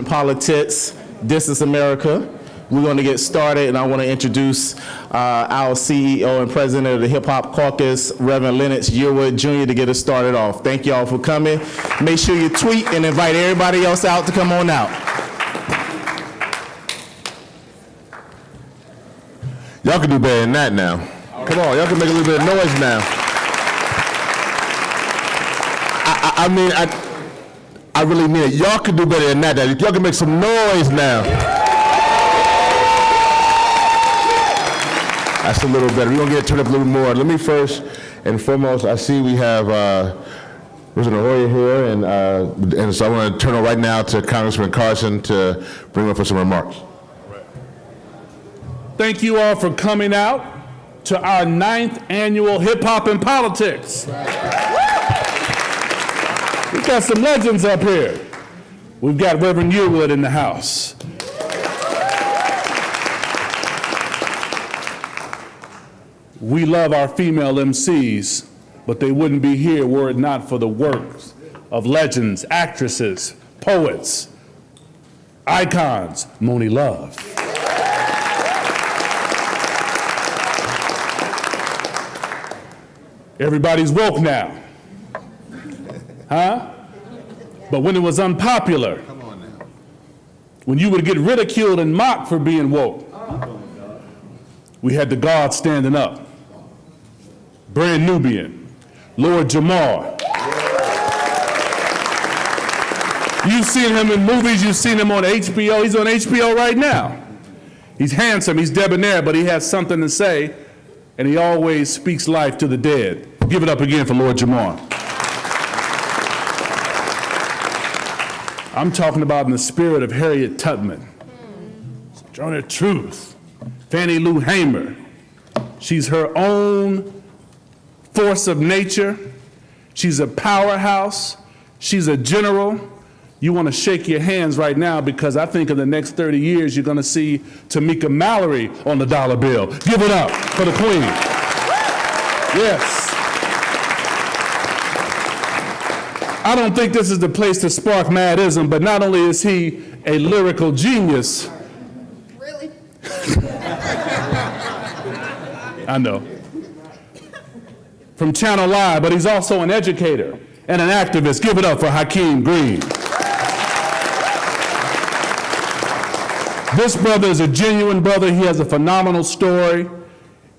Politics. This is America. We're going to get started, and I want to introduce our CEO and president of the Hip Hop Caucus, Reverend Lennox Yearwood Jr., to get us started off. Thank you all for coming. Make sure you tweet and invite everybody else out to come on out. Y'all can do better than that now. Come on, y'all can make a little bit of noise now. I really mean it. Y'all can do better than that. Y'all can make some noise now. That's a little better. We're going to get it turned up a little more. Let me first and foremost, I see we have President Hoyer here, and so I want to turn it right now to Congressman Carson to bring up for some remarks. Thank you all for coming out to our 9th annual Hip Hop and Politics. We've got some legends up here. We've got Reverend Yearwood in the house. We love our female MCs, but they wouldn't be here were it not for the works of legends, actresses, poets, icons, Monie Love. Everybody's woke now. Huh? But when it was unpopular, when you would get ridiculed and mocked for being woke, we had the guard standing up. Brand Nubian, Lord Jamar. You've seen him in movies, you've seen him on HBO. He's on HBO right now. He's handsome, he's debonair, but he has something to say, and he always speaks life to the dead. Give it up again for Lord Jamar. I'm talking about in the spirit of Harriet Tubman, Sojourner Truth, Fannie Lou Hamer. She's her own force of nature. She's a powerhouse. She's a general. You want to shake your hands right now because I think in the next 30 years you're going to see Tamika Mallory on the dollar bill. Give it up for the Queen. Yes. I don't think this is the place to spark madism, but not only is he a lyrical genius. Really? I know. From Channel Live, but he's also an educator and an activist. Give it up for Hakeem Green. This brother is a genuine brother. He has a phenomenal story.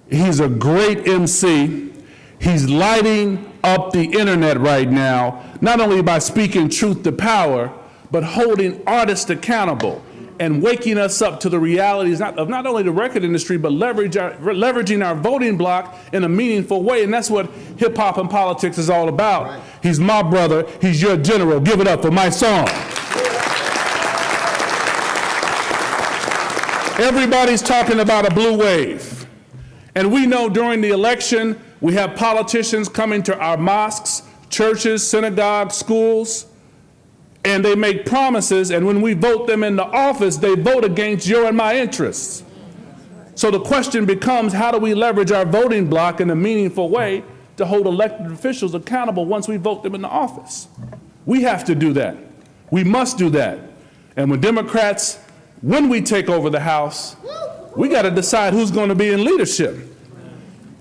He's a great MC. He's lighting up the internet right now, not only by speaking truth to power, but holding artists accountable and waking us up to the realities of not only the record industry, but leveraging our voting block in a meaningful way. And that's what hip hop and politics is all about. Right. He's my brother, he's your general. Give it up for my song. Everybody's talking about a blue wave. And we know during the election, we have politicians coming to our mosques, churches, synagogues, schools, and they make promises, and when we vote them into office, they vote against your and my interests. So the question becomes, how do we leverage our voting block in a meaningful way to hold elected officials accountable once we vote them into office? We have to do that. We must do that. And when we take over the House, we got to decide who's going to be in leadership.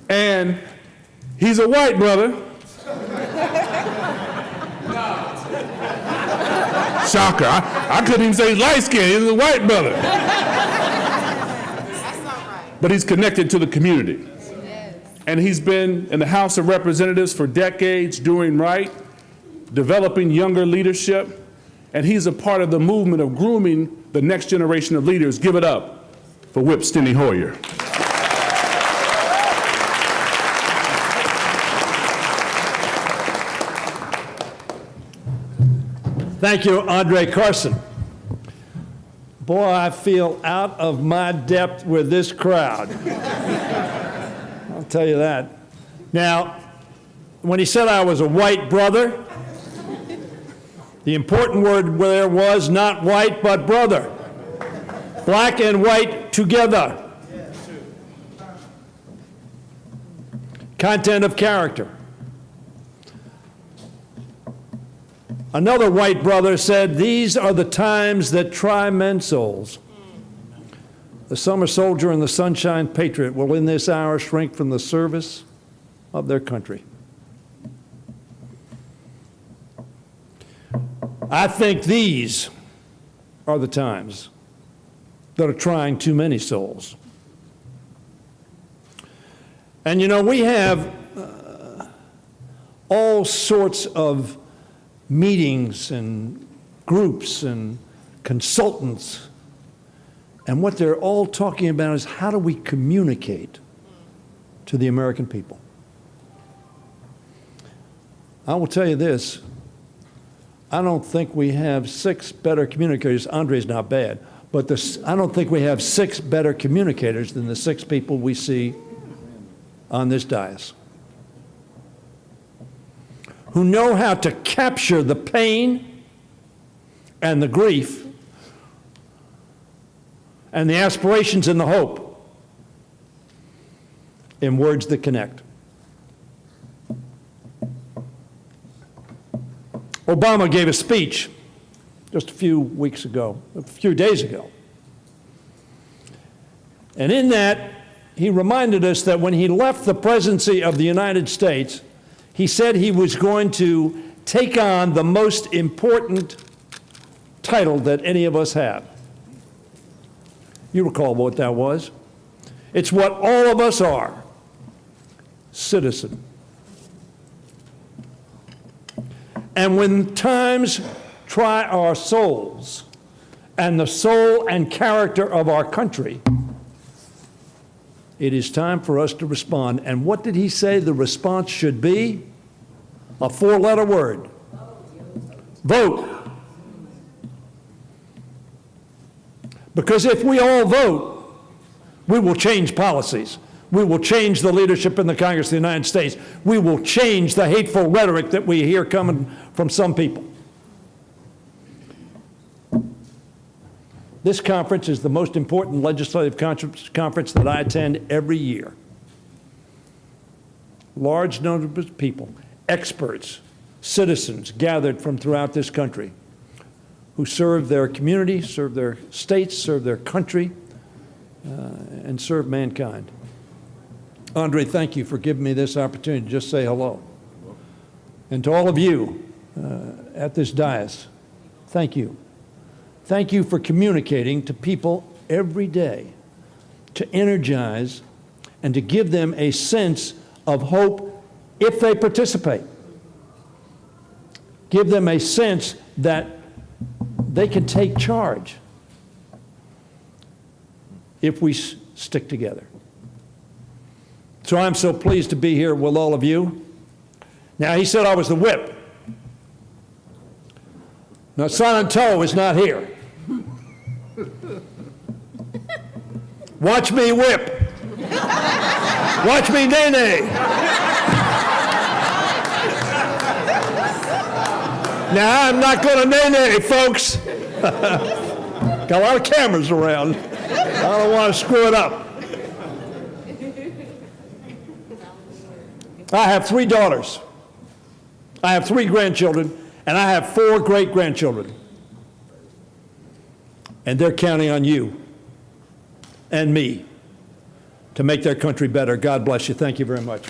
And he's a white brother. Shocker. I couldn't even say light skin. He's a white brother. That's not right. But he's connected to the community. And he's been in the House of Representatives for decades, doing right, developing younger leadership, and he's a part of the movement of grooming the next generation of leaders. Give it up for Whip Steny Hoyer. Thank you, Andre Carson. Boy, I feel out of my depth with this crowd. I'll tell you that. Now, when he said I was a white brother, the important word there was not white, but brother. Black and white together. Content of character. Another white brother said, "These are the times that try men's souls. The summer soldier and the sunshine patriot will in this hour shrink from the service of their country." I think these are the times that are trying too many souls. And you know, we have all sorts of meetings and groups and consultants, and what they're all talking about is how do we communicate to the American people. I will tell you this, I don't think we have 6 better communicators. Andre's not bad, but I don't think we have 6 better communicators than the 6 people we see on this dais, who know how to capture the pain and the grief and the aspirations and the hope in words that connect. Obama gave a speech just a few days ago. And in that, he reminded us that when he left the presidency of the United States, he said he was going to take on the most important title that any of us have. You recall what that was? It's what all of us are, citizen. And when times try our souls and the soul and character of our country, it is time for us to respond. And what did he say the response should be? A 4-letter word. Vote. Because if we all vote, we will change policies. We will change the leadership in the Congress of the United States. We will change the hateful rhetoric that we hear coming from some people. This conference is the most important legislative conference that I attend every year. Large numbers of people, experts, citizens gathered from throughout this country who serve their community, serve their states, serve their country, and serve mankind. Andre, thank you for giving me this opportunity to just say hello. And to all of you at this dais, thank you. Thank you for communicating to people every day, to energize and to give them a sense of hope if they participate. give them a sense that they can take charge if we stick together. So I'm so pleased to be here with all of you. Now, he said I was the whip. Now, Silent Toe is not here. Watch me whip. Watch me nay-nay. Now, I'm not going to nay-nay, folks. Got a lot of cameras around. I don't want to screw it up. I have 3 daughters. I have 3 grandchildren, and I have 4 great-grandchildren. And they're counting on you and me to make their country better. God bless you. Thank you very much.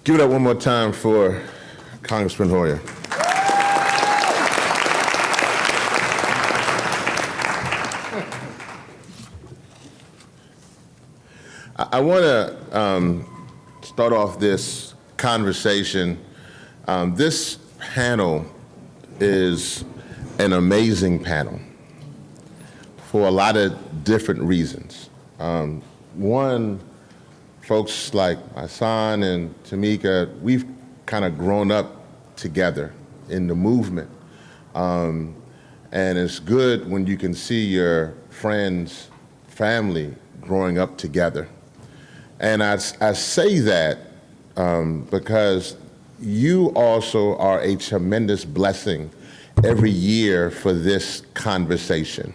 Give it up one more time for Congressman Hoyer. I want to start off this conversation. This panel is an amazing panel for a lot of different reasons. One, folks like my son and Tamika, we've kind of grown up together in the movement. And it's good when you can see your friends, family growing up together. And I say that because you also are a tremendous blessing every year for this conversation.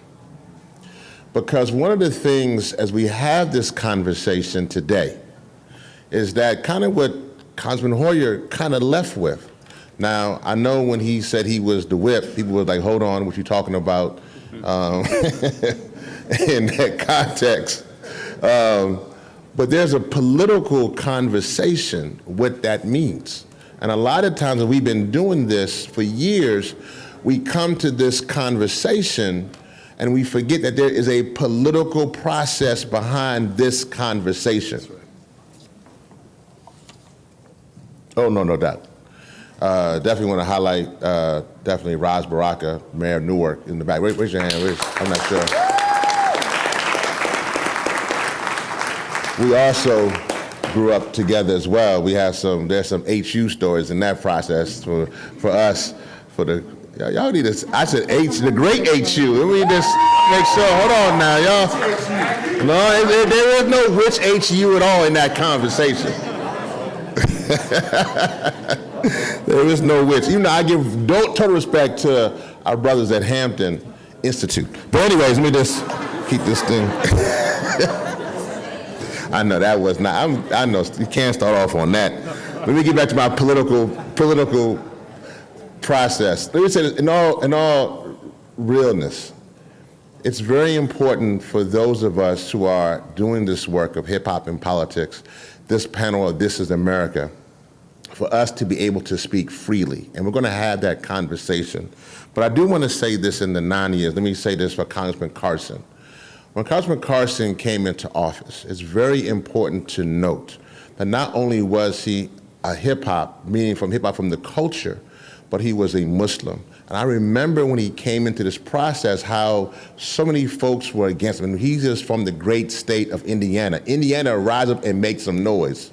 Because one of the things as we have this conversation today is that kind of what Congressman Hoyer kind of left with. Now, I know when he said he was the whip, people were like, hold on, what you talking about in that context. But there's a political conversation what that means. And a lot of times when we've been doing this for years, we come to this conversation and we forget that there is a political process behind this conversation. Oh, no doubt. Definitely want to highlight, definitely Ras Baraka, Mayor of Newark in the back. Raise your hand, I'm not sure. We also grew up together as well. There's some HU stories in that process for us, for the, y'all need to, I said the great HU. Let me just make sure, hold on now, y'all. No, there is no which HU at all in that conversation. There is no which. Even though I give total respect to our brothers at Hampton Institute. But anyways, let me just keep this thing. I know that was not, I know you can't start off on that. Let me get back to my political process. Let me say this, in all realness, it's very important for those of us who are doing this work of hip hop and politics, this panel of This Is America, for us to be able to speak freely. And we're going to have that conversation. But I do want to say this in the 9 years. Let me say this for Congressman Carson. When Congressman Carson came into office, it's very important to note that not only was he a hip-hop, meaning from hip-hop from the culture, but he was a Muslim. And I remember when he came into this process how so many folks were against him. And he's just from the great state of Indiana. Indiana, rise up and make some noise.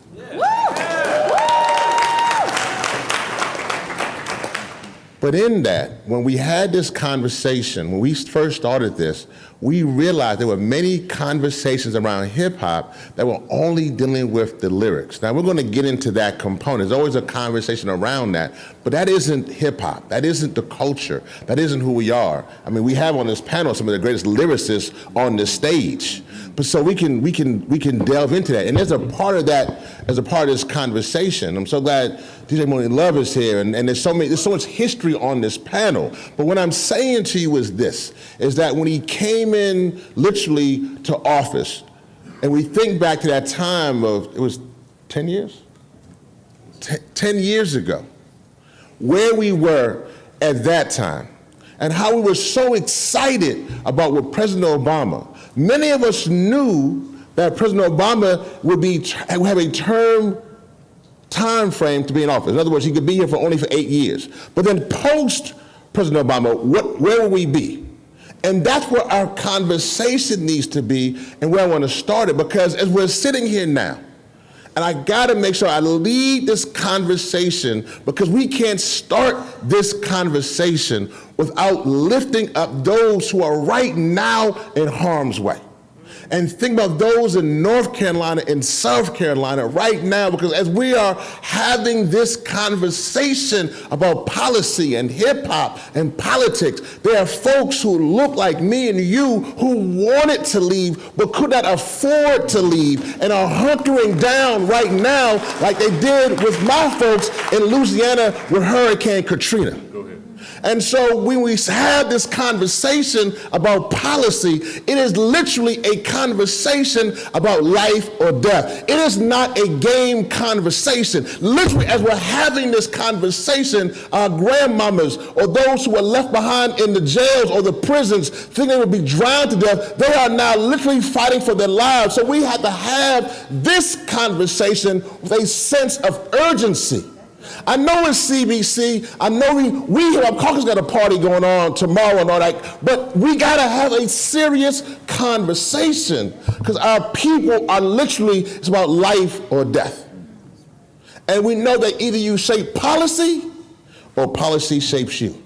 But in that, when we had this conversation, when we first started this, we realized there were many conversations around hip hop that were only dealing with the lyrics. Now we're going to get into that component. There's always a conversation around that, but that isn't hip hop. That isn't the culture. That isn't who we are. I mean, we have on this panel some of the greatest lyricists on this stage. But so we can delve into that. And there's a part of that as a part of this conversation. I'm so glad DJ Mooney Love is here, and there's so much history on this panel. But what I'm saying to you is this, is that when he came in literally to office, and we think back to that time of, it was 10 years? 10 years ago, where we were at that time. and how we were so excited about what President Obama. Many of us knew that President Obama would have a term time frame to be in office. In other words, he could be here for only 8 years. But then post President Obama, where will we be? And that's where our conversation needs to be and where I want to start it, because as we're sitting here now, and I gotta make sure I lead this conversation, because we can't start this conversation without lifting up those who are right now in harm's way. And think about those in North Carolina and South Carolina right now, because as we are having this conversation about policy and hip hop and politics, there are folks who look like me and you who wanted to leave but could not afford to leave and are hunkering down right now like they did with my folks in Louisiana with Hurricane Katrina. And so when we have this conversation about policy, it is literally a conversation about life or death. It is not a game conversation. Literally, as we're having this conversation, our grandmamas or those who were left behind in the jails or the prisons thinking they would be drowned to death, they are now literally fighting for their lives. So we have to have this conversation with a sense of urgency. I know it's CBC, I know we here at Caucus got a party going on tomorrow and all that, but we gotta have a serious conversation, because our people are literally, it's about life or death. And we know that either you shape policy or policy shapes you.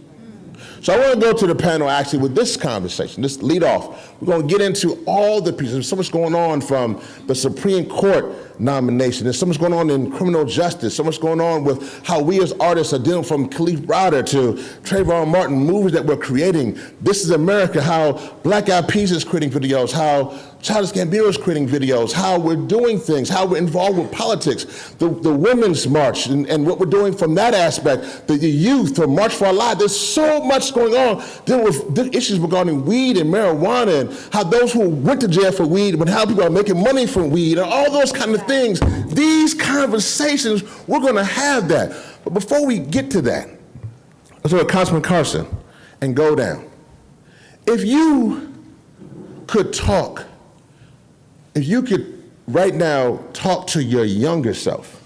So I want to go to the panel actually with this conversation, this lead off. We're going to get into all the pieces. There's so much going on from the Supreme Court nomination. There's so much going on in criminal justice, so much going on with how we as artists are dealing, from Khalif Browder to Trayvon Martin, movies that we're creating. This is America, how Black Eyed Peas is creating videos, how Childish Gambino is creating videos, how we're doing things, how we're involved with politics, the Women's March and what we're doing from that aspect, the youth, the March for Our Lives. There's so much going on dealing with issues regarding weed and marijuana, and how those who went to jail for weed, but how people are making money from weed, and all those kind of things. These conversations, we're gonna have that. But before we get to that, let's go to Councilman Carson and go down. If you could talk, if you could right now talk to your younger self,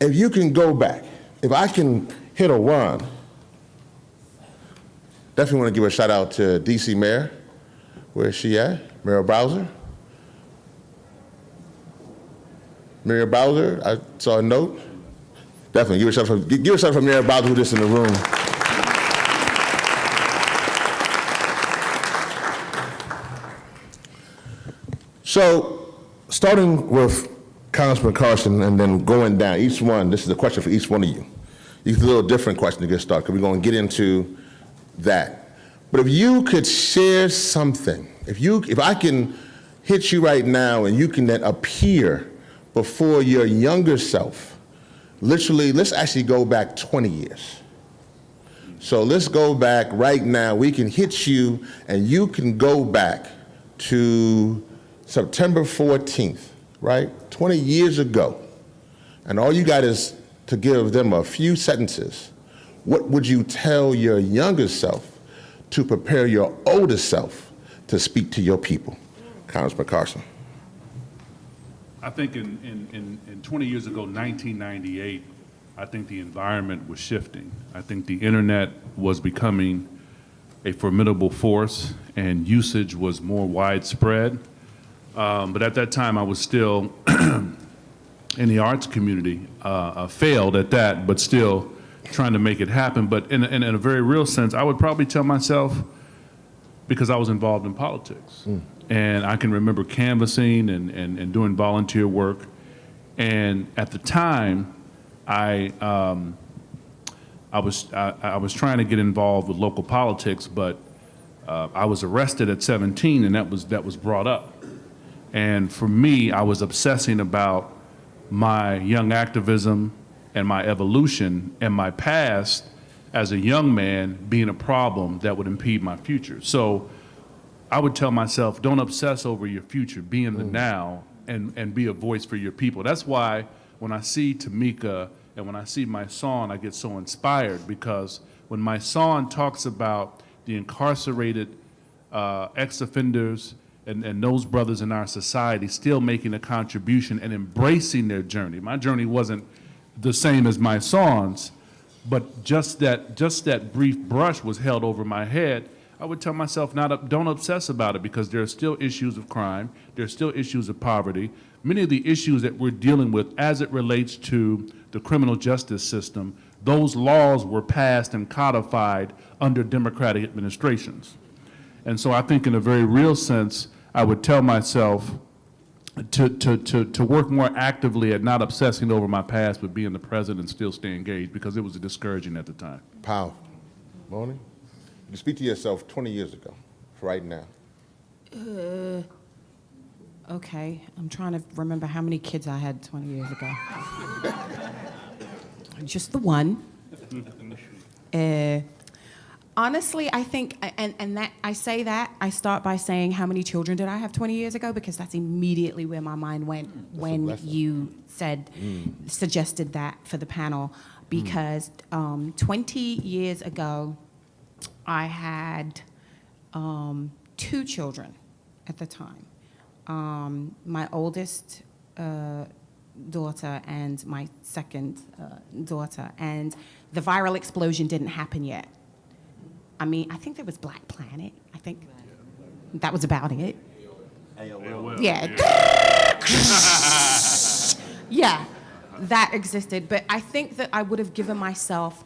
if you can go back, if I can hit a wand, definitely want to give a shout out to DC Mayor. Where is she at? Mayor Bowser. Mayor Bowser, I saw a note. Definitely give a shout out from Mayor Bowser, who's just in the room. So, starting with Congressman Carson and then going down, each one, this is a question for each one of you. It's a little different question to get started, because we're going to get into that. But if you could share something, if I can hit you right now and you can then appear before your younger self, literally, let's actually go back 20 years. So let's go back right now. We can hit you and you can go back to September 14th, right? 20 years ago. And all you got is to give them a few sentences. What would you tell your younger self to prepare your older self to speak to your people? Congressman Carson. I think in 20 years ago, 1998, I think the environment was shifting. I think the internet was becoming a formidable force and usage was more widespread. But at that time, I was still in the arts community, failed at that, but still trying to make it happen. But in a very real sense, I would probably tell myself, because I was involved in politics. And I can remember canvassing and doing volunteer work. And at the time, I was trying to get involved with local politics, but I was arrested at 17, and that was brought up. And for me, I was obsessing about my young activism and my evolution and my past as a young man being a problem that would impede my future. So I would tell myself, don't obsess over your future, be in the now and be a voice for your people. That's why when I see Tamika And when I see my son, I get so inspired, because when my son talks about the incarcerated ex-offenders and those brothers in our society still making a contribution and embracing their journey. My journey wasn't the same as my son's, but just that brief brush was held over my head. I would tell myself, don't obsess about it, because there are still issues of crime, there are still issues of poverty. Many of the issues that we're dealing with as it relates to the criminal justice system, those laws were passed and codified under Democratic administrations. And so I think in a very real sense, I would tell myself to work more actively at not obsessing over my past, but being the present and still stay engaged, because it was discouraging at the time. Powerful. Morning. You speak to yourself 20 years ago, right now. Okay, I'm trying to remember how many kids I had 20 years ago. Just the one. Honestly, I think, and that I say that, I start by saying how many children did I have 20 years ago, because that's immediately where my mind went when you suggested that for the panel. Because 20 years ago, I had 2 children at the time. My oldest daughter and my second daughter. And the viral explosion didn't happen yet. I mean, I think there was Black Planet. I think that was about it. AOL. Yeah. Yeah, that existed. But I think that I would have given myself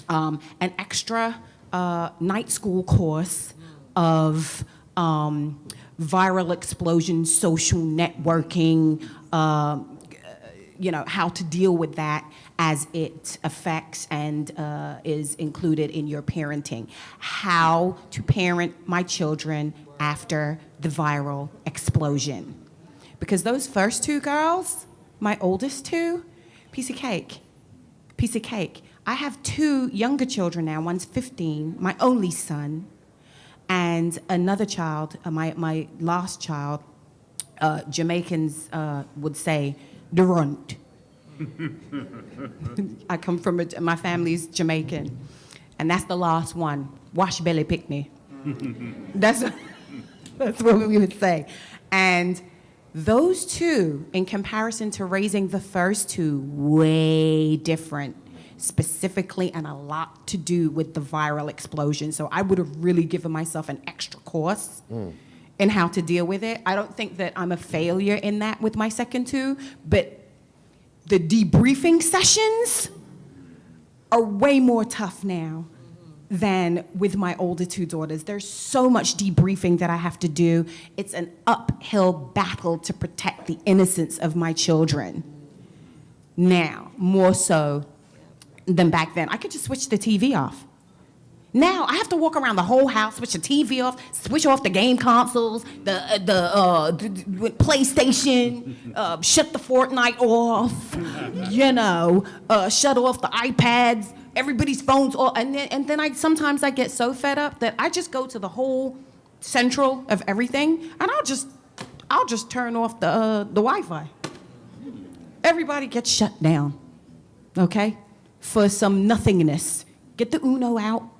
an extra night school course of viral explosion, social networking, how to deal with that as it affects and is included in your parenting. How to parent my children after the viral explosion. Because those first 2 girls, my oldest 2, piece of cake. Piece of cake. I have 2 younger children now. One's 15, my only son, and another child, my last child, Jamaicans would say, the runt. I come from, my family's Jamaican, and that's the last one, wash belly picnic. That's what we would say. And those 2, in comparison to raising the first 2, way different, specifically, and a lot to do with the viral explosion. So I would have really given myself an extra course in how to deal with it. I don't think that I'm a failure in that with my second 2, but the debriefing sessions are way more tough now than with my older 2 daughters. There's so much debriefing that I have to do. It's an uphill battle to protect the innocence of my children now, more so than back then. I could just switch the TV off. Now I have to walk around the whole house, switch the TV off, switch off the game consoles, the PlayStation, shut the Fortnite off, shut off the iPads, everybody's phones off, and then sometimes I get so fed up that I just go to the whole central of everything, and I'll just turn off the Wi-Fi. Everybody gets shut down, okay, for some nothingness. Get the Uno out.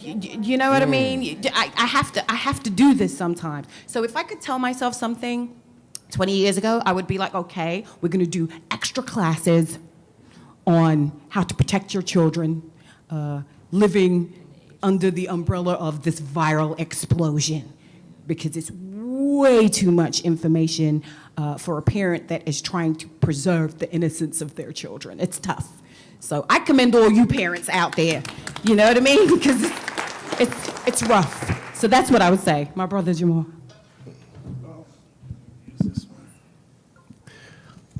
You know what I mean? I have to do this sometimes. So if I could tell myself something 20 years ago, I would be like, okay, we're going to do extra classes on how to protect your children living under the umbrella of this viral explosion, because it's way too much information for a parent that is trying to preserve the innocence of their children. It's tough. So I commend all you parents out there, you know what I mean? Because it's rough. So that's what I would say. My brother Jamal.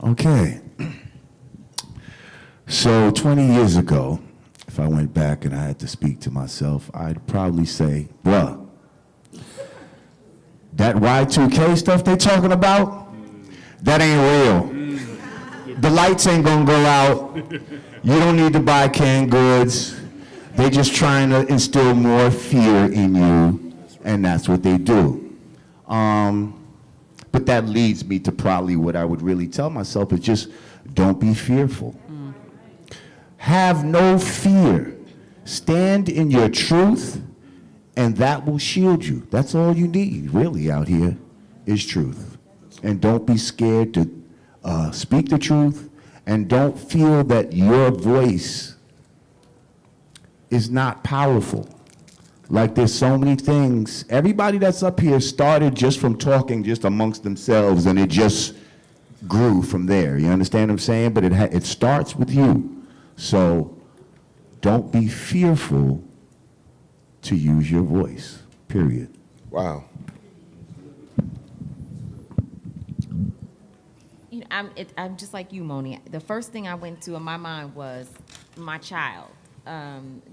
Okay. So 20 years ago, if I went back and I had to speak to myself, I'd probably say, bruh, that Y2K stuff they talking about, that ain't real. The lights ain't gonna go out. You don't need to buy canned goods. They're just trying to instill more fear in you, and that's what they do. But that leads me to probably what I would really tell myself is just Don't be fearful. Have no fear. Stand in your truth, and that will shield you. That's all you need, really, out here, is truth. And don't be scared to speak the truth, and don't feel that your voice is not powerful. Like, there's so many things. Everybody that's up here started just from talking just amongst themselves, and it just grew from there. You understand what I'm saying? But it starts with you. So don't be fearful to use your voice, period. Wow. You know, I'm just like you, Moni. The first thing I went to in my mind was my child.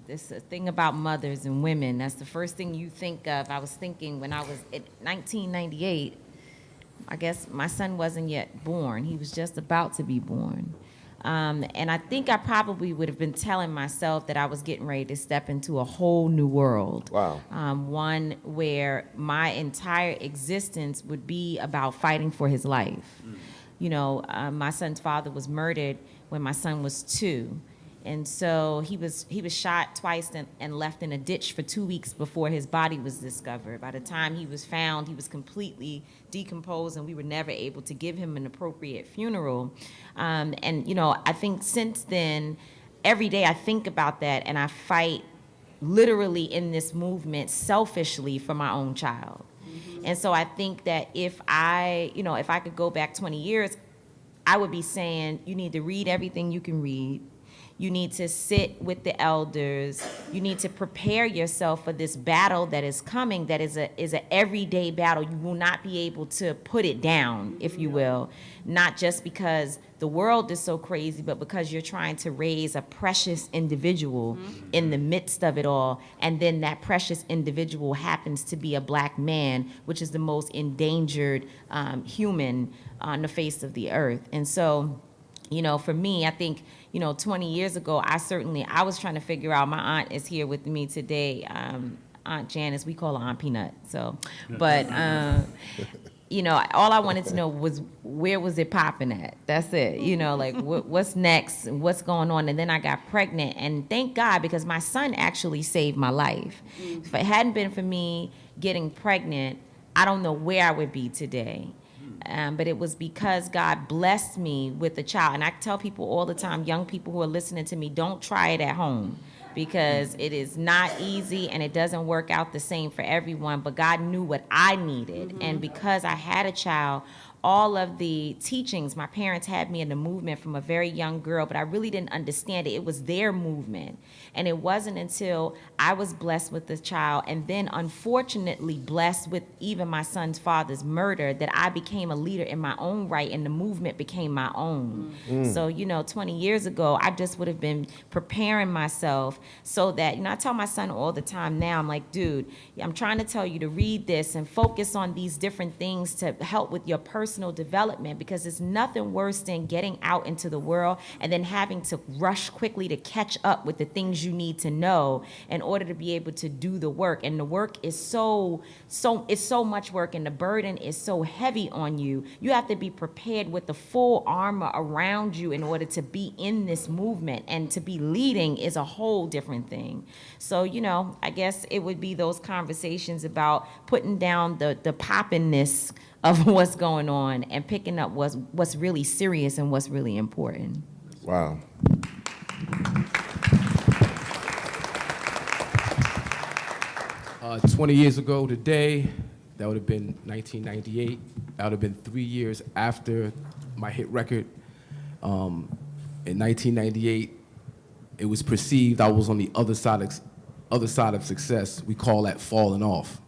This thing about mothers and women, that's the first thing you think of. I was thinking when I was in 1998, I guess my son wasn't yet born. He was just about to be born. And I think I probably would have been telling myself that I was getting ready to step into a whole new world. Wow. One where my entire existence would be about fighting for his life. You know, my son's father was murdered when my son was 2. And so he was shot twice and left in a ditch for 2 weeks before his body was discovered. By the time he was found, he was completely decomposed, and we were never able to give him an appropriate funeral. And, you know, I think since then, every day I think about that, and I fight literally in this movement selfishly for my own child. And so I think that if I could go back 20 years, I would be saying, you need to read everything you can read. You need to sit with the elders. You need to prepare yourself for this battle that is coming, that is an everyday battle. You will not be able to put it down, if you will, not just because the world is so crazy, but because you're trying to raise a precious individual in the midst of it all, and then that precious individual happens to be a black man, which is the most endangered human on the face of the earth. And so, you know, for me, I think, 20 years ago, I was trying to figure out, my aunt is here with me today, Aunt Janice, we call her Aunt Peanut, so, but, all I wanted to know was, where was it popping at? That's it, like, what's next, and what's going on, and then I got pregnant, and thank God, because my son actually saved my life. If it hadn't been for me getting pregnant, I don't know where I would be today. But it was because God blessed me with a child. And I tell people all the time, young people who are listening to me, don't try it at home, because it is not easy and it doesn't work out the same for everyone. But God knew what I needed. And because I had a child, all of the teachings, my parents had me in the movement from a very young girl, but I really didn't understand it. It was their movement. And it wasn't until I was blessed with the child, and then unfortunately blessed with even my son's father's murder, that I became a leader in my own right, and the movement became my own. So, 20 years ago, I just would have been preparing myself so that, I tell my son all the time now, I'm like, dude, I'm trying to tell you to read this and focus on these different things to help with your personal development, because it's nothing worse than getting out into the world and then having to rush quickly to catch up with the things you need to know in order to be able to do the work. And the work is it's so much work, and the burden is so heavy on you. You have to be prepared with the full armor around you in order to be in this movement, and to be leading is a whole different thing. So, I guess it would be those conversations about putting down the poppiness of what's going on and picking up what's really serious and what's really important. Wow. 20 years ago today, that would have been 1998. That would have been 3 years after my hit record. In 1998, it was perceived I was on the other side of success. We call that falling off.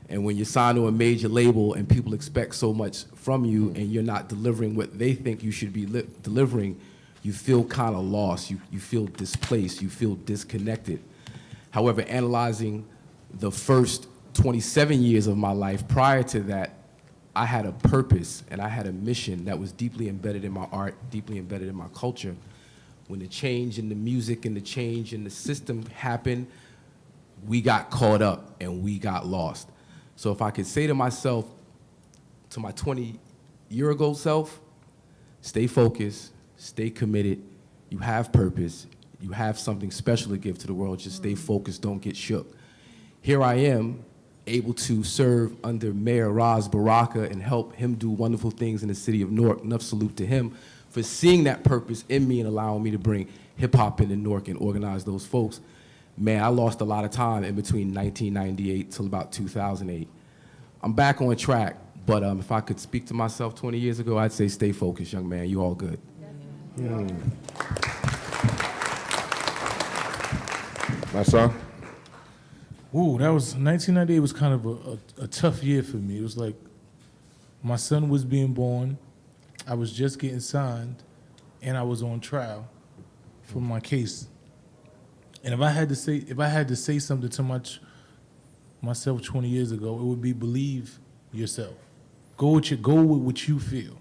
And when you're signed to a major label and people expect so much from you, and you're not delivering what they think you should be delivering, you feel kind of lost. You feel displaced. You feel disconnected. However, analyzing the first 27 years of my life prior to that, I had a purpose and I had a mission that was deeply embedded in my art, deeply embedded in my culture. When the change in the music and the change in the system happened, we got caught up and we got lost. So if I could say to myself, to my 20-year-ago self, stay focused, stay committed. You have purpose. You have something special to give to the world. Just stay focused. Don't get shook. Here I am, able to serve under Mayor Ras Baraka and help him do wonderful things in the city of Newark. Enough salute to him for seeing that purpose in me and allowing me to bring hip-hop into Newark and organize those folks. Man, I lost a lot of time in between 1998 till about 2008. I'm back on track, but if I could speak to myself 20 years ago, I'd say stay focused, young man. You all good. My son? Ooh, that was 1998 was kind of a tough year for me. It was like my son was being born, I was just getting signed, and I was on trial for my case. And if I had to say something to myself 20 years ago, it would be believe yourself. Go with what you feel.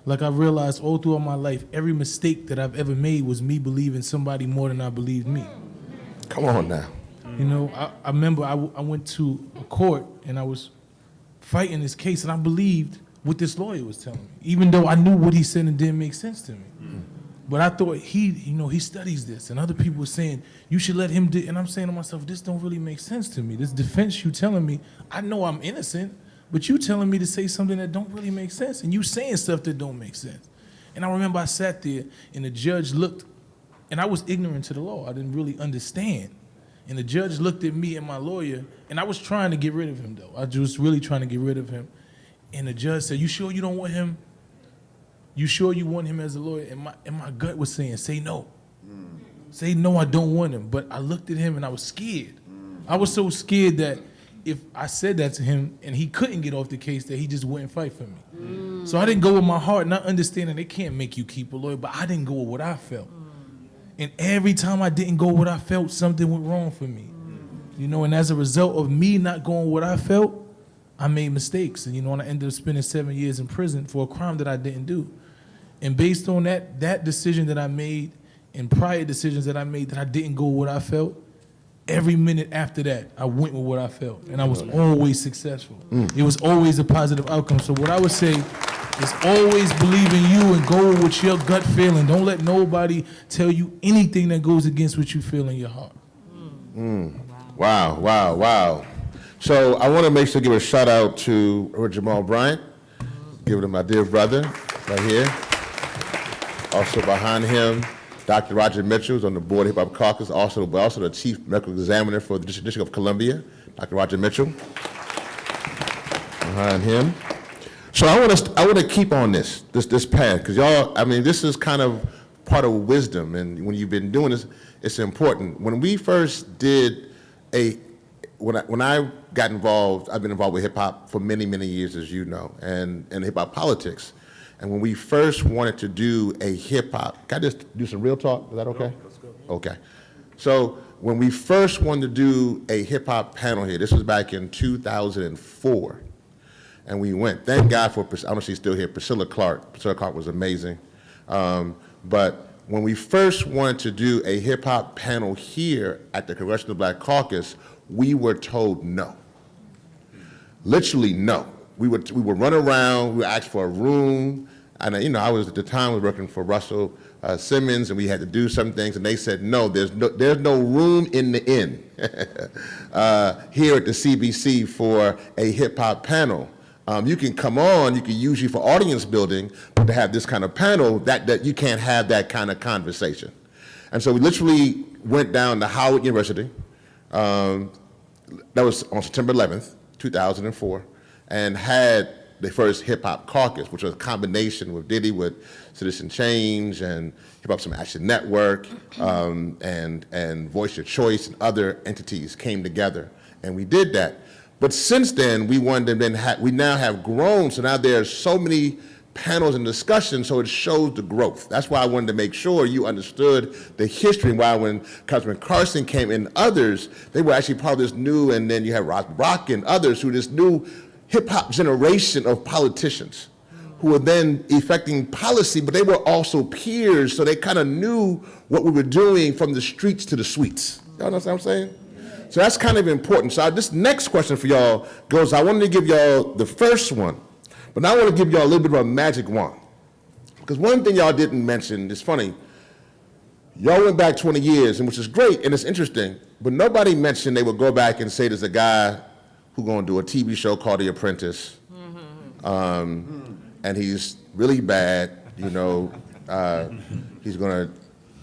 Like I realized all throughout my life, every mistake that I've ever made was me believing somebody more than I believed me. Come on now. You know, I remember I went to a court and I was fighting this case and I believed what this lawyer was telling me, even though I knew what he said and didn't make sense to me. But I thought he studies this, and other people were saying you should let him do. And I'm saying to myself, this don't really make sense to me. This defense you telling me, I know I'm innocent, but you telling me to say something that don't really make sense, and you saying stuff that don't make sense. And I remember I sat there, and the judge looked, and I was ignorant to the law. I didn't really understand. And the judge looked at me and my lawyer, and I was trying to get rid of him, though. I was really trying to get rid of him. And the judge said, "You sure you don't want him? You sure you want him as a lawyer?" And my gut was saying, say no. Say no, I don't want him. But I looked at him and I was scared. I was so scared that if I said that to him and he couldn't get off the case, that he just wouldn't fight for me. So I didn't go with my heart, not understanding they can't make you keep a lawyer, but I didn't go with what I felt. And every time I didn't go with what I felt, something went wrong for me. You know, and as a result of me not going with what I felt, I made mistakes. And, and I ended up spending 7 years in prison for a crime that I didn't do. And based on that decision that I made and prior decisions that I made that I didn't go with what I felt, every minute after that, I went with what I felt. And I was always successful. It was always a positive outcome. So what I would say is always believe in you and go with your gut feeling. Don't let nobody tell you anything that goes against what you feel in your heart. Wow. So I want to make sure to give a shout out to Jamal Bryant. Give it to my dear brother right here. Also behind him, Dr. Roger Mitchell, who's on the board of Hip Hop Caucus, also the Chief Medical Examiner for the District of Columbia, Dr. Roger Mitchell. Behind him. So I want to keep on this path, because y'all, this is kind of part of wisdom, and when you've been doing this, it's important. When we first did when I got involved, I've been involved with hip hop for many, many years, as you know, and hip hop politics. And when we first wanted to do a hip hop, can I just do some real talk? Is that okay? Let's go. Okay. So when we first wanted to do a hip hop panel here, this was back in 2004, and we went. Thank God for, I don't know if she's still here, Priscilla Clark. Priscilla Clark was amazing. But when we first wanted to do a hip hop panel here at the Congressional Black Caucus, we were told no. Literally no. We would run around, we would ask for a room, and I was at the time working for Russell Simmons, and we had to do some things, and they said no, there's no room in the inn here at the CBC for a hip hop panel. You can come on, you can use you for audience building, but to have this kind of panel, that you can't have that kind of conversation. And so we literally went down to Howard University. That was on September 11th, 2004, and had the first hip hop caucus, which was a combination with Diddy, with Citizen Change and Hip Hop Some Action Network, and Voice Your Choice and other entities came together, and we did that. But since then, we now have grown, so now there's so many panels and discussions, so it shows the growth. That's why I wanted to make sure you understood the history, and why when Councilman Carson came and others, they were actually part of this new, and then you have Rock and others, who this new hip-hop generation of politicians who were then effecting policy, but they were also peers, so they kind of knew what we were doing from the streets to the suites. Y'all understand what I'm saying? So that's kind of important. So this next question for y'all goes, I wanted to give y'all the first one, but now I want to give y'all a little bit of a magic wand. Because one thing y'all didn't mention, it's funny, y'all went back 20 years, and which is great and it's interesting, but nobody mentioned they would go back and say there's a guy who's going to do a TV show called The Apprentice, and he's really bad, you know. He's going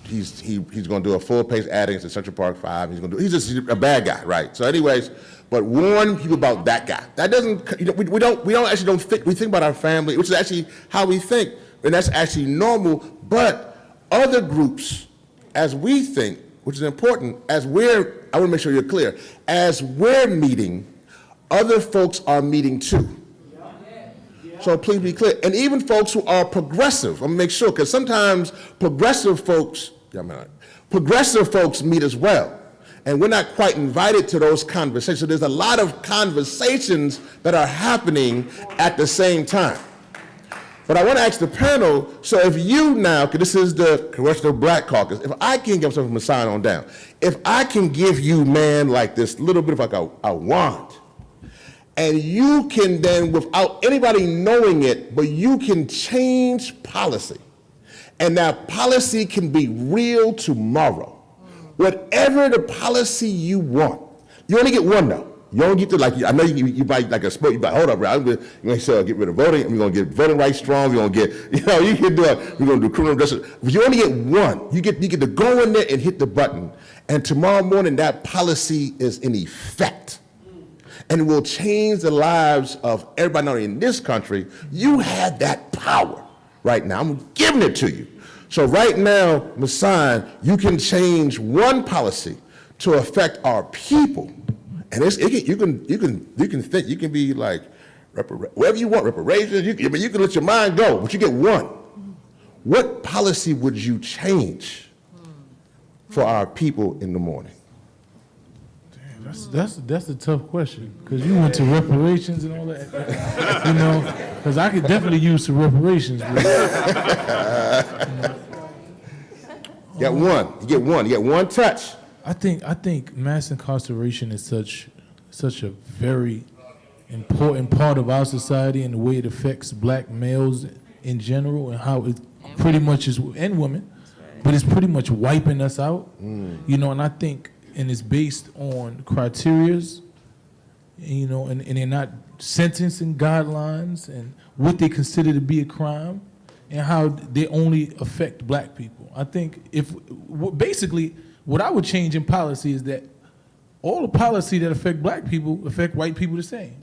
to do a full-page ad against the Central Park 5. He's just a bad guy, right? So anyways, but warn people about that guy. That doesn't, you know, we think about our family, which is actually how we think, and that's actually normal, but other groups, as we think, which is important, I want to make sure you're clear, as we're meeting, other folks are meeting too. So please be clear. And even folks who are progressive, I'm gonna make sure, because sometimes progressive folks meet as well. And we're not quite invited to those conversations. So there's a lot of conversations that are happening at the same time. But I want to ask the panel, so if you now, because this is the Congressional Black Caucus, if I can give something from a sign on down, if I can give you, man, like this little bit of like a wand, and you can then, without anybody knowing it, but you can change policy, and that policy can be real tomorrow. Whatever the policy you want, you only get one though. You don't get to, like, I know you buy like a sport, you buy, hold up, bro, you're going to get rid of voting, and we're going to get voting rights strong, we're going to get, you know, we're going to do criminal justice. But you only get one. You get to go in there and hit the button, and tomorrow morning that policy is in effect. And it will change the lives of everybody, not only in this country. You have that power right now. I'm giving it to you. So right now, Massan, you can change one policy to affect our people. And you can think, you can be like, whatever you want, reparations, but you can let your mind go, but you get one. What policy would you change for our people in the morning? That's a tough question, because you went to reparations and all that, you know, because I could definitely use some reparations. You get one. You get one touch. I think mass incarceration is such a very important part of our society and the way it affects black males in general, and how it pretty much is, and women, but it's pretty much wiping us out. You know, and I think, and it's based on criterias, you know, and they're not sentencing guidelines and what they consider to be a crime, and how they only affect black people. I think basically what I would change in policy is that all the policy that affect black people affect white people the same.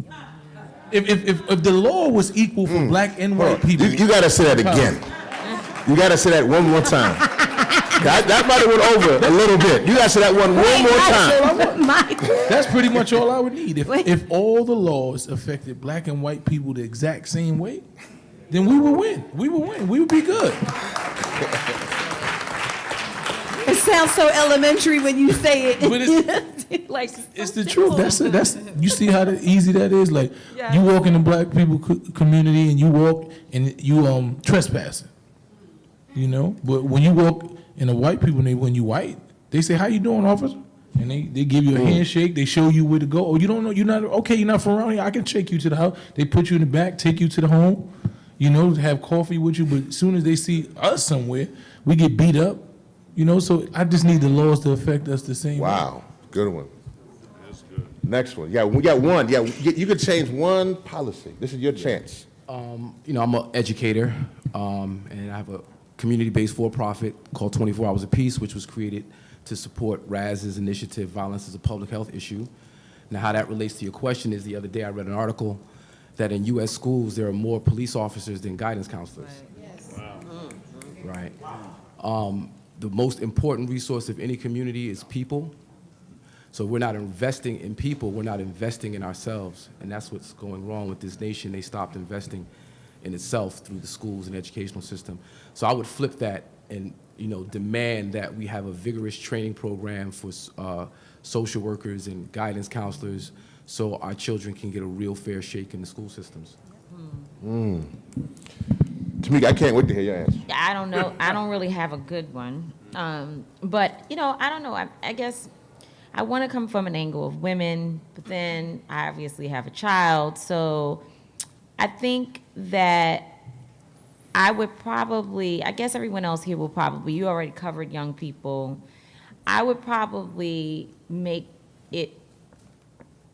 If the law was equal for black and white people. You got to say that again. You got to say that one more time. That might have went over a little bit. You got to say that one more time. That's pretty much all I would need. If all the laws affected black and white people the exact same way, then we would win. We would win. We would be good. It sounds so elementary when you say it. But it's the truth. That's you see how easy that is. Like, you walk in the black people community and you trespassing. You know, but when you walk in the white people, when you white, they say, "How you doing, officer?" And they give you a handshake. They show you where to go. Oh, you don't know? You're not okay. You're not from around here. I can take you to the house. They put you in the back, take you to the home. You know, have coffee with you. But as soon as they see us somewhere, we get beat up. You know, so I just need the laws to affect us the same way. Wow, good one. That's good. Next one. Yeah, we got one. Yeah, you could change one policy. This is your chance. You know, I'm an educator, and I have a community-based for-profit called 24 Hours of Peace, which was created to support RAZ's initiative, Violence is a Public Health Issue. Now, how that relates to your question is, the other day I read an article that in U.S. schools there are more police officers than guidance counselors. Right. Yes. Wow. Right. The most important resource of any community is people. So if we're not investing in people, we're not investing in ourselves. And that's what's going wrong with this nation. They stopped investing in itself through the schools and educational system. So I would flip that and, you know, demand that we have a vigorous training program for social workers and guidance counselors so our children can get a real fair shake in the school systems. Tamika, I can't wait to hear your answer. I don't know. I don't really have a good one. But, you know, I don't know. I guess I want to come from an angle of women, but then I obviously have a child. So I think that I would probably, I guess everyone else here will probably, you already covered young people. I would probably make it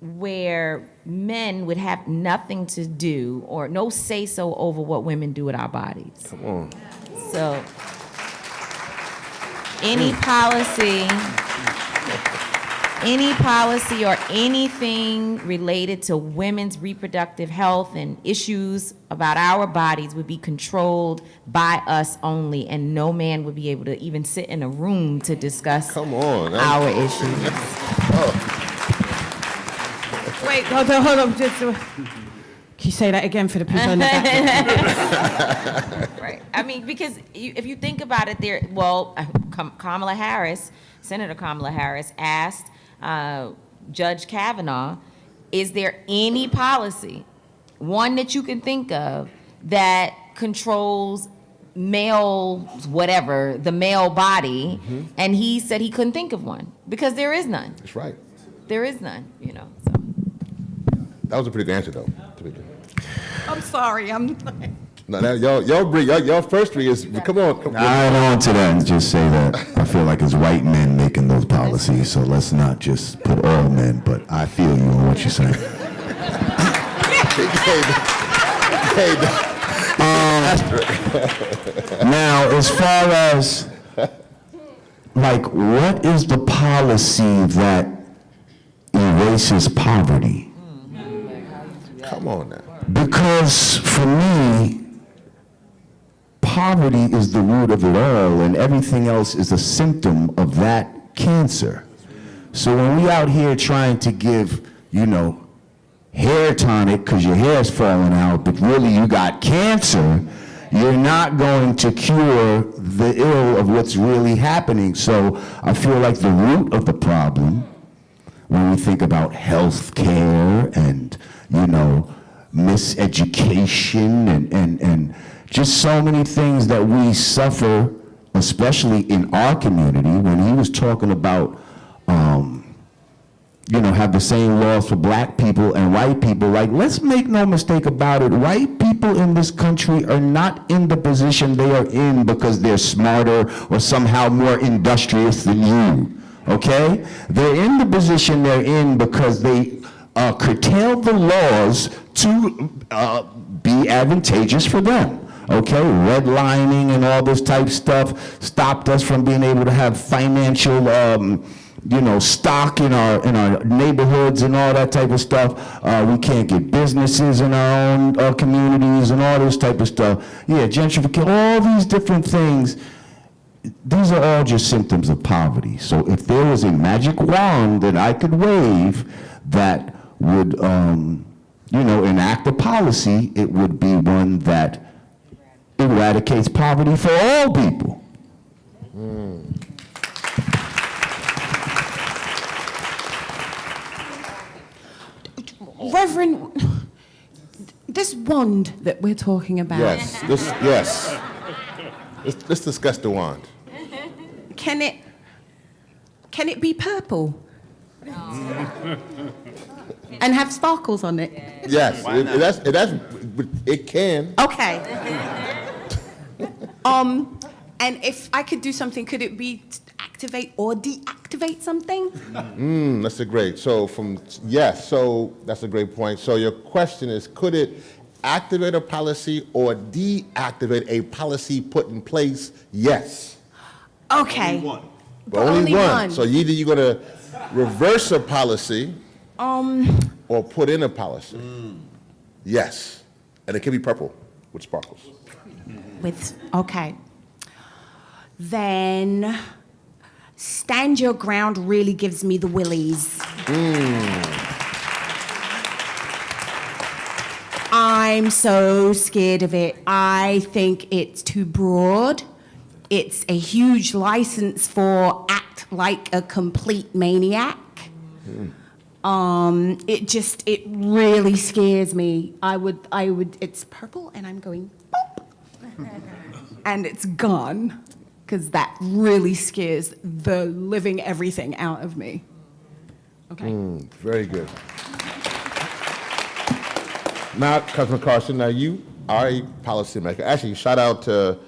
where men would have nothing to do or no say-so over what women do with our bodies. Come on. So, any policy or anything related to women's reproductive health and issues about our bodies would be controlled by us only, and no man would be able to even sit in a room to discuss Come on. our issues. Wait, hold on. Can you say that again for the people in the back? Right. I mean, because if you think about it, Kamala Harris, Senator Kamala Harris asked Judge Kavanaugh, is there any policy, one that you can think of, that controls males, whatever, the male body? And he said he couldn't think of one because there is none. That's right. There is none, you know. So. That was a pretty good answer, though. I'm sorry. No, y'all first three is, come on. Add on to that and just say that I feel like it's white men making those policies, so let's not just put all men, but I feel you on what you're saying. Now, as far as, like, what is the policy that erases poverty? Come on now. Because for me, poverty is the root of it all, and everything else is a symptom of that cancer. So when we out here trying to give, hair tonic because your hair's falling out, but really you got cancer, you're not going to cure the ill of what's really happening. So I feel like the root of the problem, when we think about health care and, miseducation and just so many things that we suffer, especially in our community, when he was talking about, have the same laws for black people and white people. Like, let's make no mistake about it. White people in this country are not in the position they are in because they're smarter or somehow more industrious than you, okay? They're in the position they're in because they curtailed the laws to be advantageous for them. Okay, redlining and all this type stuff stopped us from being able to have financial, stock in our neighborhoods and all that type of stuff. We can't get businesses in our own communities and all this type of stuff. Yeah, gentrification, all these different things. These are all just symptoms of poverty. So if there was a magic wand that I could wave that would, enact a policy, it would be one that eradicates poverty for all people. Reverend, this wand that we're talking about. Yes. Let's discuss the wand. Can it be purple? And have sparkles on it? Yes, it can. Okay. And if I could do something, could it be to activate or deactivate something? That's a great. So that's a great point. So your question is, could it activate a policy or deactivate a policy put in place? Yes. Okay. Only one. But only one. So either you're going to reverse a policy or put in a policy. Yes. And it can be purple with sparkles. Okay. Then stand your ground really gives me the willies. I'm so scared of it. I think it's too broad. It's a huge license for act like a complete maniac. It really scares me. It's purple and I'm going, boop, and it's gone, because that really scares the living everything out of me. Okay? Very good. Now, Councilman Carson, now you are a policymaker. Actually, shout out to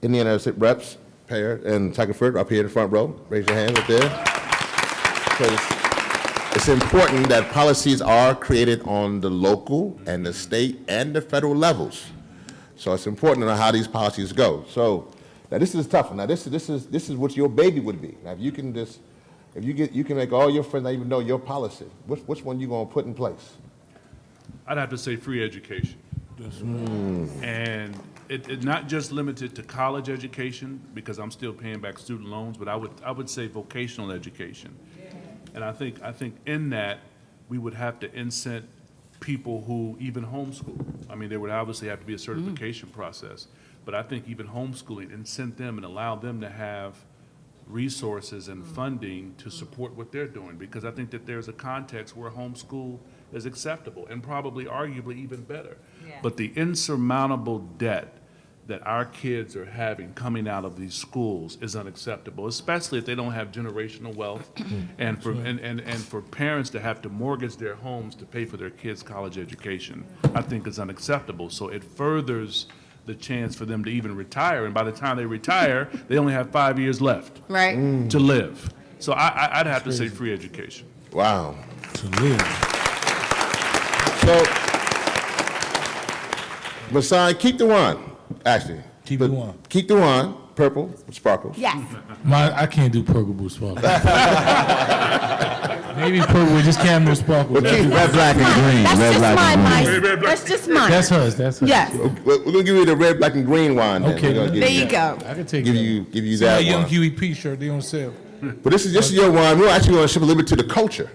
Indiana Reps, Payer, and Tuckerford up here in the front row. Raise your hand up there. Because it's important that policies are created on the local and the state and the federal levels. So it's important to know how these policies go. So now this is tough. Now this is what your baby would be. Now if you can you can make all your friends not even know your policy. Which one you gonna put in place? I'd have to say free education. And it's not just limited to college education, because I'm still paying back student loans, but I would say vocational education. And I think in that, we would have to incent people who even homeschool. I mean, there would obviously have to be a certification process, but I think even homeschooling, incent them and allow them to have resources and funding to support what they're doing, because I think that there's a context where homeschool is acceptable and probably arguably even better. Yeah. But the insurmountable debt that our kids are having coming out of these schools is unacceptable, especially if they don't have generational wealth, and for parents to have to mortgage their homes to pay for their kids' college education, I think is unacceptable. So it furthers the chance for them to even retire, and by the time they retire, they only have 5 years left Right. to live. So I'd have to say free education. Wow. To live. So, Masai, keep the wand. Actually, Keep the wand. Keep the wand. Purple with sparkles. Yes. I can't do purple blue sparkle. Maybe purple with just caramel sparkle. But keep Red, black, and green. That's Red, just black, mine, and green. Mike. That's just mine. That's hers. Yes. We're gonna give you the red, black, and green wand. Then. Okay. We're gonna give There you go. I can take Give that. you See that that Young one. QEP shirt they on sale. But this is your wand. We're actually gonna shift a little bit to the culture.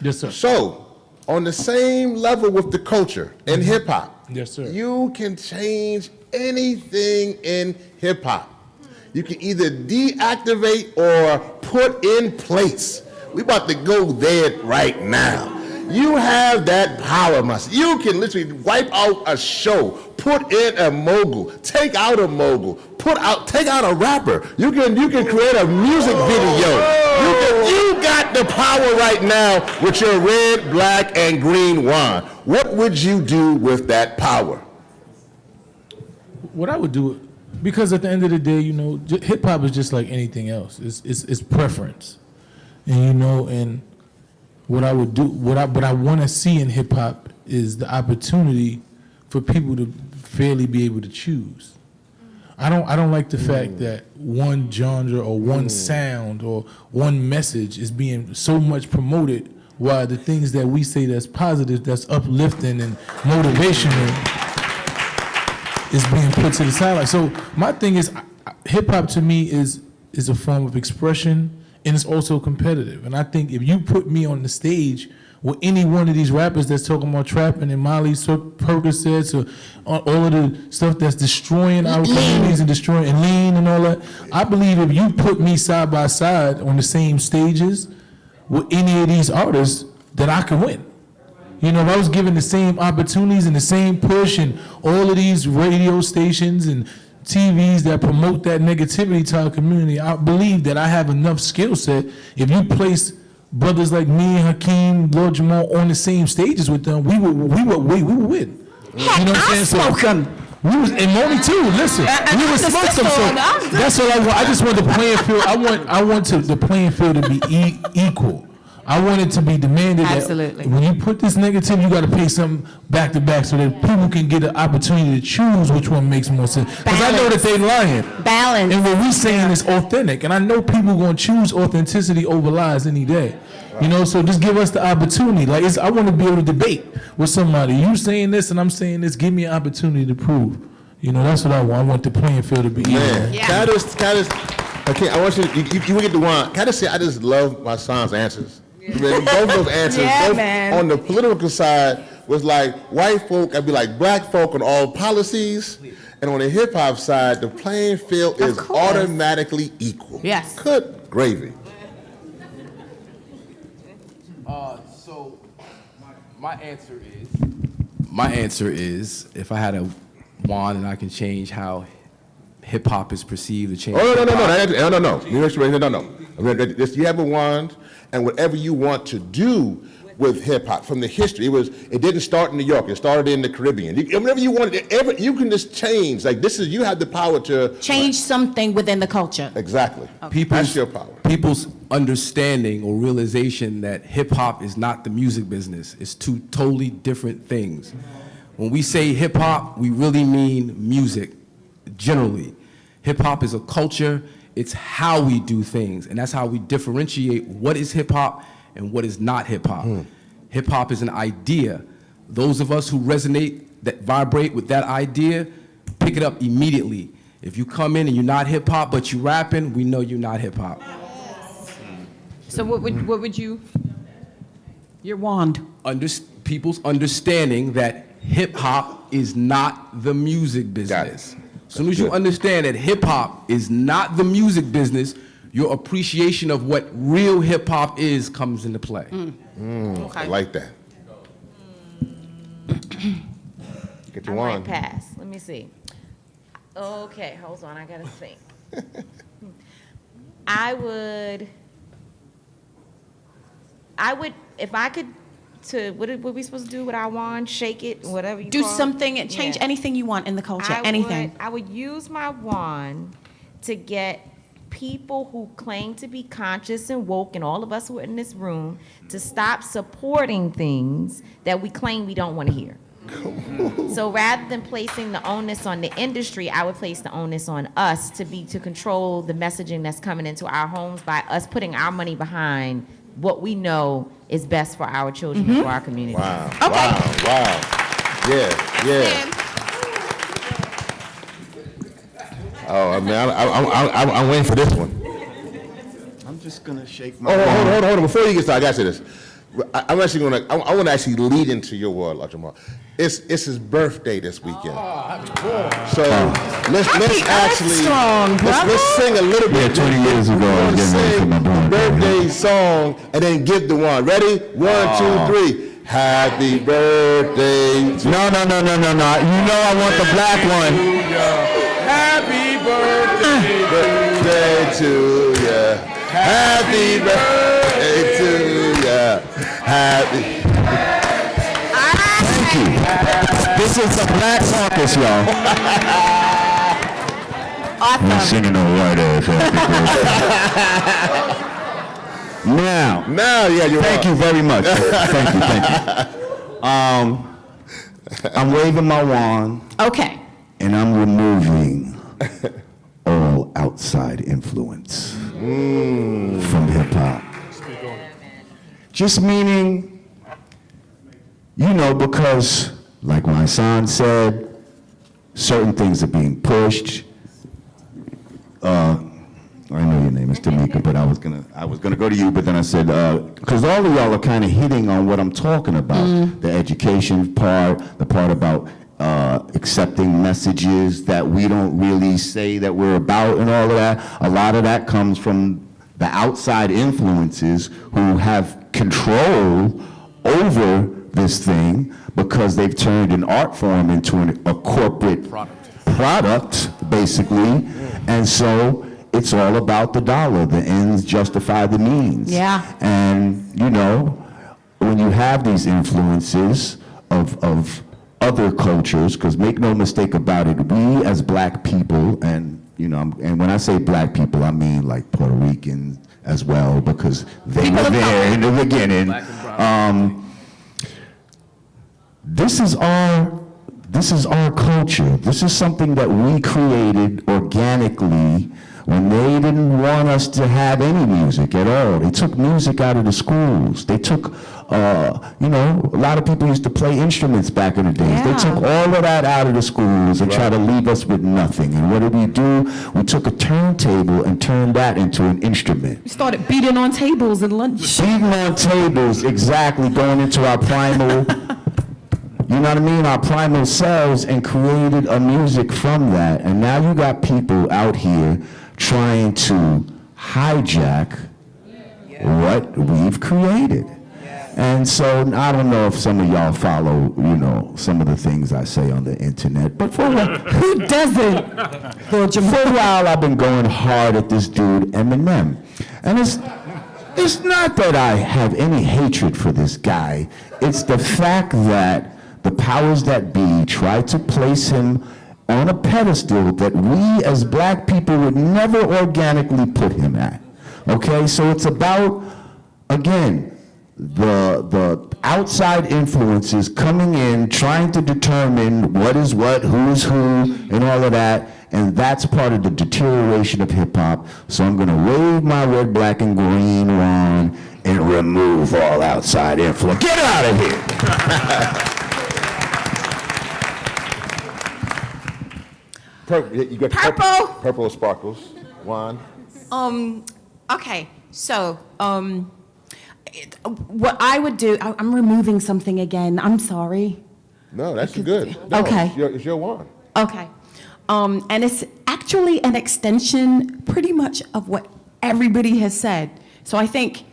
Yes, sir. So, on the same level with the culture in hip hop, Yes, sir. you can change anything in hip hop. You can either deactivate or put in place. We about to go there right now. You have that power, Master. You can literally wipe out a show, put in a mogul, take out a mogul, take out a rapper. You can create a music video. You got the power right now with your red, black, and green wand. What would you do with that power? What I would do, because at the end of the day, hip hop is just like anything else. It's preference, and and what I would do, what I want to see in hip hop is the opportunity for people to fairly be able to choose. I don't like the fact that one genre or one sound or one message is being so much promoted, while the things that we say that's positive, that's uplifting and motivational, is being put to the sideline. So my thing is, hip hop to me is a form of expression, and it's also competitive. And I think if you put me on the stage with any one of these rappers that's talking about trapping and Molly Percocets or all of the stuff that's destroying our communities and destroying and lean and all that, I believe if you put me side by side on the same stages with any of these artists, that I can win. If I was given the same opportunities and the same push and all of these radio stations and TVs that promote that negativity to our community, I believe that I have enough skill set. If you place brothers like me, Hakeem, Lord Jamal on the same stages with them, we would win. You know what I'm saying? And Moni too. Listen, we would smoke them. So that's what I want. I just want the playing field. I want the playing field to be equal. I want it to be demanded Absolutely. that when you put this negative, you got to pay something back to back so that people can get an opportunity to choose which one makes more sense. Because I know that they lying. Balance. And what we saying is authentic. And I know people going to choose authenticity over lies any day. So just give us the opportunity. I want to be able to debate with somebody. You saying this and I'm saying this. Give me an opportunity to prove. That's what I want. I want the playing field to be equal. Man, Yeah. okay, I want you will get the one. Can I just say, I just love my son's answers. Both those answers, Yeah, both man. on the political side was like white folk, I'd be like black folk on all policies, and on the hip hop side, the playing field is course. automatically equal. Yes. Good gravy. So my answer is, if I had a wand and I can change how hip hop is perceived, to change. Oh no. You have a wand, and whatever you want to do with hip hop from the history. It didn't start in New York. It started in the Caribbean. Whenever you wanted, you can just change. Like you have the power to Change something within the culture. Exactly. That's your power. People's understanding or realization that hip hop is not the music business. It's two totally different things. When we say hip hop, we really mean music, generally. Hip hop is a culture. It's how we do things, and that's how we differentiate what is hip hop and what is not hip hop. Hip hop is an idea. Those of us who resonate, that vibrate with that idea, pick it up immediately. If you come in and you're not hip hop, but you rapping, we know you're not hip hop. So what would you, your wand? People's understanding that hip hop is not the music business. As soon as you understand that hip hop is not the music business, your appreciation of what real hip hop is comes into play. Okay. I like that. Get your I wand. might pass. Let me see. Okay, hold on. I gotta think. I would, if I could, what are we supposed to do with our wand? Shake it, whatever you Do call it? something, change Yeah. anything you want in the culture, anything. I would use my wand to get people who claim to be conscious and woke, and all of us who are in this room, to stop supporting things that we claim we don't want to hear. So rather than placing the onus on the industry, I would place the onus on us to control the messaging that's coming into our homes by us putting our money behind what we know is best for our children and for our community. Wow. Okay. Wow. Yeah. Oh, man, I'm waiting for this one. I'm just gonna shake my. Hold on. Before you get started, I gotta say this. I want to actually lead into your world, Jamal. It's his birthday this weekend. So let's sing a little bit. Yeah, 20 years ago, I was getting ready for my birthday song and then give the one. Ready? 1, 2, 3. Happy birthday. No. You know I want the black one. Happy birthday to ya. Happy birthday to ya. Happy. Thank you. This is the Black Caucus, y'all. I'm singing no white ass happy birthday. Now, yeah, you're thank you very much. Thank you. I'm waving my wand. Okay. And I'm removing all outside influence from hip hop. Just meaning, because like my son said, certain things are being pushed. I know your name is Tamika, but I was gonna go to you, but then I said, because all of y'all are kind of hitting on what I'm talking about, the education part, the part about accepting messages that we don't really say that we're about and all of that. A lot of that comes from the outside influences who have control over this thing because they've turned an art form into a corporate product, basically. And so it's all about the dollar. The ends justify the means. Yeah. And, when you have these influences of other cultures, because make no mistake about it, we as black people, and when I say black people, I mean like Puerto Ricans as well, because they were there in the beginning. This is our culture. This is something that we created organically when they didn't want us to have any music at all. They took music out of the schools. They took, a lot of people used to play instruments back in the days. Yeah. They took all of that out of the schools and tried to leave us with nothing. And what did we do? We took a turntable and turned that into an instrument. We started beating on tables at lunch. Beating on tables, exactly, going into our primal, our primal selves, and created a music from that. And now you got people out here trying to hijack what we've created. And so I don't know if some of y'all follow, some of the things I say on the internet, but for Who doesn't? a while I've been going hard at this dude, Eminem. And It's not that I have any hatred for this guy. It's the fact that the powers that be try to place him on a pedestal that we as black people would never organically put him at. Okay, so it's about, again, the outside influences coming in, trying to determine what is what, who is who, and all of that, and that's part of the deterioration of hip-hop. So I'm gonna wave my red, black, and green wand and remove all outside influence. Get out of here! You got Purple. Purple sparkles. Wand. Okay, so, what I would do, I'm removing something again, I'm sorry. No, that's good. No, Okay. It's your wand. Okay. And it's actually an extension pretty much of what everybody has said. So I think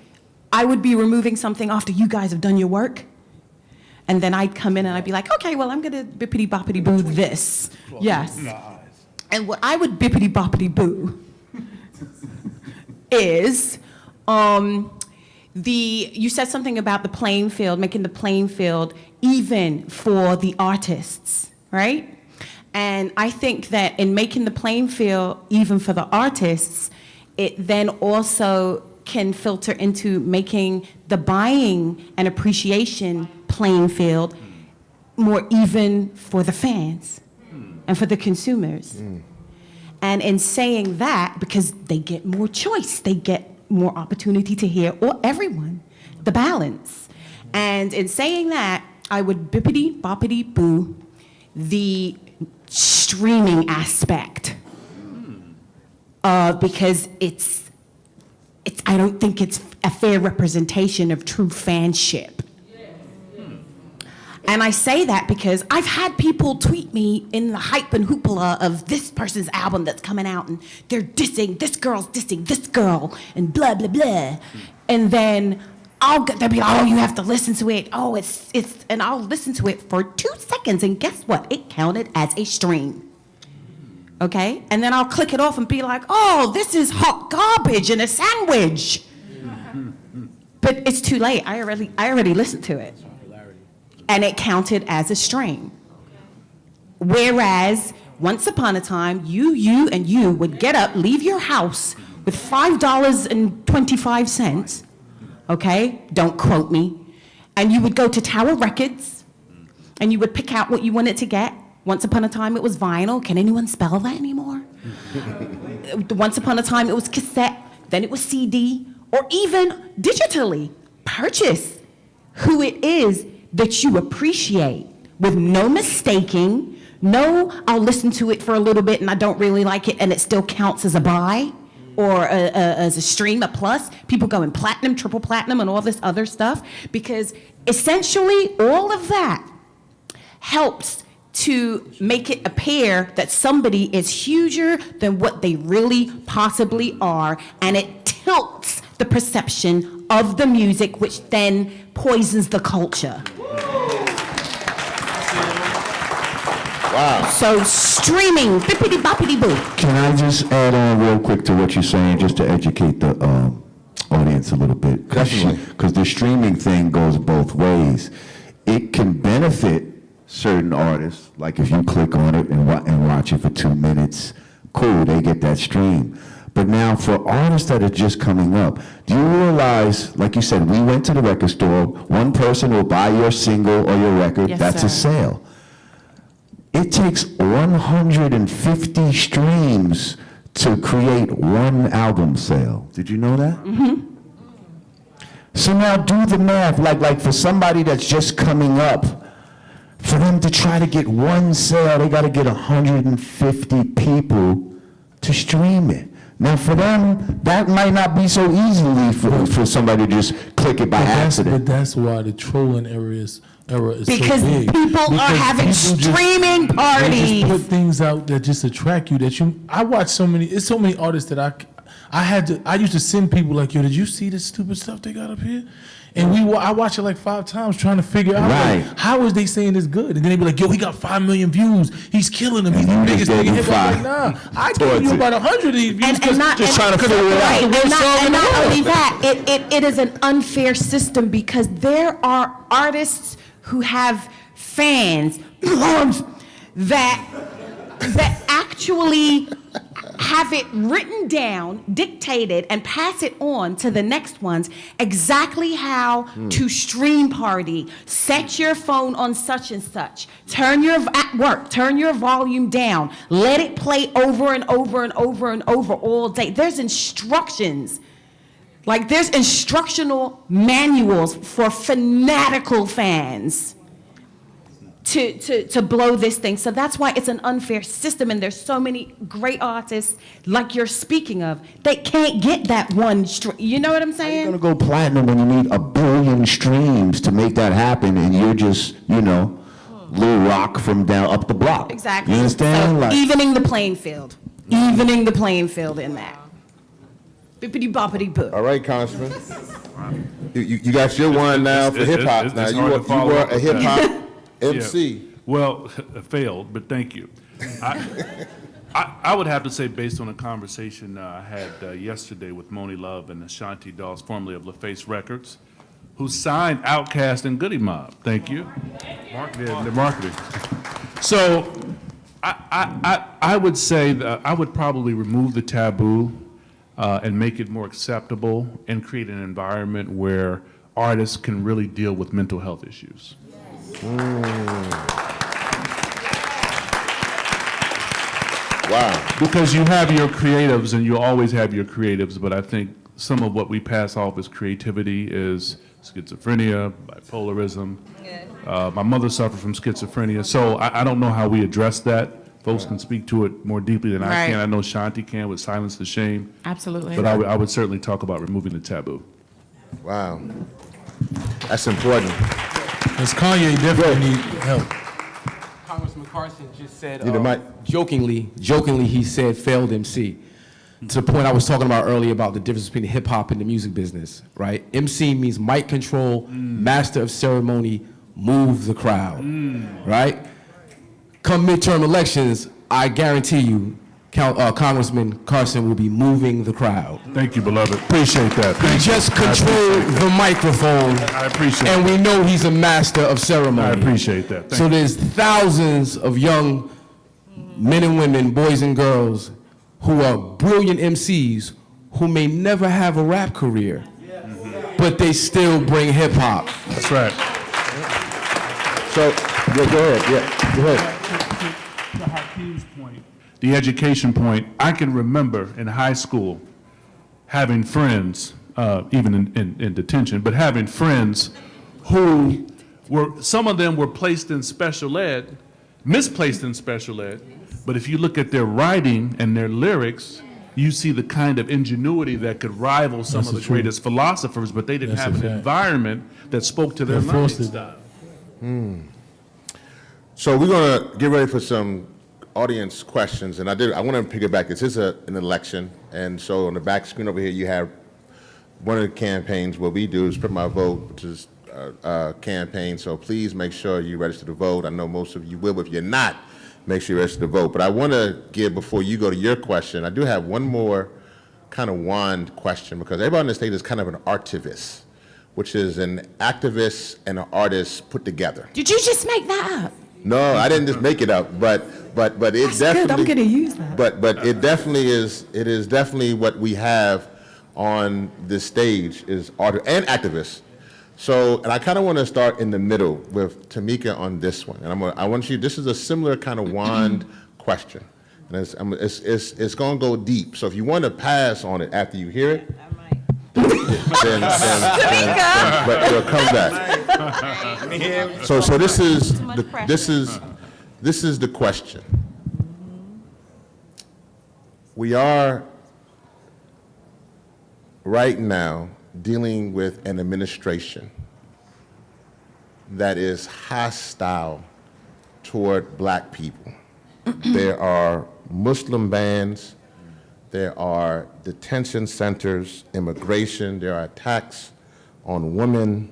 I would be removing something after you guys have done your work. And then I'd come in and I'd be like, okay, well, I'm going to bippity-boppity-boo this. Yes. And what I would bippity-boppity-boo is you said something about the playing field, making the playing field even for the artists, right? And I think that in making the playing field even for the artists, it then also can filter into making the buying and appreciation playing field more even for the fans and for the consumers. And in saying that, because they get more choice, they get more opportunity to hear, or everyone, the balance. And in saying that, I would bippity-boppity-boo the streaming aspect, because I don't think it's a fair representation of true fanship. And I say that because I've had people tweet me in the hype and hoopla of this person's album that's coming out, and they're dissing, this girl's dissing this girl, and blah, blah, blah. And then they'll be like, oh, you have to listen to it. Oh, and I'll listen to it for 2 seconds, and guess what? It counted as a stream. Okay? And then I'll click it off and be like, oh, this is hot garbage in a sandwich. But it's too late. I already listened to it. And it counted as a stream. Whereas, once upon a time, you would get up, leave your house with $5.25, okay? Don't quote me. And you would go to Tower Records, and you would pick out what you wanted to get. Once upon a time, it was vinyl. Can anyone spell that anymore? Once upon a time, it was cassette. Then it was CD, or even digitally. Purchase who it is that you appreciate with no mistaking, no, I'll listen to it for a little bit and I don't really like it and it still counts as a buy or as a stream, a plus. People going platinum, triple platinum, and all this other stuff, because essentially all of that helps to make it appear that somebody is huger than what they really possibly are, and it tilts the perception of the music, which then poisons the culture. Wow. So streaming, bippity-boppity-boo. Can I just add on real quick to what you're saying, just to educate the audience a little bit? Definitely. Because the streaming thing goes both ways. It can benefit certain artists, like if you click on it and watch it for 2 minutes, cool, they get that stream. But now for artists that are just coming up, do you realize, like you said, we went to the record store, one person will buy your single or your record, Yes, that's sir. a sale. It takes 150 streams to create one album sale. Did you know that? Mm-hmm. So now do the math, like for somebody that's just coming up, for them to try to get one sale, they got to get 150 people to stream it. Now for them, that might not be so easily for somebody to just click it by accident. But that's why the trolling era is Because so big. people are having people streaming They parties. just put things out that just attract you. I watch so many. It's so many artists that I used to send people like, yo, did you see this stupid stuff they got up here? And I watch it like 5 times trying to figure out Right. like, how is they saying it's good? And then they be like, yo, he got 5 million views. He's killing them. He's the And you biggest just nigga gave hip him hop. 5. Like, nah, I gave you about 100 of these views just trying to figure it out. Right, and not only that, it is an unfair system because there are artists who have fans that actually have it written down, dictated, and pass it on to the next ones exactly how to stream party. Set your phone on such and such. Turn your volume down. Let it play over and over and over and over all day. There's instructions. Like there's instructional manuals for fanatical fans to blow this thing. So that's why it's an unfair system, and there's so many great artists like you're speaking of. They can't get that one you know what I'm saying? You're gonna go platinum when you need 1 billion streams to make that happen, and you're just, Lil Rock from down up the block. Exactly. You understand? So evening the playing field. Evening the playing field in that. Bippity boppity boo. All right, Congressman. You got your one now for hip hop. Now it's you hard to were follow up a with hip that. hop MC. Yeah. Well, failed, but thank you. I would have to say, based on a conversation I had yesterday with Moni Love and Ashanti Dawes, formerly of LaFace Records, who signed Outkast and Goody Mob. Thank you. The marketing. So I would say that I would probably remove the taboo and make it more acceptable and create an environment where artists can really deal with mental health issues. Wow. Because you have your creatives, and you always have your creatives, but I think some of what we pass off as creativity is schizophrenia, bipolarism. My mother suffered from schizophrenia, so I don't know how we address that. Folks can speak to it more deeply than I Right. can. I know Shanti can with Silence the Shame. Absolutely. But I would certainly talk about removing the taboo. Wow. That's important. Because Kanye definitely need help. Congressman Carson just said, Need the mic. jokingly, he said failed MC. To the point I was talking about earlier about the difference between hip hop and the music business, right? MC means mic control, master of ceremony, move the crowd, right? Come midterm elections, I guarantee you, Congressman Carson will be moving the crowd. Thank you, beloved. Appreciate that. He Thank you. just controlled the microphone, I appreciate and it. we know he's a master of ceremony. I appreciate that. Thank So you. there's thousands of young men and women, boys and girls, who are brilliant MCs who may never have a rap career, but they still bring hip hop. That's right. So, go ahead. Yeah, go ahead. To Hakeem's point, the education point, I can remember in high school having friends, even in detention, but having friends who some of them were placed in special ed, misplaced in special ed, but if you look at their writing and their lyrics, you see the kind of ingenuity that could rival some of the greatest philosophers, but they didn't That's have a an fact. environment that spoke to their They're forced minds. to- So we're gonna get ready for some audience questions, and I want to piggyback. This is an election, and so on the back screen over here you have one of the campaigns. What we do is Spread My Vote, which is a campaign. So please make sure you register to vote. I know most of you will, but if you're not, make sure you register to vote. But I want to give, before you go to your question, I do have one more kind of wand question, because everybody on the stage is kind of an artivist, which is an activist and an artist put together. Did you just make that up? No, I didn't just make it up, but it That's definitely. good. I'm gonna use that. But it definitely is. It is definitely what we have on this stage is art and activists. So, and I kind of want to start in the middle with Tamika on this one, and I want you. This is a similar kind of wand question, and it's going to go deep. So if you want to pass on it after you hear it, then but it'll come back. So this is Too much pressure. this is the question. We are right now dealing with an administration that is hostile toward black people. There are Muslim bans, there are detention centers, immigration, there are attacks on women,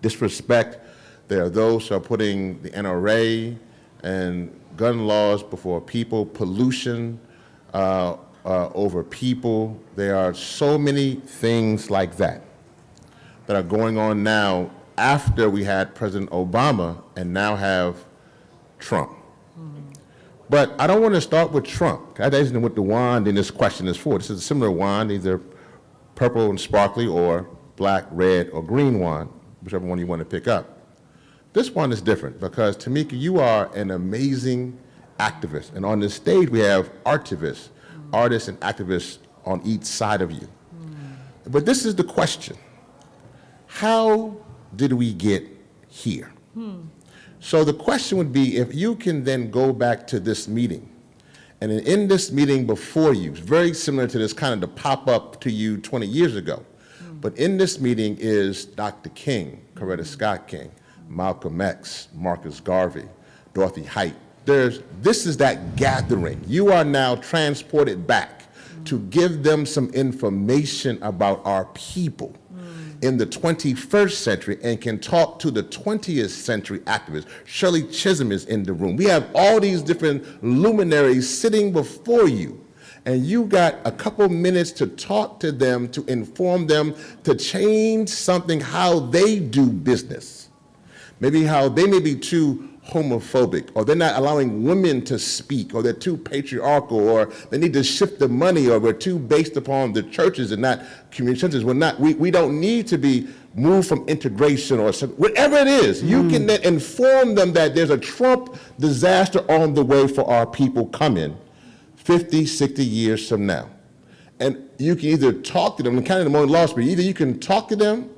disrespect. There are those who are putting the NRA and gun laws before people, pollution over people. There are so many things like that that are going on now after we had President Obama and now have Trump. But I don't want to start with Trump. That isn't what the wand in this question is for. This is a similar wand, either purple and sparkly or black, red, or green wand, whichever one you want to pick up. This one is different because, Tamika, you are an amazing activist. And on this stage, we have artivists, artists and activists on each side of you. But this is the question. How did we get here? So the question would be, if you can then go back to this meeting, and in this meeting before you, it's very similar to this kind of the pop-up to you 20 years ago, but in this meeting is Dr. King, Coretta Scott King, Malcolm X, Marcus Garvey, Dorothy Height. This is that gathering. You are now transported back to give them some information about our people in the 21st century and can talk to the 20th century activists. Shirley Chisholm is in the room. We have all these different luminaries sitting before you, and you got a couple minutes to talk to them, to inform them, to change something, how they do business. Maybe how they may be too homophobic, or they're not allowing women to speak, or they're too patriarchal, or they need to shift the money, or we're too based upon the churches and not community centers. We don't need to be moved from integration or whatever it is. You can then inform them that there's a Trump disaster on the way for our people coming 50, 60 years from now. And you can either talk to them, and kind of the morning law speak, either you can talk to them,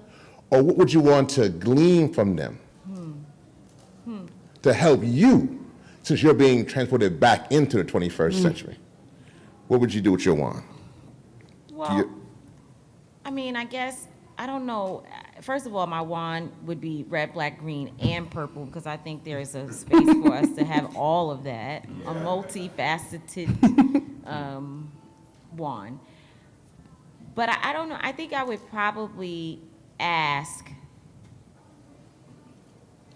or what would you want to glean from them to help you, since you're being transported back into the 21st century? What would you do with your wand? Well, I mean, I guess, I don't know. First of all, my wand would be red, black, green, and purple, because I think there is a space for us to have all of that, a multifaceted wand. But I don't know. I think I would probably ask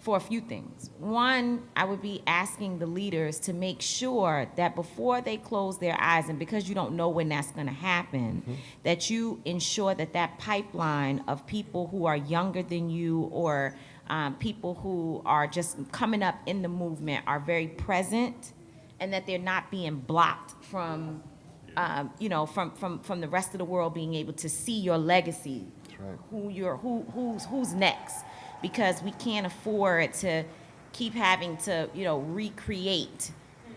for a few things. One, I would be asking the leaders to make sure that before they close their eyes, and because you don't know when that's going to happen, that you ensure that that pipeline of people who are younger than you, or people who are just coming up in the movement, are very present, and that they're not being blocked from, from the rest of the world being able to see your legacy, who's next. Because we can't afford to keep having to, recreate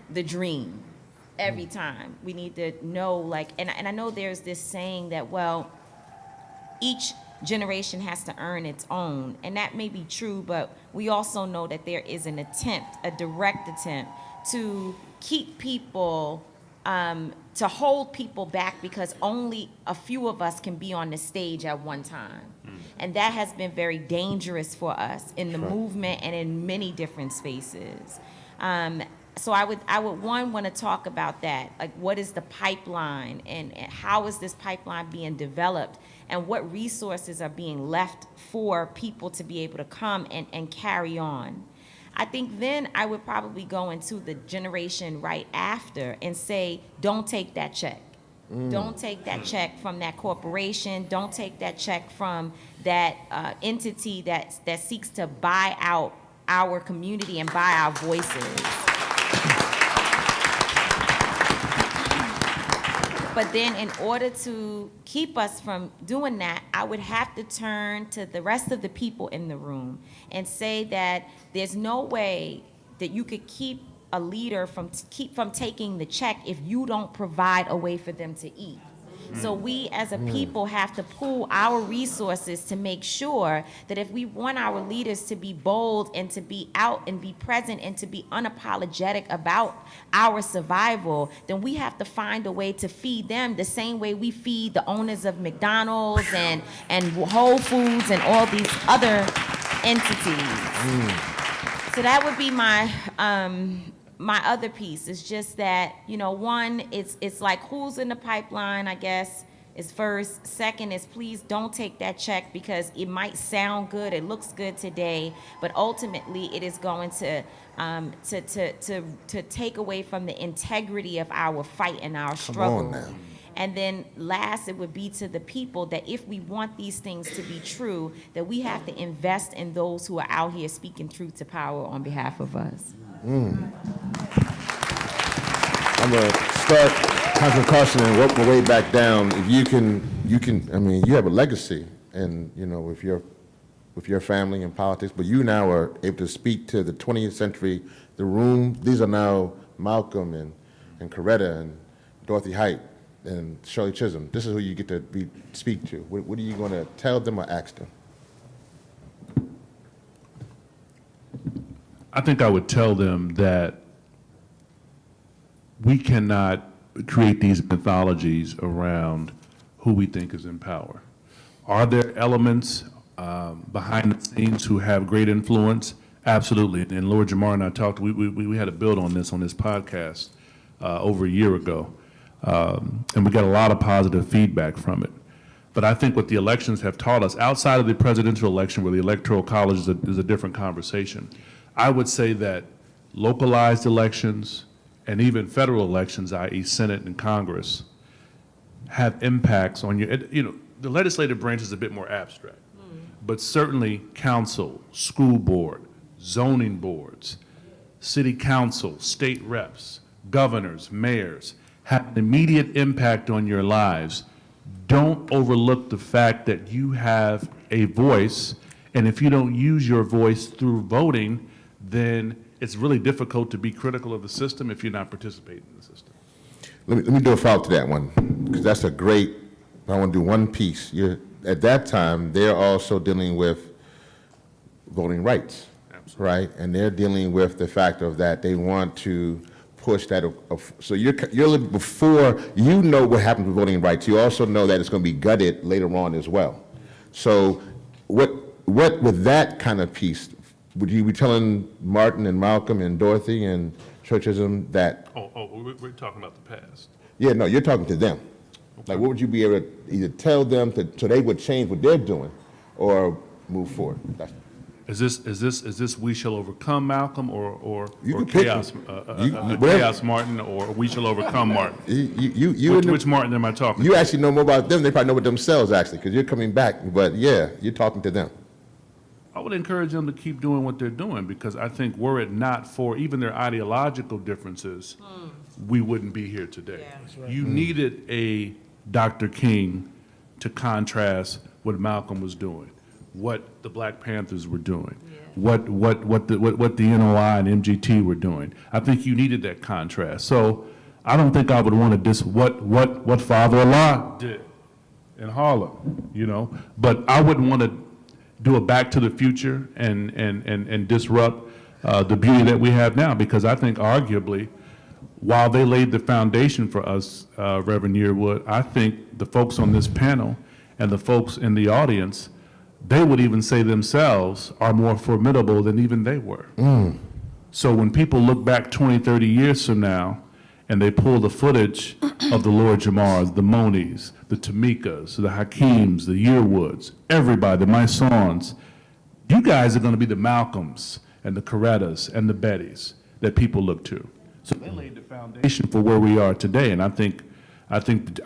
the dream every time. We need to know, and I know there's this saying that, well, each generation has to earn its own, and that may be true, but we also know that there is an attempt, a direct attempt, to keep people, to hold people back, because only a few of us can be on the stage at one time. And that has been very dangerous for us in the movement and in many different spaces. So I would want to talk about that. Like, what is the pipeline, and how is this pipeline being developed, and what resources are being left for people to be able to come and carry on. I think then I would probably go into the generation right after and say, don't take that check. Don't take that check from that corporation. Don't take that check from that entity that seeks to buy out our community and buy our voices. But then in order to keep us from doing that, I would have to turn to the rest of the people in the room and say that there's no way that you could keep a leader from taking the check if you don't provide a way for them to eat. So we as a people have to pool our resources to make sure that if we want our leaders to be bold and to be out and be present and to be unapologetic about our survival, then we have to find a way to feed them the same way we feed the owners of McDonald's and Whole Foods and all these other entities. So that would be my my other piece. Is just that, one, it's like, who's in the pipeline, I guess, is first. Second is please don't take that check because it might sound good, it looks good today, but ultimately it is going to take away from the integrity of our fight and our struggle. Come on now. And then last, it would be to the people that if we want these things to be true, that we have to invest in those who are out here speaking truth to power on behalf of us. I'm gonna start Councilman Carson and work my way back down. If you can, I mean, you have a legacy and, you know, with your family and politics, but you now are able to speak to the 20th century, the room. These are now Malcolm and Coretta and Dorothy Height and Shirley Chisholm. This is who you get to speak to. What are you going to tell them or ask them? I think I would tell them that we cannot create these mythologies around who we think is in power. Are there elements behind the scenes who have great influence? Absolutely. And Lord Jamar and I talked, we had a build on this podcast over a year ago. And we got a lot of positive feedback from it. But I think what the elections have taught us, outside of the presidential election where the Electoral College is a different conversation, I would say that localized elections and even federal elections, i.e. Senate and Congress, have impacts on the legislative branch is a bit more abstract, but certainly council, school board, zoning boards, city council, state reps, governors, mayors, have an immediate impact on your lives. Don't overlook the fact that you have a voice, and if you don't use your voice through voting, then it's really difficult to be critical of the system if you're not participating in the system. Let me do a follow-up to that one, because that's a great, I want to do one piece. At that time, they're also dealing with voting rights, right? And they're dealing with the fact of that they want to push that. So you're before you know what happens with voting rights, you also know that it's going to be gutted later on as well. So what with that kind of piece, would you be telling Martin and Malcolm and Dorothy and Churchism that? We're talking about the past. Yeah, no, you're talking to them. Okay. Like, what would you be able to either tell them so they would change what they're doing, or move forward? Is this We Shall Overcome Malcolm or Chaos, Chaos Martin or We Shall Overcome Martin? Which Martin am I talking You to? actually know more about them. They probably know about themselves, actually, because you're coming back. But yeah, you're talking to them. I would encourage them to keep doing what they're doing, because I think were it not for even their ideological differences, we wouldn't be here today. Yeah. You needed a Dr. King to contrast what Malcolm was doing, what the Black Panthers were doing, what the NOI and MGT were doing. I think you needed that contrast. So I don't think I would want to diss what Father-in-law did in Harlem, but I wouldn't want to do a back to the future and disrupt the beauty that we have now, because I think arguably, while they laid the foundation for us, Reverend Yearwood, I think the folks on this panel and the folks in the audience, they would even say themselves are more formidable than even they were. So when people look back 20, 30 years from now, and they pull the footage of the Lord Jamars, the Monis, the Tamikas, the Hakeems, the Yearwoods, everybody, the Mysons, you guys are going to be the Malcolms and the Corettas and the Bettys that people look to. So they laid the foundation for where we are today, and I think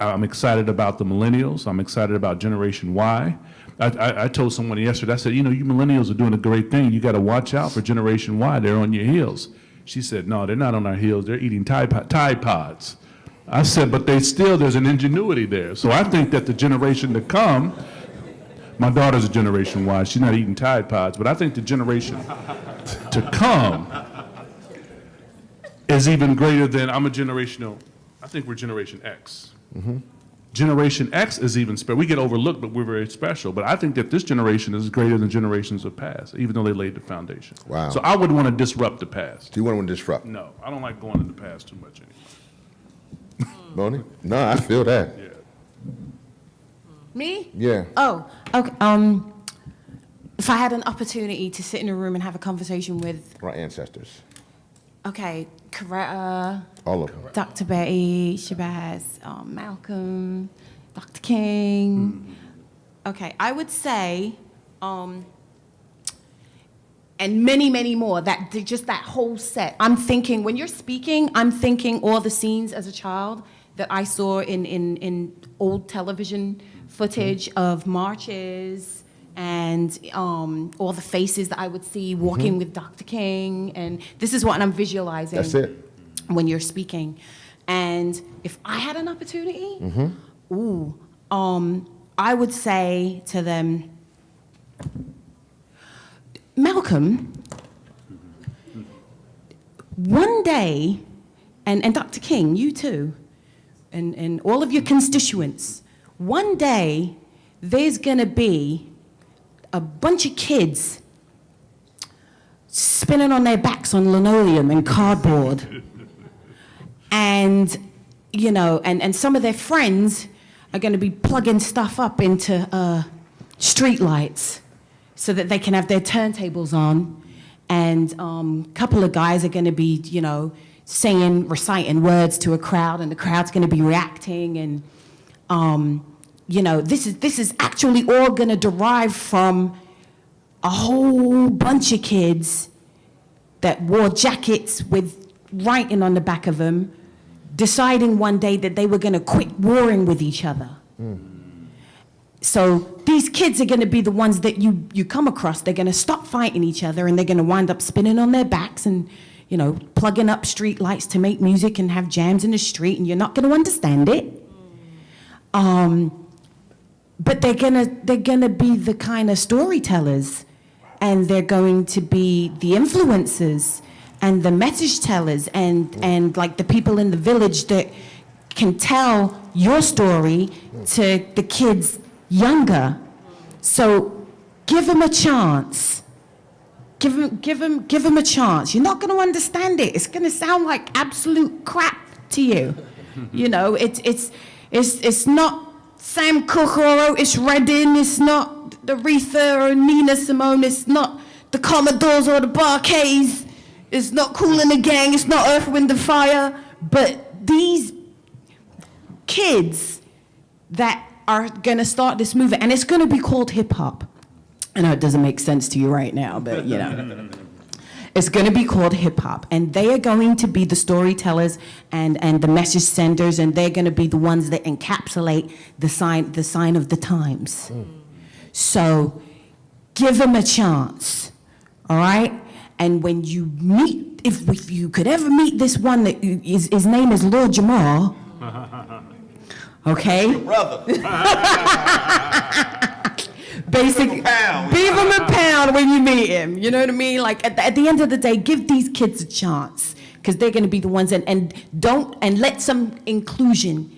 I'm excited about the Millennials. I'm excited about Generation Y. I told someone yesterday, I said, you Millennials are doing a great thing. You got to watch out for Generation Y. They're on your heels. She said, no, they're not on our heels. They're eating Tide Pods. I said, but there's an ingenuity there. So I think that the generation to come, my daughter's a Generation Y. She's not eating Tide Pods, but I think the generation to come is even greater than I think we're Generation X. Mm-hmm. Generation X is even special. We get overlooked, but we're very special. But I think that this generation is greater than generations of past, even though they laid the foundation. Wow. So I wouldn't want to disrupt the past. Do you want to disrupt? No, I don't like going in the past too much anymore. Bonnie? No, I feel that. Yeah. Me? Yeah. Oh, okay. If I had an opportunity to sit in a room and have a conversation with, Our ancestors. okay, Coretta, All of them. Dr. Betty, Shabazz, Malcolm, Dr. King. Okay, I would say, and many, many more, just that whole set. I'm thinking, when you're speaking, I'm thinking all the scenes as a child that I saw in old television footage of marches and all the faces that I would see walking with Dr. King. And this is what I'm visualizing. That's it. When you're speaking. And if I had an opportunity, I would say to them, Malcolm, one day, and Dr. King, you too, and all of your constituents, one day there's gonna be a bunch of kids spinning on their backs on linoleum and cardboard. And, you know, and some of their friends are gonna be plugging stuff up into street lights so that they can have their turntables on. And a couple of guys are gonna be, you know, reciting words to a crowd, and the crowd's gonna be reacting. And, you know, this is actually all gonna derive from a whole bunch of kids that wore jackets with writing on the back of them, deciding one day that they were gonna quit warring with each other. So these kids are gonna be the ones that you come across. They're gonna stop fighting each other, and they're gonna wind up spinning on their backs and, you know, plugging up street lights to make music and have jams in the street, and you're not gonna understand it. But they're gonna be the kind of storytellers, and they're going to be the influencers and the message tellers, and like the people in the village that can tell your story to the kids younger. So give them a chance. Give them a chance. You're not going to understand it. It's going to sound like absolute crap to you. You know, it's not Sam Cooke or Otis Redding. It's not Aretha or Nina Simone. It's not the Commodores or the Bar-Kays. It's not Kool and the Gang. It's not Earth, Wind and Fire. But these kids that are going to start this movement, and it's going to be called hip-hop. I know it doesn't make sense to you right now, but, you know. It's going to be called hip-hop, and they are going to be the storytellers and the message senders, and they're going to be the ones that encapsulate the sign of the times. So give them a chance, all right? And when you meet, if you could ever meet this one that his name is Lord Jamar, okay? Brother. Basically, give him a pound when you meet him. You know what I mean? Like at the end of the day, give these kids a chance, because they're going to be the ones and let some inclusion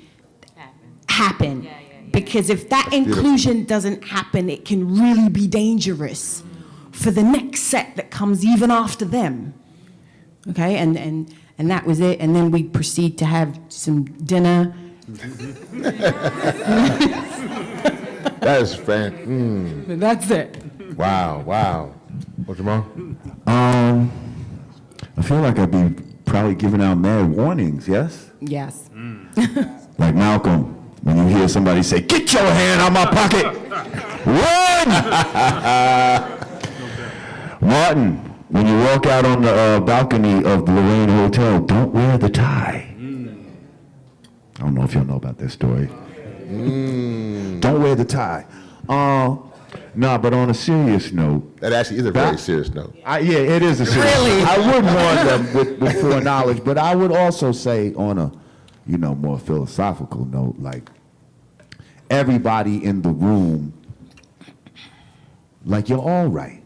happen. Yeah. Because if that inclusion doesn't happen, it can really be dangerous for the next set that comes even after them. Okay, and that was it. And then we proceed to have some dinner. That is fantastic. That's it. Wow. What's wrong? I feel like I'd be probably giving out mad warnings, yes? Yes. Like Malcolm, when you hear somebody say, "Get your hand out my pocket!" Run! Martin, when you walk out on the balcony of the Lorraine Hotel, don't wear the tie. I don't know if y'all know about this story. Don't wear the tie. Nah, but on a serious note. That actually is a very serious note. Yeah, it is a serious Really? note. I would warn them with foreknowledge, but I would also say on a, more philosophical note, like everybody in the room, like you're all right.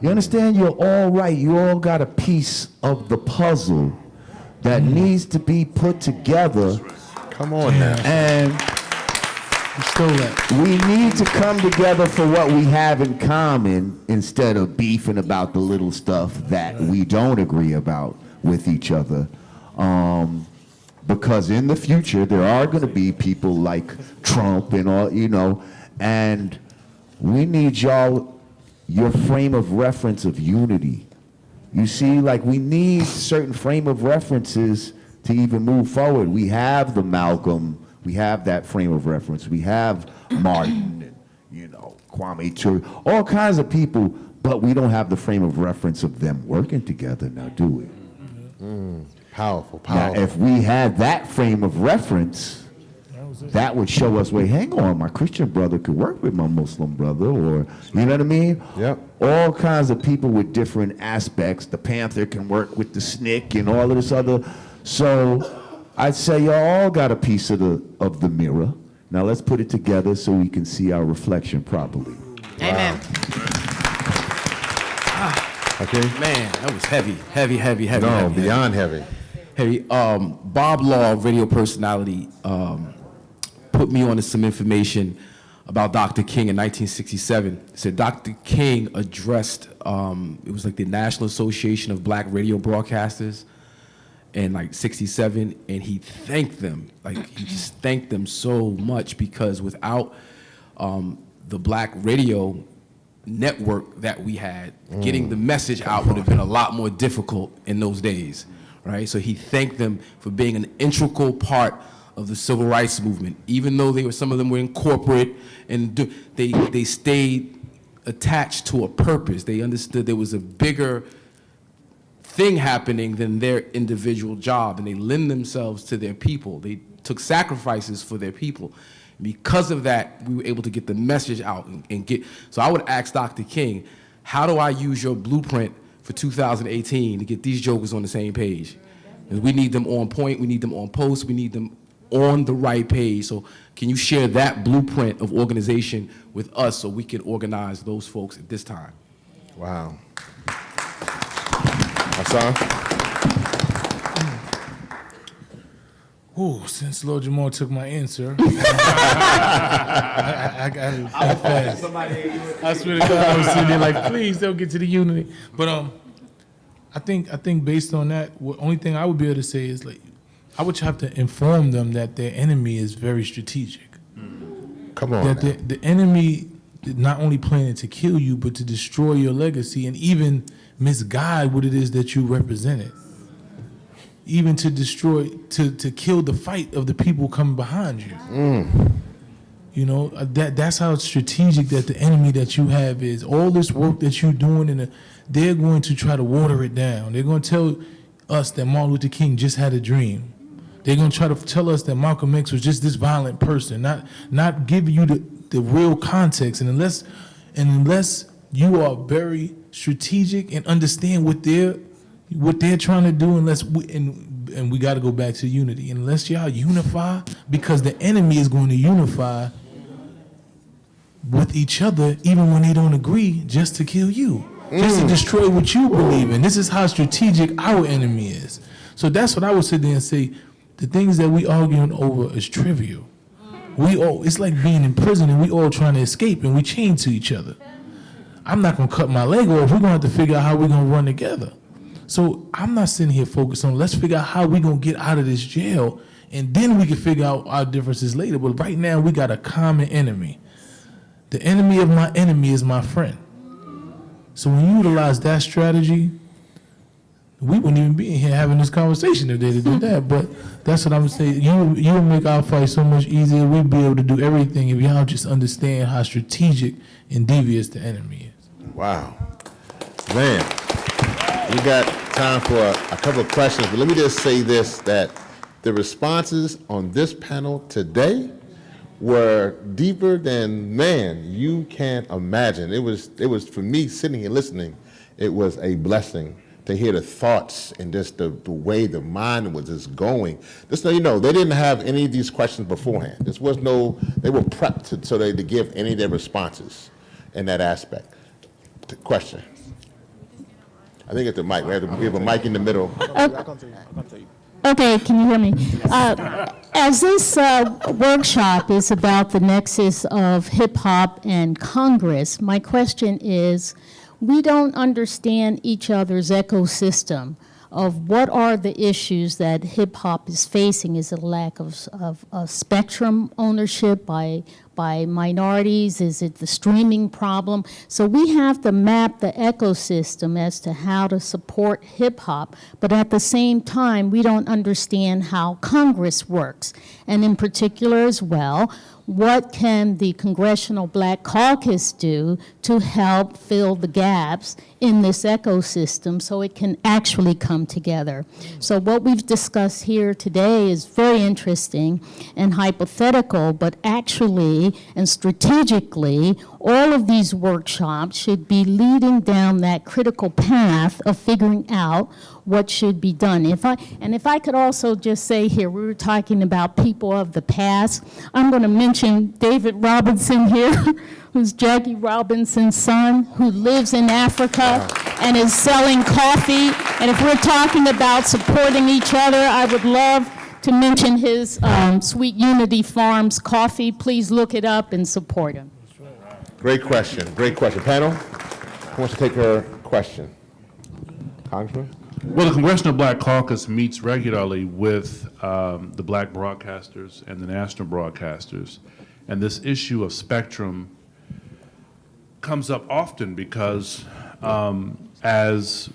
You understand? You're all right. You all got a piece of the puzzle that needs to be put together. Come on now. And we need to come together for what we have in common instead of beefing about the little stuff that we don't agree about with each other. Because in the future, there are going to be people like Trump and all, and we need your frame of reference of unity. You see, like we need certain frame of references to even move forward. We have the Malcolm, We have that frame of reference. We have Martin and, Kwame Ture, all kinds of people, but we don't have the frame of reference of them working together now, do we? Powerful, Now, powerful. if we had that frame of reference, that would show us, wait, hang on, my Christian brother could work with my Muslim brother, or, you know what I mean? Yep. All kinds of people with different aspects. The panther can work with the SNCC and all of this other. So I'd say y'all all got a piece of the mirror. Now let's put it together so we can see our reflection properly. Amen. Okay. Man, that was heavy. No, heavy. beyond heavy. Heavy. Bob Law, radio personality, put me on to some information about Dr. King in 1967. It said Dr. King addressed, it was like the National Association of Black Radio Broadcasters in like 67, and he thanked them. Like, he just thanked them so much, because without the black radio network that we had, getting the message out would have been a lot more difficult in those days, right? So he thanked them for being an integral part of the civil rights movement, even though some of them were in corporate, and they stayed attached to a purpose. They understood there was a bigger thing happening than their individual job, and they lend themselves to their people. They took sacrifices for their people. Because of that, we were able to get the message out and get. So I would ask Dr. King, how do I use your blueprint for 2018 to get these jokers on the same page? Because we need them on point, we need them on post, we need them on the right page. So can you share that blueprint of organization with us so we can organize those folks at this time? Wow. Hassan? Ooh, since Lord Jamal took my answer, I got it fast. I swear to God, I was sitting there like, please don't get to the unity. But I think based on that, the only thing I would be able to say is, like, I would have to inform them that their enemy is very strategic. Come on. That the enemy is not only planning to kill you, but to destroy your legacy and even misguide what it is that you represented. Even to destroy, to kill the fight of the people coming behind you. You know, that's how strategic that the enemy that you have is. All this work that you're doing, and they're going to try to water it down. They're going to tell us that Martin Luther King just had a dream. They're going to try to tell us that Malcolm X was just this violent person, not give you the real context. And unless you are very strategic and understand what they're trying to do, and we got to go back to unity. Unless y'all unify, because the enemy is going to unify with each other, even when they don't agree, just to kill you, just to destroy what you believe in. This is how strategic our enemy is. So that's what I would sit there and say. The things that we arguing over is trivial. It's like being in prison and we all trying to escape and we chained to each other. I'm not gonna cut my leg off. We're gonna have to figure out how we're gonna run together. So I'm not sitting here focused on, let's figure out how we're gonna get out of this jail, and then we can figure out our differences later. But right now we got a common enemy. The enemy of my enemy is my friend. So when you utilize that strategy, we wouldn't even be in here having this conversation if they did that. But that's what I'm saying. You will make our fight so much easier. We'd be able to do everything if y'all just understand how strategic and devious the enemy is. Wow. Man, we got time for a couple of questions, but let me just say this, that the responses on this panel today were deeper than, man, you can't imagine. It was for me sitting here listening, it was a blessing to hear the thoughts and just the way the mind was just going. Just so you know, they didn't have any of these questions beforehand. They were prepped so they to give any of their responses in that aspect. Question. I think it's the mic. We have a mic in the middle. Okay, can you hear me? As this workshop is about the nexus of hip hop and Congress, my question is, we don't understand each other's ecosystem of what are the issues that hip hop is facing. Is it a lack of spectrum ownership by minorities? Is it the streaming problem? So we have to map the ecosystem as to how to support hip hop, but at the same time, we don't understand how Congress works. And in particular as well, what can the Congressional Black Caucus do to help fill the gaps in this ecosystem so it can actually come together? So what we've discussed here today is very interesting and hypothetical, but actually and strategically, all of these workshops should be leading down that critical path of figuring out what should be done. If I could also just say here, we were talking about people of the past. I'm going to mention David Robinson here, who's Jackie Robinson's son, who lives in Africa and is selling coffee. And if we're talking about supporting each other, I would love to mention his Sweet Unity Farms coffee. Please look it up and support him. Great question, great question. Panel, who wants to take her question? Congressman? Well, the Congressional Black Caucus meets regularly with the black broadcasters and the national broadcasters. And this issue of spectrum comes up often because as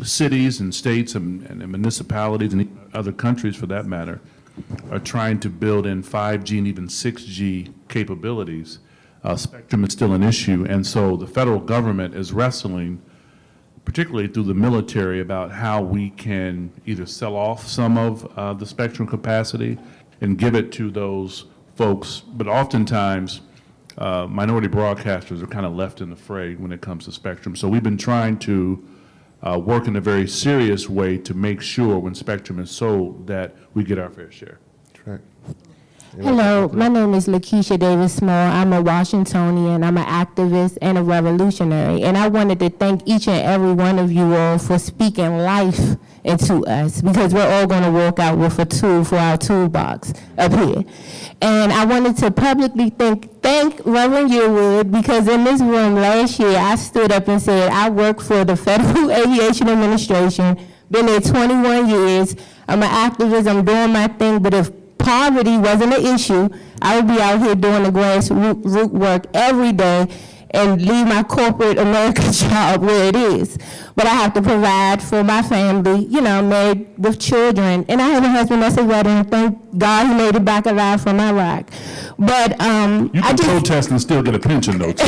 cities and states and municipalities and other countries, for that matter, are trying to build in 5G and even 6G capabilities, spectrum is still an issue. And so the federal government is wrestling, particularly through the military, about how we can either sell off some of the spectrum capacity and give it to those folks. But oftentimes, minority broadcasters are kind of left in the fray when it comes to spectrum. So we've been trying to work in a very serious way to make sure when spectrum is sold that we get our fair share. That's right. Hello, my name is Lakeisha Davis Small. I'm a Washingtonian, I'm an activist and a revolutionary. And I wanted to thank each and every one of you all for speaking life into us, because we're all going to walk out with a tool for our toolbox up here. And I wanted to publicly thank Reverend Yearwood, because in this room last year I stood up and said, I work for the Federal Aviation Administration, been there 21 years, I'm an activist, I'm doing my thing, but if poverty wasn't an issue, I would be out here doing the grassroots work every day and leave my corporate American job where it is. But I have to provide for my family, you know, married with children. And I have a husband that's a veteran. Thank God he made it back alive from Iraq. But You can protest and still get a pension, though, too. But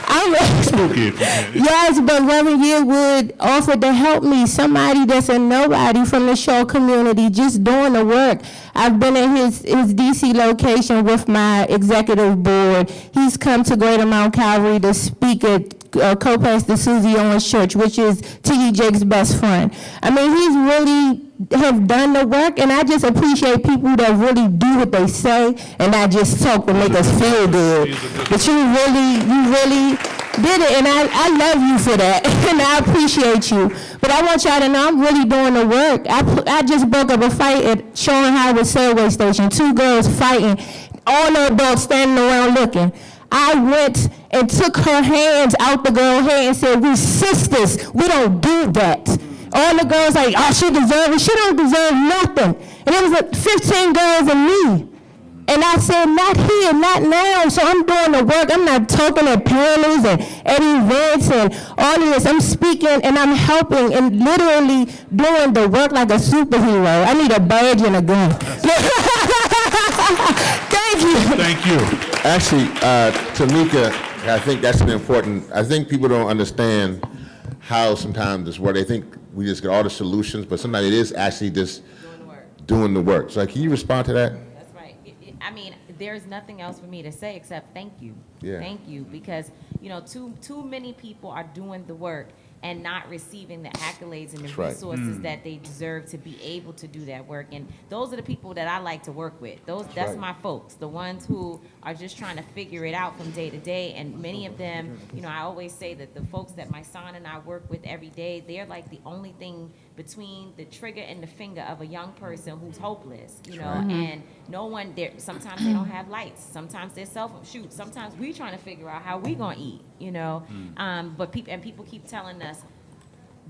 I'm Spooky. yes, but Reverend Yearwood offered to help me, somebody that's a nobody from the Shaw community, just doing the work. I've been at his DC location with my executive board. He's come to Greater Mount Calvary to speak at Co-Pastor Susie Owens Church, which is T.D. Jake's best friend. I mean, he's really have done the work, and I just appreciate people that really do what they say and not just talk to make us feel good. But you really did it, and I love you for that, and I appreciate you. But I want y'all to know I'm really doing the work. I just broke up a fight at Showing Highway Subway Station, 2 girls fighting, all the adults standing around looking. I went and took her hands out the girl's hand and said, we sisters, we don't do that. All the girls like, oh, she deserves it. She don't deserve nothing. And it was like 15 girls and me. And I said, not here, not now. So I'm doing the work. I'm not talking at panels and at events and all of this. I'm speaking and I'm helping and literally doing the work like a superhero. I need a badge and a gun. Thank you. Thank you. Actually, Tamika, I think that's an important, I think people don't understand how sometimes this works. They think we just get all the solutions, but sometimes it is actually just doing the work. So can you respond to that? That's right. I mean, there's nothing else for me to say except thank you. Yeah. Thank you, because, you know, too many people are doing the work and not receiving the accolades and the That's right. resources that they deserve to be able to do that work. And those are the people that I like to work with. That's right. my folks, the ones who are just trying to figure it out from day to day. And many of them, you know, I always say that the folks that my son and I work with every day, they're like the only thing between the trigger and the finger of a young person who's hopeless, you know, and no one there. Sometimes they don't have lights. Sometimes they're sometimes we trying to figure out how we gonna eat, you know. But people keep telling us,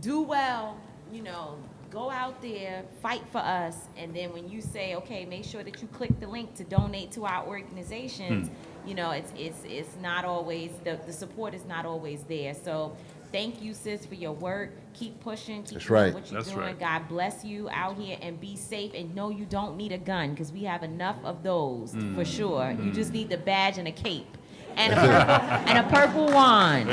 do well, you know, go out there, fight for us, and then when you say, okay, make sure that you click the link to donate to our organizations, you know, it's not always, the support is not always there. So thank you, sis, for your work. Keep pushing, keep doing what you're doing. God bless you out here, and be safe, and no, you don't need a gun, because we have enough of those, for sure. You just need the badge and a cape. And a purple wand.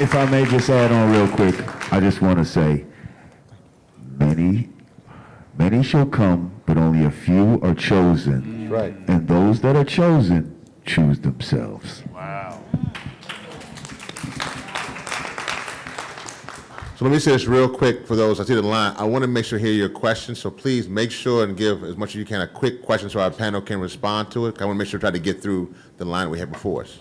If I may just add on real quick, I just want to say, many shall come, but only a few are chosen. Right. And those that are chosen choose themselves. Wow. So let me say this real quick for those, I see the line. I want to make sure to hear your questions, so please make sure and give as much as you can a quick question so our panel can respond to it. I want to make sure to try to get through the line we have before us.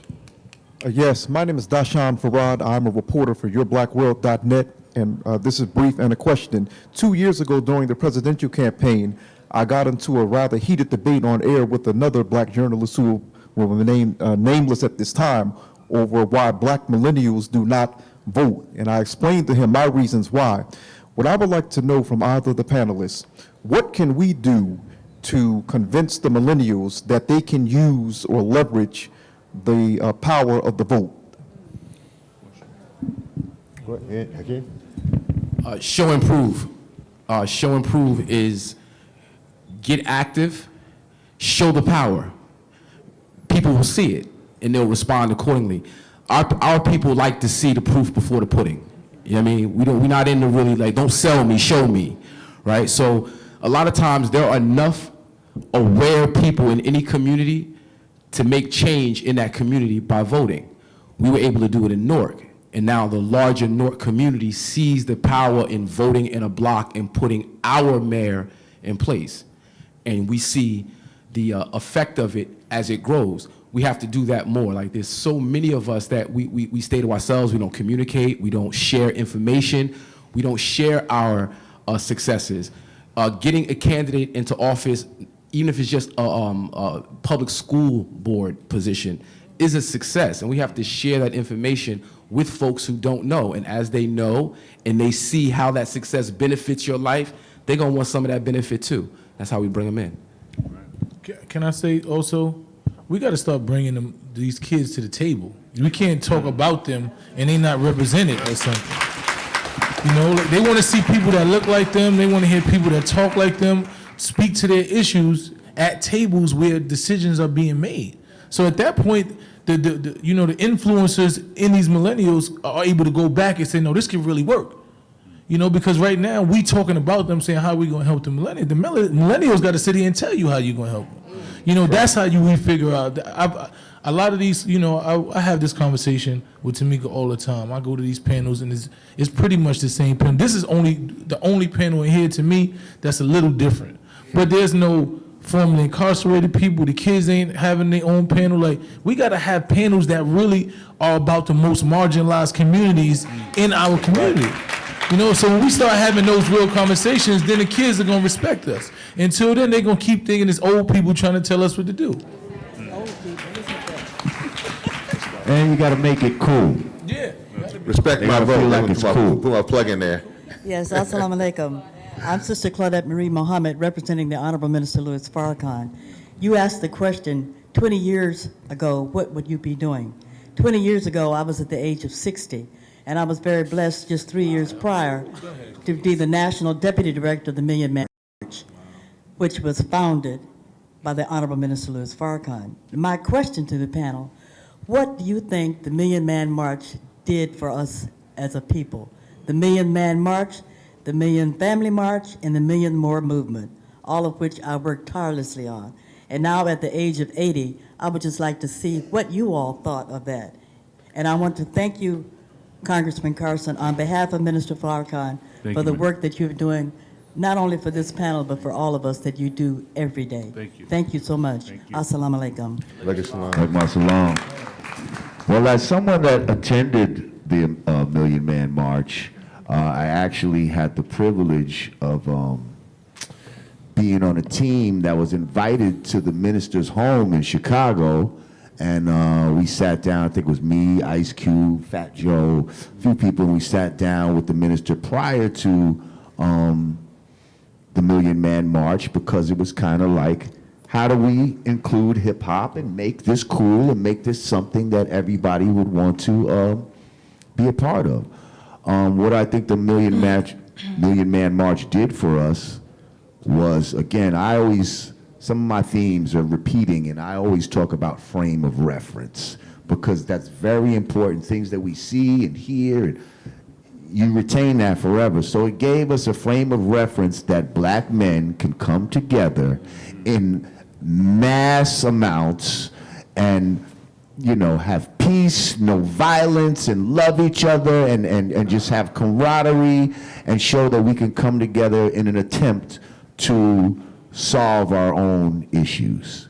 Yes, my name is Dashan Farad. I'm a reporter for YourBlackWorld.net, and this is brief and a question. 2 years ago during the presidential campaign, I got into a rather heated debate on air with another black journalist who will remain nameless at this time over why black millennials do not vote, and I explained to him my reasons why. What I would like to know from either of the panelists, what can we do to convince the millennials that they can use or leverage the power of the vote? Go ahead, Hakeem. Show and prove. Show and prove is get active, show the power. People will see it, and they'll respond accordingly. Our people like to see the proof before the pudding. You know what I mean? We're not into really like, don't sell me, show me, right? So a lot of times there are enough aware people in any community to make change in that community by voting. We were able to do it in Newark, and now the larger Newark community sees the power in voting in a block and putting our mayor in place. And we see the effect of it as it grows. We have to do that more. Like, there's so many of us that we stay to ourselves, we don't communicate, we don't share information, we don't share our successes. Getting a candidate into office, even if it's just a public school board position, is a success. And we have to share that information with folks who don't know. And as they know and they see how that success benefits your life, they're gonna want some of that benefit too. That's how we bring them in. Can I say also, we got to start bringing these kids to the table. We can't talk about them and they not represented or something. You know, like, they want to see people that look like them. They want to hear people that talk like them, speak to their issues at tables where decisions are being made. So at that point, the influencers in these millennials are able to go back and say, no, this can really work. You know, because right now we talking about them saying how we going to help the millennials. The millennials got to sit here and tell you how you going to help them. You know, that's how we figure out. A lot of these, you know, I have this conversation with Tamika all the time. I go to these panels and it's pretty much the same panel. This is the only panel in here to me that's a little different. But there's no formerly incarcerated people. The kids ain't having their own panel. Like, we got to have panels that really are about the most marginalized communities in our community. You know, so when we start having those real conversations, then the kids are going to respect us. Until then, they're going to keep thinking it's old people trying to tell us what to do. And you got to make it cool. Yeah. Respect They my gotta vote. feel like it's cool. Put my plug in there. Yes, assalamu alaikum. I'm Sister Claudette Marie Mohammed, representing the Honorable Minister Louis Farrakhan. You asked the question, 20 years ago, what would you be doing? 20 years ago, I was at the age of 60, and I was very blessed just 3 years prior to be the National Deputy Director of the Million Man March, which was founded by the Honorable Minister Louis Farrakhan. My question to the panel, what do you think the Million Man March did for us as a people? The Million Man March, the Million Family March, and the Million More Movement, all of which I worked tirelessly on. And now at the age of 80, I would just like to see what you all thought of that. And I want to thank you, Congressman Carson, on behalf of Minister Farrakhan, for the work that you're doing, not only for this panel, but for all of us that you do every day. Thank you. Thank you so much. Assalamu alaikum. Alaikum salam. Well, as someone that attended the Million Man March, I actually had the privilege of being on a team that was invited to the minister's home in Chicago And we sat down, I think it was me, Ice Cube, Fat Joe, a few people, and we sat down with the minister prior to the Million Man March, because it was kind of like, how do we include hip hop and make this cool and make this something that everybody would want to be a part of? What I think the Million Man March did for us was, again, some of my themes are repeating, and I always talk about frame of reference, because that's very important. Things that we see and hear, and you retain that forever. So it gave us a frame of reference that black men can come together in mass amounts and, have peace, no violence, and love each other, and just have camaraderie, and show that we can come together in an attempt to solve our own issues.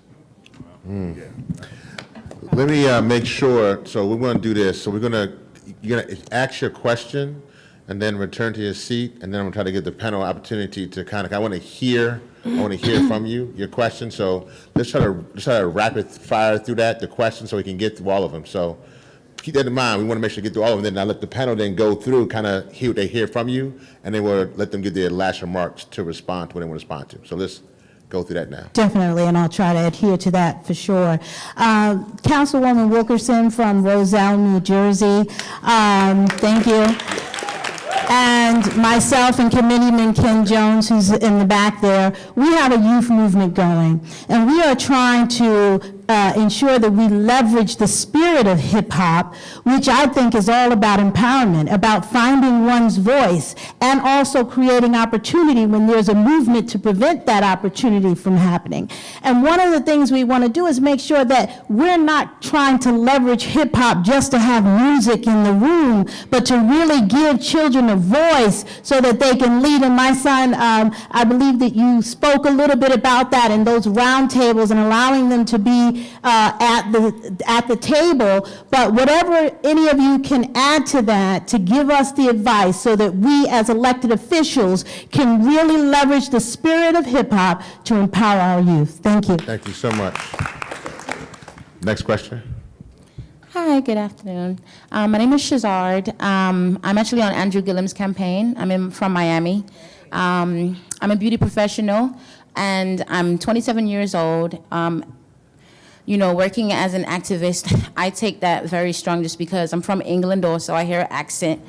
Let me make sure, so we're going to do this. So you're going to ask your question and then return to your seat, and then I'm going to try to give the panel opportunity to I want to hear from you, your question. So let's try to rapid fire through the question, so we can get through all of them. So keep that in mind. We want to make sure we get through all of them. Then I let the panel then go through, kind of hear what they hear from you, and then we'll let them give their last remarks to respond to what they want to respond to. So let's go through that now. Definitely, and I'll try to adhere to that for sure. Councilwoman Wilkerson from Roselle, New Jersey. Thank you. And myself and Committeeman Ken Jones, who's in the back there, we have a youth movement going, and we are trying to ensure that we leverage the spirit of hip hop, which I think is all about empowerment, about finding one's voice, and also creating opportunity when there's a movement to prevent that opportunity from happening. And one of the things we want to do is make sure that we're not trying to leverage hip hop just to have music in the room, but to really give children a voice so that they can lead. And my son, I believe that you spoke a little bit about that in those round tables and allowing them to be at the table. But whatever any of you can add to that to give us the advice so that we as elected officials can really leverage the spirit of hip hop to empower our youth. Thank you. Thank you so much. Next question. Hi, good afternoon. My name is Shazard. I'm actually on Andrew Gillum's campaign. From Miami. I'm a beauty professional, and I'm 27 years old. Working as an activist, I take that very strong just because I'm from England also. I hear an accent,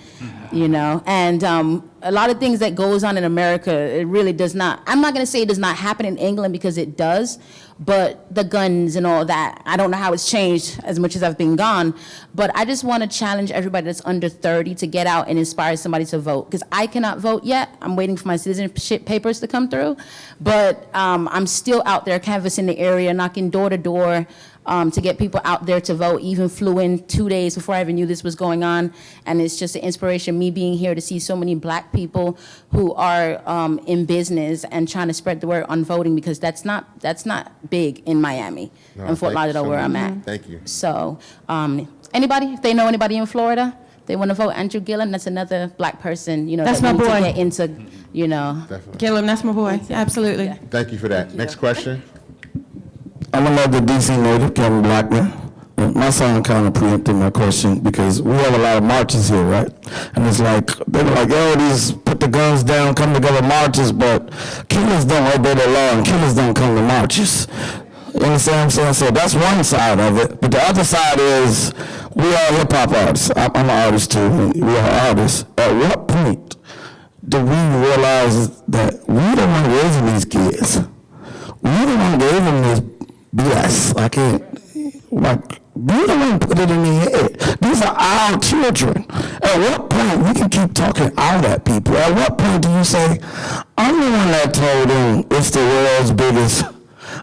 and a lot of things that goes on in America, it really does not, I'm not going to say it does not happen in England, because it does, but the guns and all that, I don't know how it's changed as much as I've been gone, but I just want to challenge everybody that's under 30 to get out and inspire somebody to vote, because I cannot vote yet. I'm waiting for my citizenship papers to come through, but I'm still out there canvassing the area, knocking door to door, to get people out there to vote. Even flew in 2 days before I even knew this was going on, and it's just an inspiration, me being here to see so many black people who are in business and trying to spread the word on voting, because that's not big in Miami and Fort Lauderdale where I'm at. Thank you. So anybody, if they know anybody in Florida, they want to vote Andrew Gillum, that's another black person, That's that my needs boy. to get into, Definitely. Gillum, that's my boy. Absolutely. Yeah. Thank you for that. Next question. I'm another DC native, Kevin Blackman. My son kind of preempted my question, because we have a lot of marches here, right? And it's like, they're like, these put the guns down, come together marches, but killers don't obey the law and killers don't come to marches. You understand what I'm saying? So that's one side of it. But the other side is, we are hip hop artists. I'm an artist too. We are artists. At what point do we realize that we don't want raising these kids? We don't want to give them this BS. We don't want to put it in their head. These are our children. At what point we can keep talking out at people? At what point do you say, I'm the one that told them it's the world's biggest?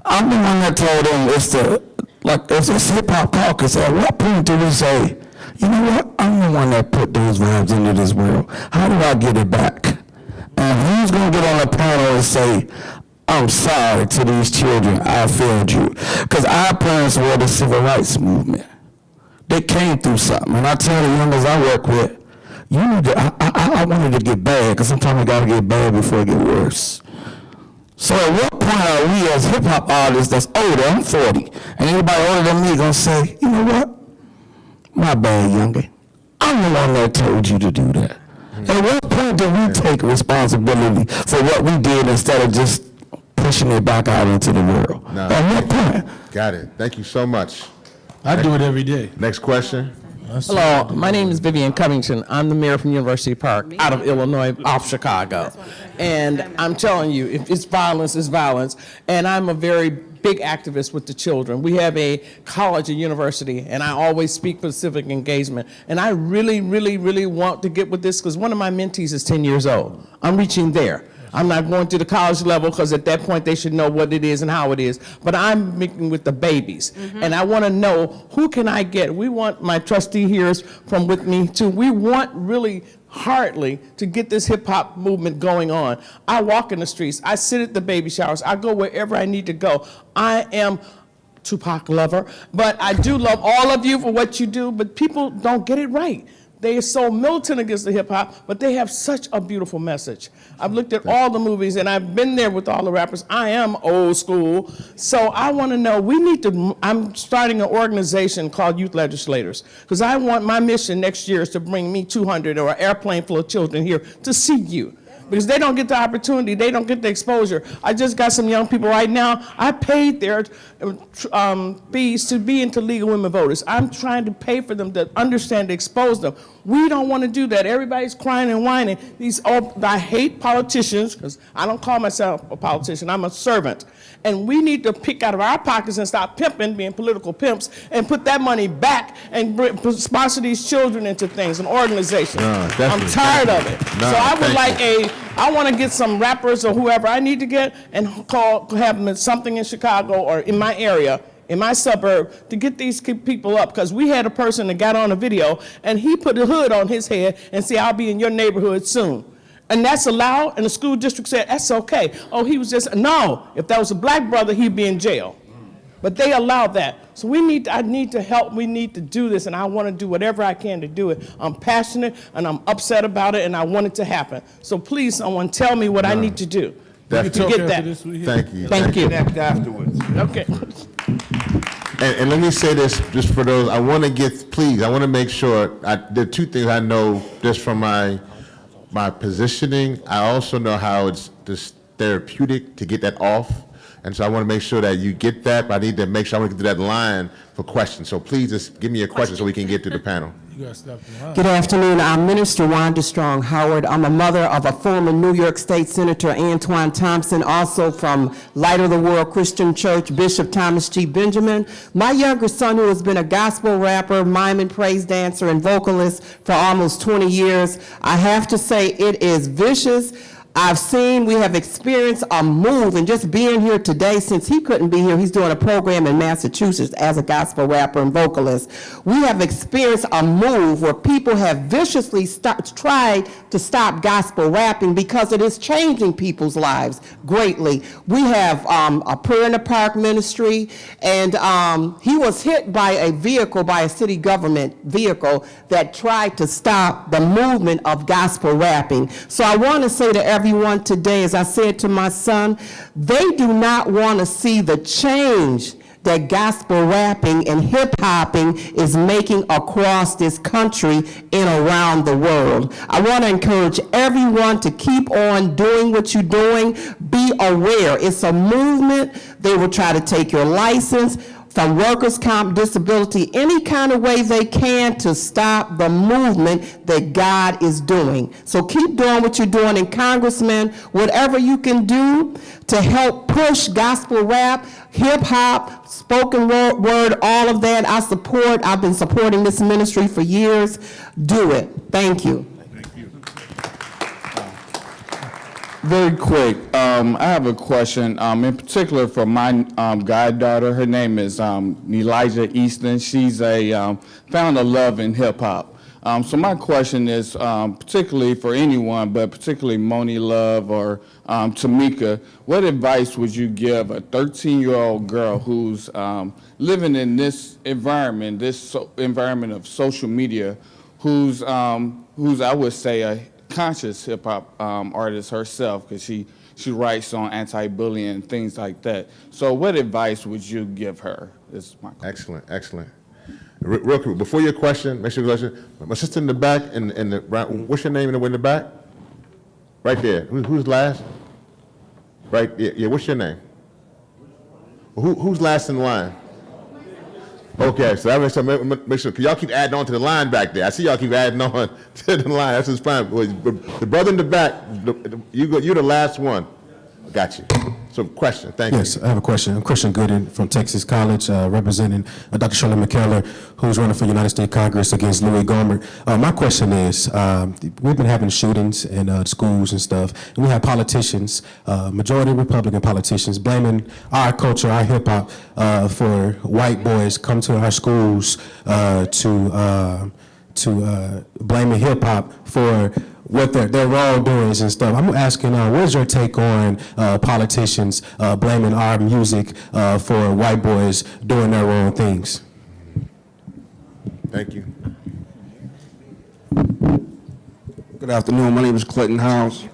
I'm the one that told them it's a hip hop caucus. At what point do we say, you know what? I'm the one that put those vibes into this world. How do I get it back? And who's going to get on the panel and say, I'm sorry to these children, I failed you. Because our parents were the civil rights movement. They came through something. And I tell the youngers I work with, you need to, I wanted to get bad, because sometimes I got to get bad before it get worse. So at what point are we as hip hop artists that's older, I'm 40, and anybody older than me gonna say, you know what? My bad, youngin. I'm the one that told you to do that. At what point do we take responsibility for what we did instead of just pushing it back out into the world? No. At what point? Got it. Thank you so much. I do it every day. Next question. Hello, my name is Vivian Covington. I'm the mayor from University Park out of Illinois, off Chicago. And I'm telling you, if it's violence, it's violence. And I'm a very big activist with the children. We have a college, a university, and I always speak for civic engagement. And I really, really, really want to get with this because one of my mentees is 10 years old. I'm reaching there. I'm not going to the college level because at that point they should know what it is and how it is. But I'm meeting with the babies. And I want to know who can I get. We want my trustee here is from with me too. We want really hardly to get this hip hop movement going on. I walk in the streets. I sit at the baby showers. I go wherever I need to go. I am Tupac lover, but I do love all of you for what you do, but people don't get it right. They are so militant against the hip hop, but they have such a beautiful message. I've looked at all the movies and I've been there with all the rappers. I am old school. So I want to know, I'm starting an organization called Youth Legislators because I want my mission next year is to bring me 200 or an airplane full of children here to see you. Because they don't get the opportunity, they don't get the exposure. I just got some young people right now, I paid their fees to be into League of Women Voters. I'm trying to pay for them to understand, to expose them. We don't want to do that. Everybody's crying and whining. I hate politicians, because I don't call myself a politician, I'm a servant. And we need to pick out of our pockets and stop pimping, being political pimps, and put that money back and sponsor these children into things, an organization. I'm tired of it. So I would I want to get some rappers or whoever I need to get and have something in Chicago or in my area, in my suburb, to get these people up. Because we had a person that got on a video and he put a hood on his head and said, I'll be in your neighborhood soon. And that's allowed, and the school district said, that's okay. Oh, he was just, no, if that was a black brother, he'd be in jail. But they allowed that. So I need to help, we need to do this, and I want to do whatever I can to do it. I'm passionate, and I'm upset about it, and I want it to happen. So please, someone tell me what I need to do to get that. Thank you. Thank you. Afterwards. Okay. And let me say this, just for those, I want to make sure, there are two things I know just from my positioning. I also know how it's just therapeutic to get that off. And so I want to make sure that you get that, but I need to make sure I want to get to that line for questions. So please just give me a question so we can get to the panel. Good afternoon. I'm Minister Wanda Strong Howard. I'm a mother of a former New York State Senator Antoine Thompson, also from Light of the World Christian Church, Bishop Thomas G. Benjamin. My younger son, who has been a gospel rapper, mime and praise dancer, and vocalist for almost 20 years, I have to say it is vicious. We have experienced a move, and just being here today, since he couldn't be here, he's doing a program in Massachusetts as a gospel rapper and vocalist. We have experienced a move where people have viciously tried to stop gospel rapping because it is changing people's lives greatly. We have a prayer in the park ministry, and he was hit by a city government vehicle that tried to stop the movement of gospel rapping. So I want to say to everyone today, as I said to my son, they do not want to see the change that gospel rapping and hip-hopping is making across this country and around the world. I want to encourage everyone to keep on doing what you're doing. Be aware. It's a movement. They will try to take your license from workers' comp, disability, any kind of way they can to stop the movement that God is doing. So keep doing what you're doing. And Congressman, whatever you can do to help push gospel rap, hip hop, spoken word, all of that, I support. I've been supporting this ministry for years. Do it. Thank you. Very quick, I have a question, in particular for my goddaughter. Her name is Elijah Easton. She's found a love in hip hop. So my question is, particularly for anyone, but particularly Moni Love or Tamika, what advice would you give a 13-year-old girl who's living in this environment, environment of social media, who's I would say a conscious hip hop artist herself, because she She writes on anti-bullying and things like that. So what advice would you give her? Is my question. Excellent, excellent. Real quick, before your question, make sure your question. My sister in the back, what's your name in the back? Right there. Who's last? Right, yeah, what's your name? Who's last in line? Okay, so that makes sure, make sure, because y'all keep adding on to the line back there. I see y'all keep adding on to the line. That's just fine. The brother in the back, you're the last one. Got you. So, question. Thank you. Yes, I have a question. I'm Christian Gooden from Texas College, representing Dr. Shirley McKellar, who's running for United States Congress against Louis Gohmert. My question is, we've been having shootings in schools and stuff, and we have politicians, majority Republican politicians, blaming our culture, our hip hop, for white boys come to our schools to blaming hip hop for what their wrongdoings and stuff. I'm asking, what is your take on politicians blaming our music for white boys doing their wrong things? Thank you. Good afternoon. My name is Clinton House.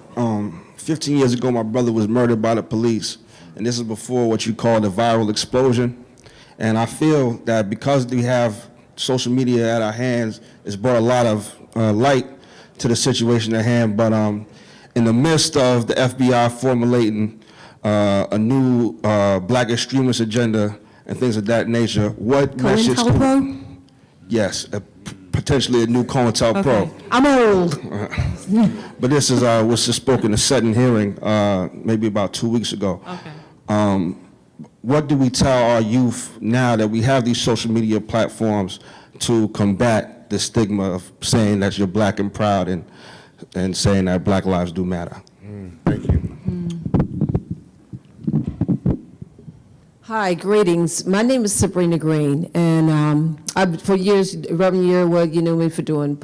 15 years ago, my brother was murdered by the police, and this is before what you call the viral explosion. And I feel that because we have social media at our hands, it's brought a lot of light to the situation at hand, but in the midst of the FBI formulating a new black extremist agenda and things of that nature, what message? COINTELPRO? Yes, potentially a new COINTELPRO. Okay. I'm old. But this is was just spoken in a setting hearing maybe about 2 weeks ago. Okay. What do we tell our youth now that we have these social media platforms to combat the stigma of saying that you're black and proud and saying that black lives do matter? Thank you. Hi, greetings. My name is Sabrina Green, and I've for years, Reverend Yearwood, you know me for doing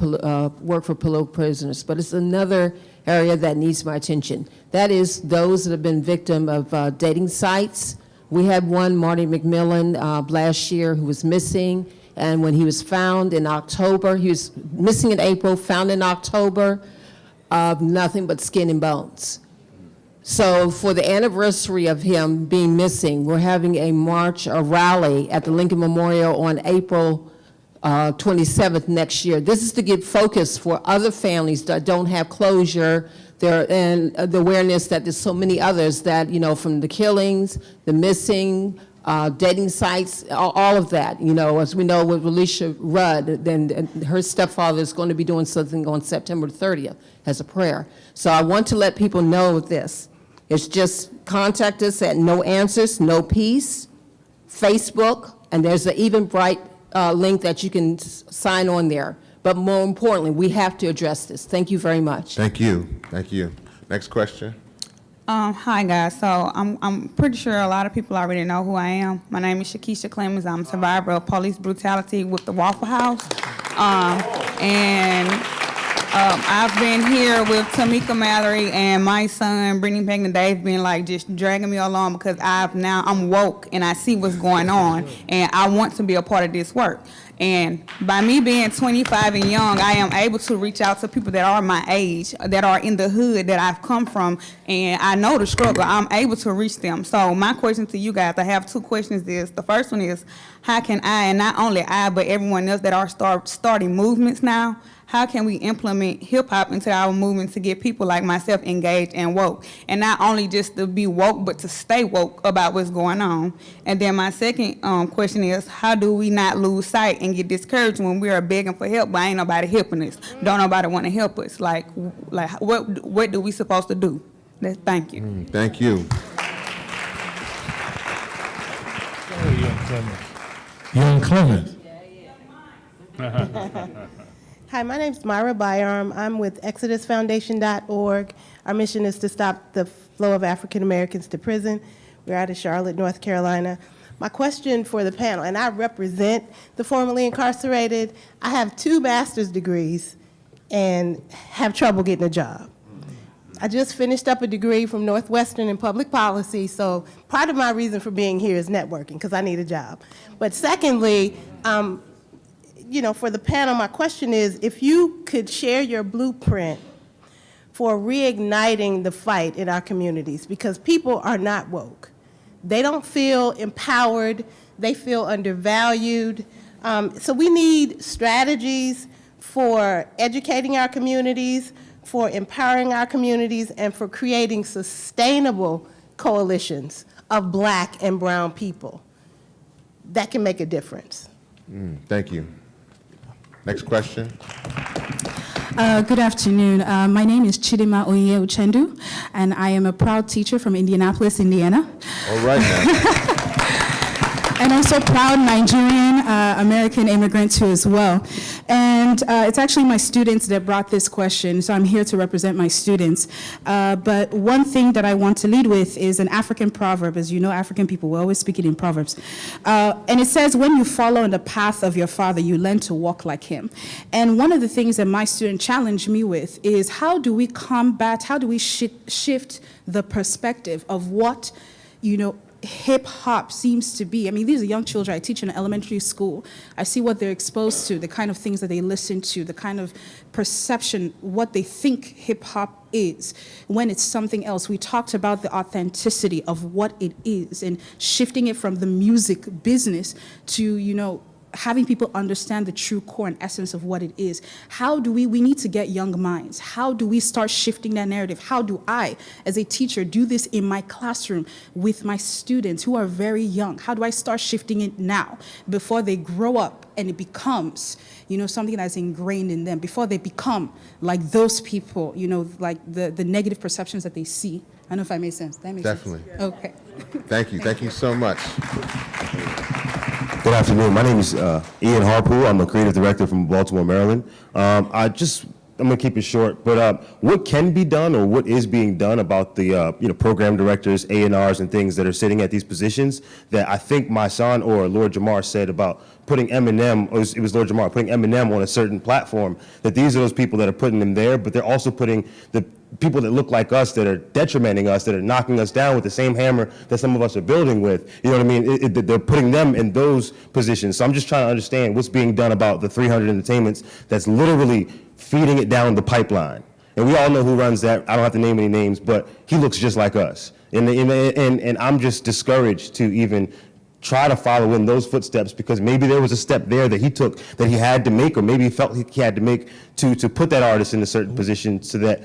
work for political prisoners, but it's another area that needs my attention. That is those that have been victim of dating sites. We had one, Marty McMillan, last year, who was missing. And when he was found in October, he was missing in April, found in October, of nothing but skin and bones. So for the anniversary of him being missing, we're having a march, a rally at the Lincoln Memorial on April 27th next year. This is to give focus for other families that don't have closure, and the awareness that there's so many others that, you know, from the killings, the missing, dating sites, all of that. You know, as we know with Alicia Rudd, then her stepfather is going to be doing something on September 30th as a prayer. So I want to let people know this. It's just contact us at No Answers, No Peace, Facebook, and there's an Eventbrite link that you can sign on there. But more importantly, we have to address this. Thank you very much. Thank you. Thank you. Next question. Hi guys, so I'm pretty sure a lot of people already know who I am. My name is Shakisha Clemens. I'm a survivor of police brutality with the Waffle House. I've been here with Tamika Mallory and my son, Brittany Pegna Dave, been like just dragging me along because I'm woke and I see what's going on and I want to be a part of this work. And by me being 25 and young, I am able to reach out to people that are my age, that are in the hood that I've come from, and I know the struggle. I'm able to reach them. So my question to you guys, I have two questions. The first one is, how can I, and not only I, but everyone else that are starting movements now, how can we implement hip-hop into our movement to get people like myself engaged and woke? And not only just to be woke, but to stay woke about what's going on. And then my second question is, how do we not lose sight and get discouraged when we are begging for help, but ain't nobody helping us? Don't nobody want to help us? Like what do we supposed to do? Thank you. Thank you. Young Clemens. Hi, my name is Myra Byarm. I'm with ExodusFoundation.org. Our mission is to stop the flow of African Americans to prison. We're out of Charlotte, North Carolina. My question for the panel, and I represent the formerly incarcerated. I have 2 master's degrees and have trouble getting a job. I just finished up a degree from Northwestern in public policy, so part of my reason for being here is networking, because I need a job. But secondly, you know, for the panel, my question is, if you could share your blueprint for reigniting the fight in our communities, because people are not woke. They don't feel empowered. They feel undervalued. So we need strategies for educating our communities, for empowering our communities, and for creating sustainable coalitions of Black and brown people that can make a difference. Thank you. Next question. Good afternoon. My name is Chidima Oye Uchendu, and I am a proud teacher from Indianapolis, Indiana. All right now. And also proud Nigerian American immigrant too as well. And it's actually my students that brought this question, so I'm here to represent my students. But one thing that I want to lead with is an African proverb. As you know, African people, we always speak it in proverbs. And it says, when you follow in the path of your father, you learn to walk like him. And one of the things that my student challenged me with is, how do we combat, how do we shift the perspective of what, hip hop seems to be? I mean, these are young children. I teach in an elementary school. I see what they're exposed to, the kind of things that they listen to, the kind of perception, what they think hip hop is when it's something else. We talked about the authenticity of what it is and shifting it from the music business to, having people understand the true core and essence of what it is. How do we need to get young minds. How do we start shifting that narrative? How do I, as a teacher, do this in my classroom with my students who are very young? How do I start shifting it now before they grow up and it becomes, something that's ingrained in them, before they become like those people, like the negative perceptions that they see? I don't know if I made sense. That makes Definitely. sense? Okay. Thank you. Thank you so much. Good afternoon. My name is Ian Harper. I'm a creative director from Baltimore, Maryland. I'm going to keep it short, but what can be done or what is being done about the program directors, A&Rs, and things that are sitting at these positions that I think my son or Lord Jamar said about putting Eminem, or it was Lord Jamar, putting Eminem on a certain platform, that these are those people that are putting them there, but they're also putting the people that look like us, that are detrimenting us, that are knocking us down with the same hammer that some of us are building with. You know what I mean? They're putting them in those positions. So I'm just trying to understand what's being done about the 300 Entertainments that's literally feeding it down the pipeline. And we all know who runs that. I don't have to name any names, but he looks just like us. And I'm just discouraged to even try to follow in those footsteps, because maybe there was a step there that he took that he had to make, or maybe he felt he had to make to put that artist in a certain position, so that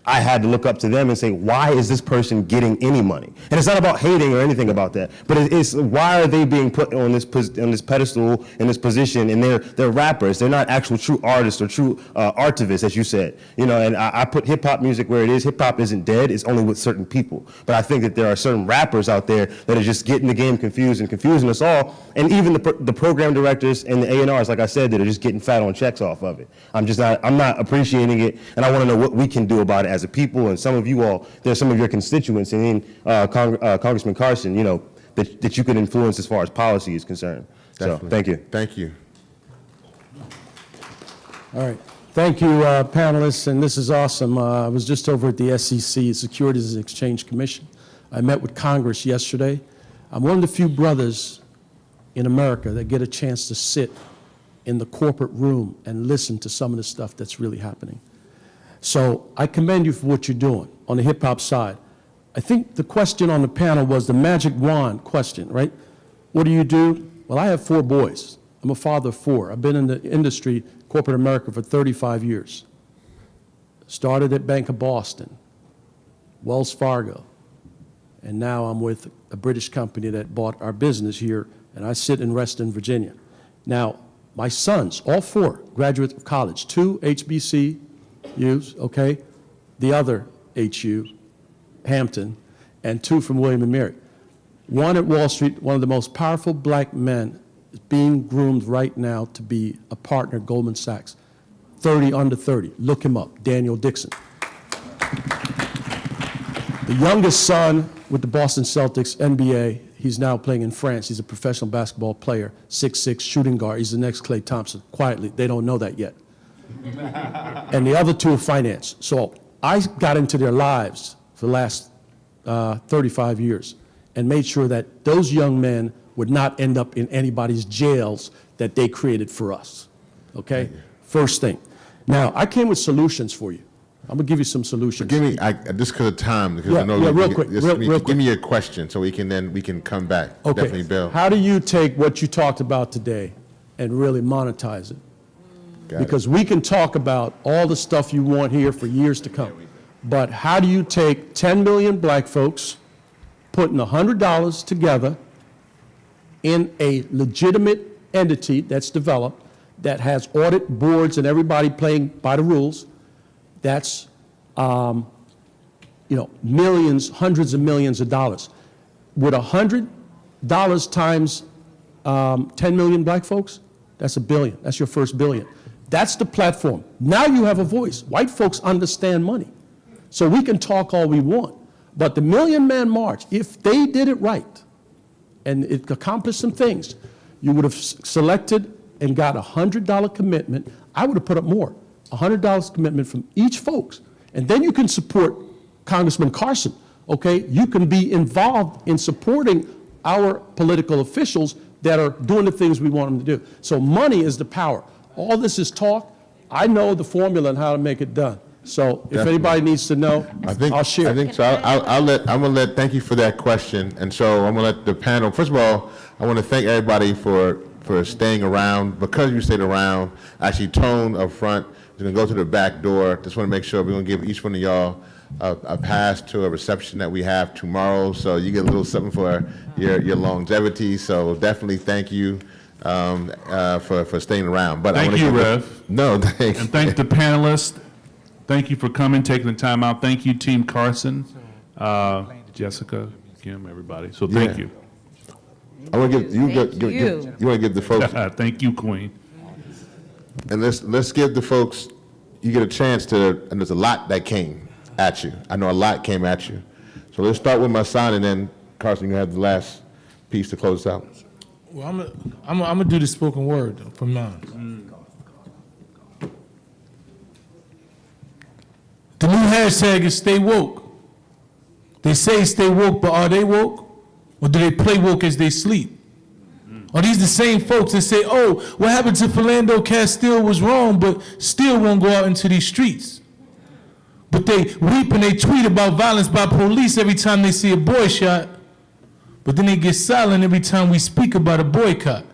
I had to look up to them and say, why is this person getting any money? And it's not about hating or anything about that, but it's why are they being put on this pedestal, in this position, and they're rappers. They're not actual true artists or true artivists, as you said. And I put hip hop music where it is. Hip hop isn't dead, it's only with certain people. But I think that there are certain rappers out there that are just getting the game confused and confusing us all. And even the program directors and the A&Rs, like I said, that are just getting fat on checks off of it. I'm not appreciating it, and I want to know what we can do about it as a people. And some of you all, there's some of your constituents, and Congressman Carson, that you could influence as far as policy is concerned. Definitely. So, thank you. Thank you. All right. Thank you, panelists, and this is awesome. I was just over at the SEC, Securities and Exchange Commission. I met with Congress yesterday. I'm one of the few brothers in America that get a chance to sit in the corporate room and listen to some of the stuff that's really happening. So I commend you for what you're doing on the hip hop side. I think the question on the panel was the magic wand question, right? What do you do? Well, I have 4 boys. I'm a father of 4. I've been in the industry, corporate America, for 35 years. Started at Bank of Boston, Wells Fargo, and now I'm with a British company that bought our business here, and I sit in Reston, Virginia. Now, my sons, all 4, graduates of college, 2 HBCUs, okay, the other HU, Hampton, and 2 from William & Mary. One at Wall Street, one of the most powerful black men, is being groomed right now to be a partner at Goldman Sachs. 30 under 30. Look him up, Daniel Dixon. The youngest son with the Boston Celtics, NBA, he's now playing in France. He's a professional basketball player, 6'6", shooting guard. He's the next Klay Thompson. Quietly, they don't know that yet. And the other 2 are finance. So I got into their lives for the last 35 years and made sure that those young men would not end up in anybody's jails that they created for us, okay? First thing. Now, I came with solutions for you. I'm gonna give you some solutions. Give me, just because of time, because Yeah, I know. yeah, we real can quick, just real give quick. me your question so we can come back. Okay. Definitely, Bill. How do you take what you talked about today and really monetize it? Got Because we can talk about all the stuff you want here for years to come. But how do you take 10 million black folks, putting $100 together in a legitimate entity that's developed, that has audit boards and everybody playing by the rules, that's, millions, hundreds of millions of dollars. Would $100 times 10 million black folks, that's $1 billion. That's your first $1 billion. That's the platform. Now you have a voice. White folks understand money. So we can talk all we want. But the Million Man March, if they did it right, and it accomplished some things, you would have selected and got a $100 commitment. I would have put up more, $100 commitment from each folks. And then you can support Congressman Carson, okay? You can be involved in supporting our political officials that are doing the things we want them to do. So money is the power. All this is talk. I know the formula and how to make it done. So if Definitely. anybody needs to know, I'll share. I think so. I'm gonna let. Thank you for that question. And so I'm gonna let the panel. First of all, I want to thank everybody for staying around. Because you stayed around, actually tone up front. You're gonna go to the back door. Just want to make sure we're gonna give each one of y'all a pass to a reception that we have tomorrow. So you get a little something for your longevity. So definitely thank you for staying around. But Thank you, Rev. No, thanks. And thank the panelists. Thank you for coming, taking the time out. Thank you, Team Carson, Jessica, Kim, everybody. So thank you. I want to give you want to give the folks. Thank you, Queen. And let's give the folks. You get a chance to. And there's a lot that came at you. I know a lot came at you. So let's start with my son, and then Carson, you have the last piece to close us out. Well, I'm gonna do the spoken word from now. The new hashtag is stay woke. They say stay woke, but are they woke? Or do they play woke as they sleep? Are these the same folks that say, oh, what happened to Philando Castile was wrong, but still won't go out into these streets? But they weep and they tweet about violence by police every time they see a boy shot, but then they get silent every time we speak about a boycott.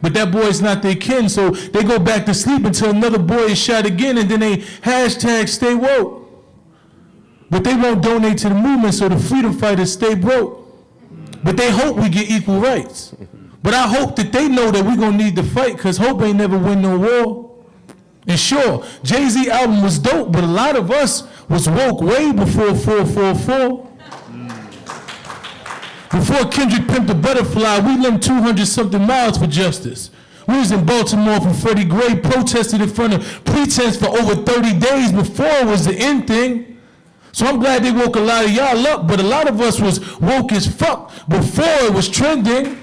But that boy's not their kin, so they go back to sleep until another boy is shot again, and then they hashtag stay woke. But they won't donate to the movement, so the freedom fighters stay broke. But they hope we get equal rights. But I hope that they know that we're gonna need to fight, because hope ain't never win no war. And sure, Jay-Z album was dope, but a lot of us was woke way before 444. Before Kendrick pimped the butterfly, we limped 200-something miles for justice. We was in Baltimore for Freddie Gray, protested in front of Pretense for over 30 days before it was the end thing. So I'm glad they woke a lot of y'all up, but a lot of us was woke as fuck before it was trending.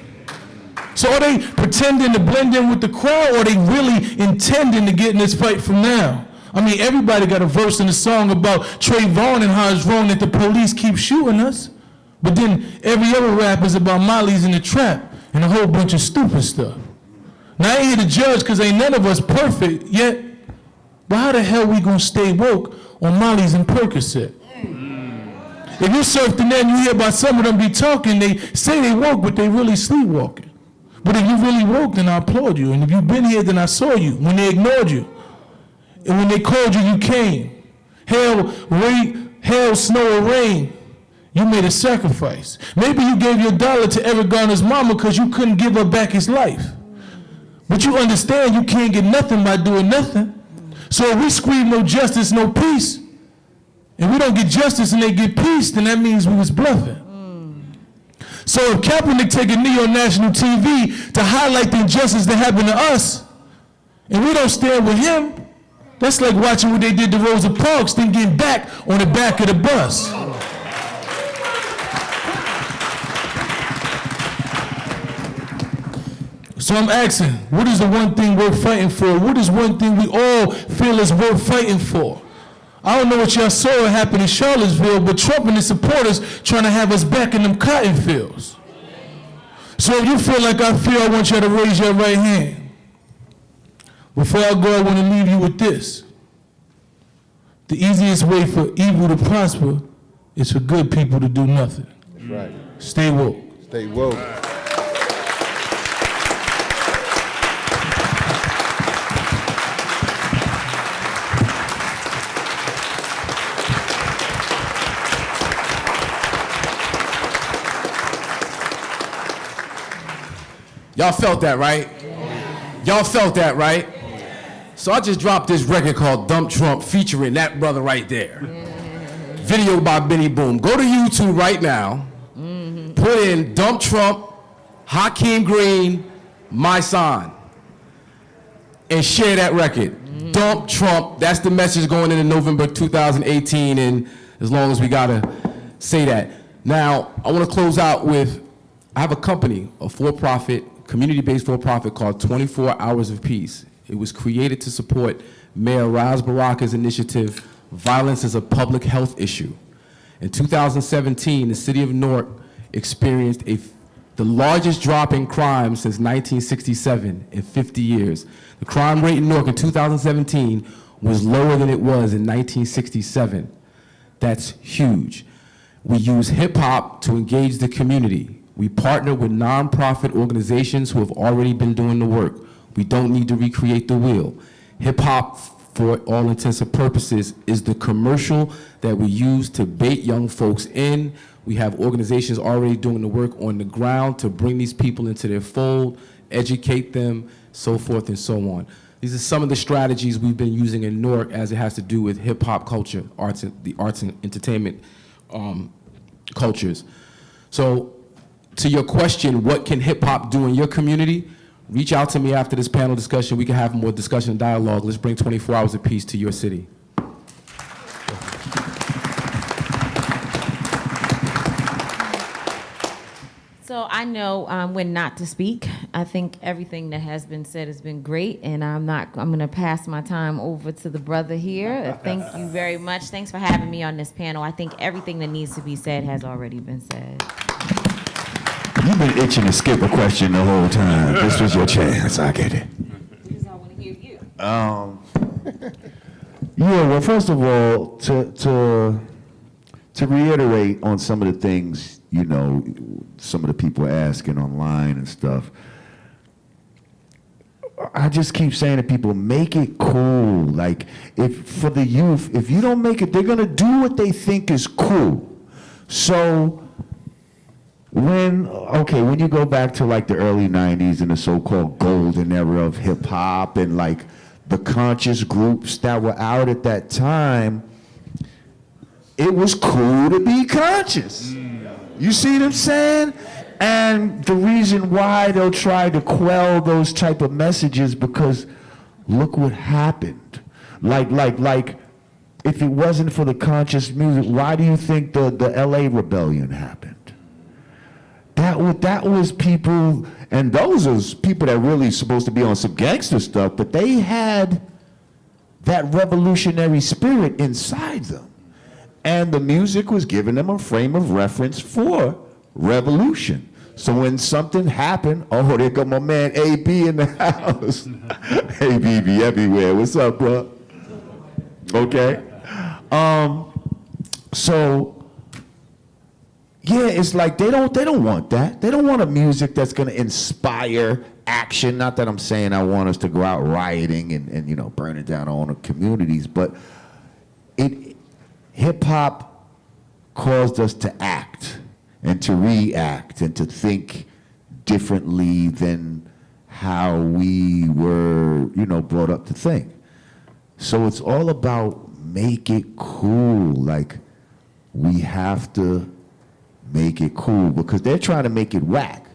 So are they pretending to blend in with the crowd, or are they really intending to get in this fight from now? I mean, everybody got a verse in the song about Trayvon and how it's wrong that the police keep shooting us. But then every other rap is about Molly's in the trap and a whole bunch of stupid stuff. Now I ain't here to judge, because ain't none of us perfect yet. But how the hell we gonna stay woke on Molly's and Percocet? If you surf the net and you hear about some of them be talking, they say they woke, but they really sleepwalking. But if you really woke, then I applaud you. And if you've been here, then I saw you when they ignored you. And when they called you, you came. Hail, snow, or rain. You made a sacrifice. Maybe you gave your dollar to Eric Garner's mama because you couldn't give her back his life. But you understand you can't get nothing by doing nothing. So if we scream no justice, no peace, and we don't get justice and they get peace, then that means we was bluffing. So if Kaepernick take a knee on national TV to highlight the injustice that happened to us, and we don't stand with him, that's like watching what they did to Rosa Parks, then getting back on the back of the bus. So I'm asking, what is the one thing worth fighting for? What is one thing we all feel is worth fighting for? I don't know what y'all saw happen in Charlottesville, but Trump and his supporters trying to have us back in them cotton fields. So if you feel like I feel, I want y'all to raise your right hand. Before I go, I want to leave you with this. the easiest way for evil to prosper is for good people to do nothing. That's right. Stay woke. Stay woke. Y'all felt that, right? Y'all felt that, right? So I just dropped this record called Dump Trump featuring that brother right there. Video by Benny Boom. Go to YouTube right now. Put in Dump Trump, Hakeem Green, My Son, and share that record. Dump Trump. That's the message going into November 2018, and as long as we gotta say that. Now, I wanna close out with, I have a company, a for-profit, community-based for-profit called 24 Hours of Peace. It was created to support Mayor Raz Baraka's initiative, Violence is a Public Health Issue. In 2017, the city of Newark experienced the largest drop in crime since 1967 in 50 years. The crime rate in Newark in 2017 was lower than it was in 1967. That's huge. We use hip hop to engage the community. We partner with nonprofit organizations who have already been doing the work. We don't need to recreate the wheel. Hip hop, for all intents and purposes, is the commercial that we use to bait young folks in. We have organizations already doing the work on the ground to bring these people into their fold, educate them, so forth and so on. These are some of the strategies we've been using in Newark as it has to do with hip hop culture, the arts and entertainment cultures. So, to your question, what can hip hop do in your community? Reach out to me after this panel discussion. We can have more discussion and dialogue. Let's bring 24 Hours of Peace to your city. So I know when not to speak. I think everything that has been said has been great, and I'm going to pass my time over to the brother here. Thank you very much. Thanks for having me on this panel. I think everything that needs to be said has already been said. You've been itching to skip a question the whole time. This was your chance. I get it. Because I want to hear you. Yeah, well, first of all, to reiterate on some of the things, you know, some of the people asking online and stuff, I just keep saying to people, make it cool. Like, if for the youth, if you don't make it, they're going to do what they think is cool. So, when you go back to like the early 90s and the so-called golden era of hip hop and like the conscious groups that were out at that time, it was cool to be conscious. You see what I'm saying? And the reason why they'll try to quell those type of messages, because look what happened. Like, if it wasn't for the conscious music, why do you think the LA rebellion happened? That was people, and those are people that really supposed to be on some gangster stuff, but they had that revolutionary spirit inside them. And the music was giving them a frame of reference for revolution. So when something happened, oh, there go my man AB in the house. AB be everywhere. What's up, bro? Okay. So yeah, it's like they don't want that. They don't want a music that's gonna inspire action. Not that I'm saying I want us to go out rioting and you know, burning down our own communities, but hip hop caused us to act and to react and to think differently than how we were, you know, brought up to think. So it's all about make it cool. Like, we have to make it cool, because they're trying to make it whack.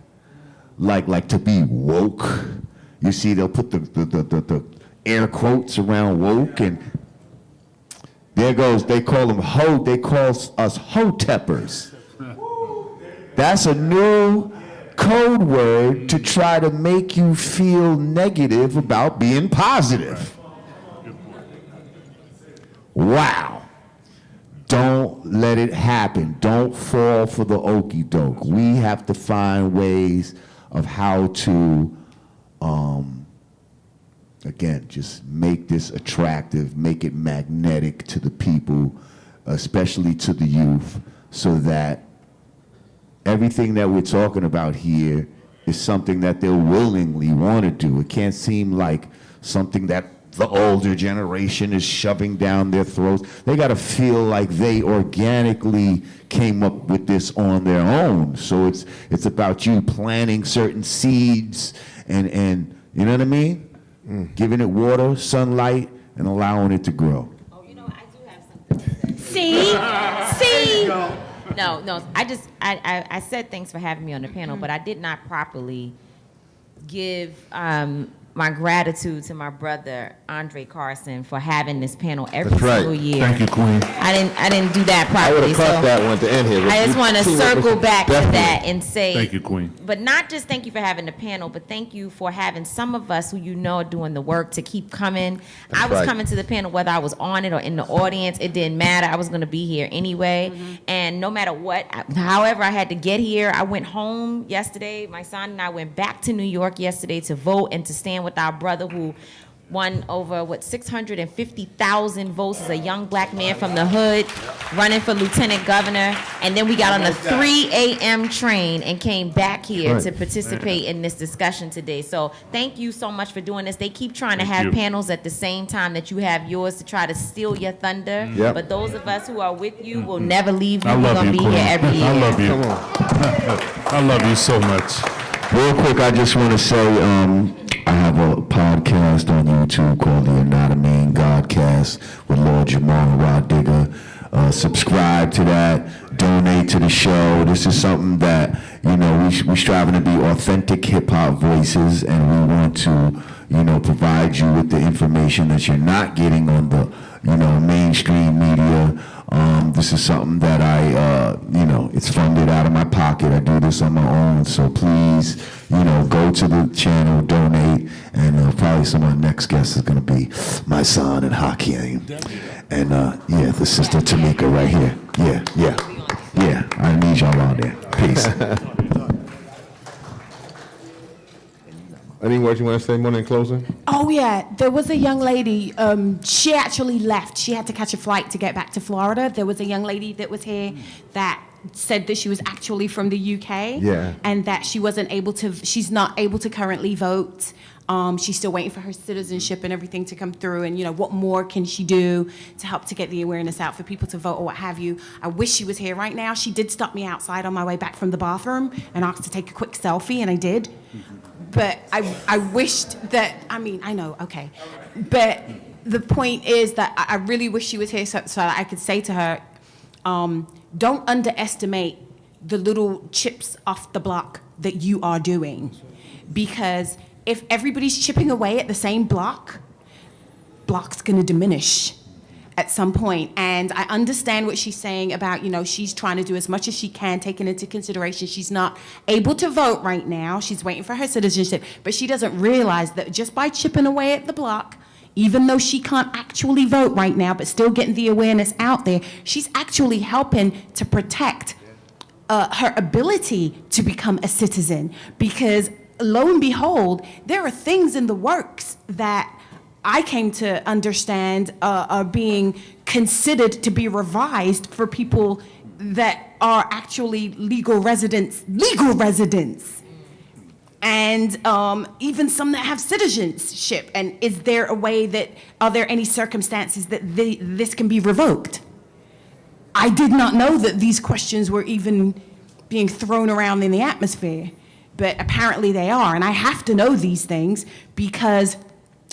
Like to be woke. You see, they'll put the air quotes around woke, and there goes, they call them they call us hoteppers. That's a new code word to try to make you feel negative about being positive. Wow. Don't let it happen. Don't fall for the okie doke. We have to find ways of how to again, just make this attractive, make it magnetic to the people, especially to the youth, so that everything that we're talking about here is something that they'll willingly want to do. It can't seem like something that the older generation is shoving down their throats. They got to feel like they organically came up with this on their own. So it's about you planting certain seeds and you know what I mean? Giving it water, sunlight, and allowing it to grow. Oh, you know, I do have something. See? No, I said thanks for having me on the panel, but I did not properly give my gratitude to my brother, Andre Carson, for having this panel every single year. Thank you, Queen. I didn't do that I would properly. have caught that one at the end here. I just want to circle back to that and say, Thank you, Queen. but not just thank you for having the panel, but thank you for having some of us who you know are doing the work to keep coming. I was coming to the panel whether I was on it or in the audience. It didn't matter. I was going to be here anyway. And no matter what, however I had to get here, I went home yesterday. My son and I went back to New York yesterday to vote and to stand with our brother who won over, 650,000 votes as a young black man from the hood running for lieutenant governor. And then we got on the 3 a.m. train and came back here to participate in this discussion today. So thank you so much for doing this. They keep trying to have panels at the same time that you have yours to try to steal your thunder. Yep. But those of us who are with you will never leave you. I We're love going you, to be Queen. here every year. I love you. Come on. I love you so much. Real quick, I just want to say I have a podcast on YouTube called the You're Not a Mean Godcast with Lord Jamal and Rod Digger. Subscribe to that. Donate to the show. This is something that, we striving to be authentic hip-hop voices, and we want to, provide you with the information that you're not getting on the, mainstream media. This is something that I, it's funded out of my pocket. I do this on my own, so please, go to the channel, donate, and probably some of the next guests is going to be my son and Hakeem, and the sister Tamika right here. Yeah, I need y'all out there. Peace. Any words you want to say, Mona, in closing? Oh, yeah. There was a young lady, she actually left. She had to catch a flight to get back to Florida. There was a young lady that was here that said that she was actually from the UK. Yeah. And that she's not able to currently vote. She's still waiting for her citizenship and everything to come through. And, what more can she do to help to get the awareness out for people to vote or what have you? I wish she was here right now. She did stop me outside on my way back from the bathroom and asked to take a quick selfie, and I did. But I wished that, I know, okay. But the point is that I really wish she was here so that I could say to her, don't underestimate the little chips off the block that you are doing. Because if everybody's chipping away at the same block's gonna diminish at some point. And I understand what she's saying about, she's trying to do as much as she can, taking into consideration she's not able to vote right now. She's waiting for her citizenship, but she doesn't realize that just by chipping away at the block, even though she can't actually vote right now, but still getting the awareness out there, she's actually helping to protect her ability to become a citizen. Because lo and behold, there are things in the works that I came to understand are being considered to be revised for people that are actually legal residents, and even some that have citizenship. And is there a way are there any circumstances that this can be revoked? I did not know that these questions were even being thrown around in the atmosphere, but apparently they are. And I have to know these things because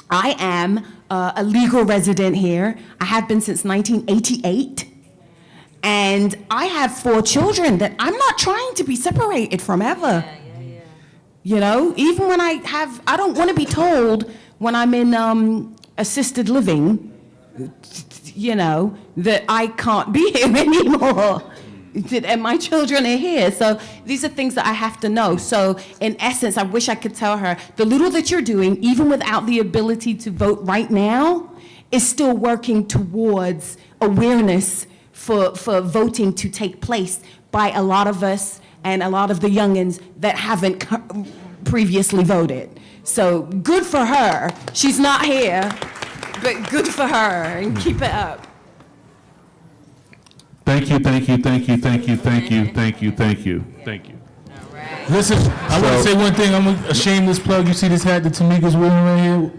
I am a legal resident here. I have been since 1988. And I have 4 children that I'm not trying to be separated from ever. Even when I don't want to be told when I'm in assisted living, that I can't be here anymore. And my children are here. So these are things that I have to know. So in essence, I wish I could tell her the little that you're doing, even without the ability to vote right now, is still working towards awareness for voting to take place by a lot of us and a lot of the youngins that haven't previously voted. So good for her. She's not here, but good for her, and keep it up. Thank you, thank you, thank you, thank you, thank you, thank you, thank you, thank you. Listen, I want to say one thing. I'm a shameless plug. You see this hat that Tamika's wearing right here?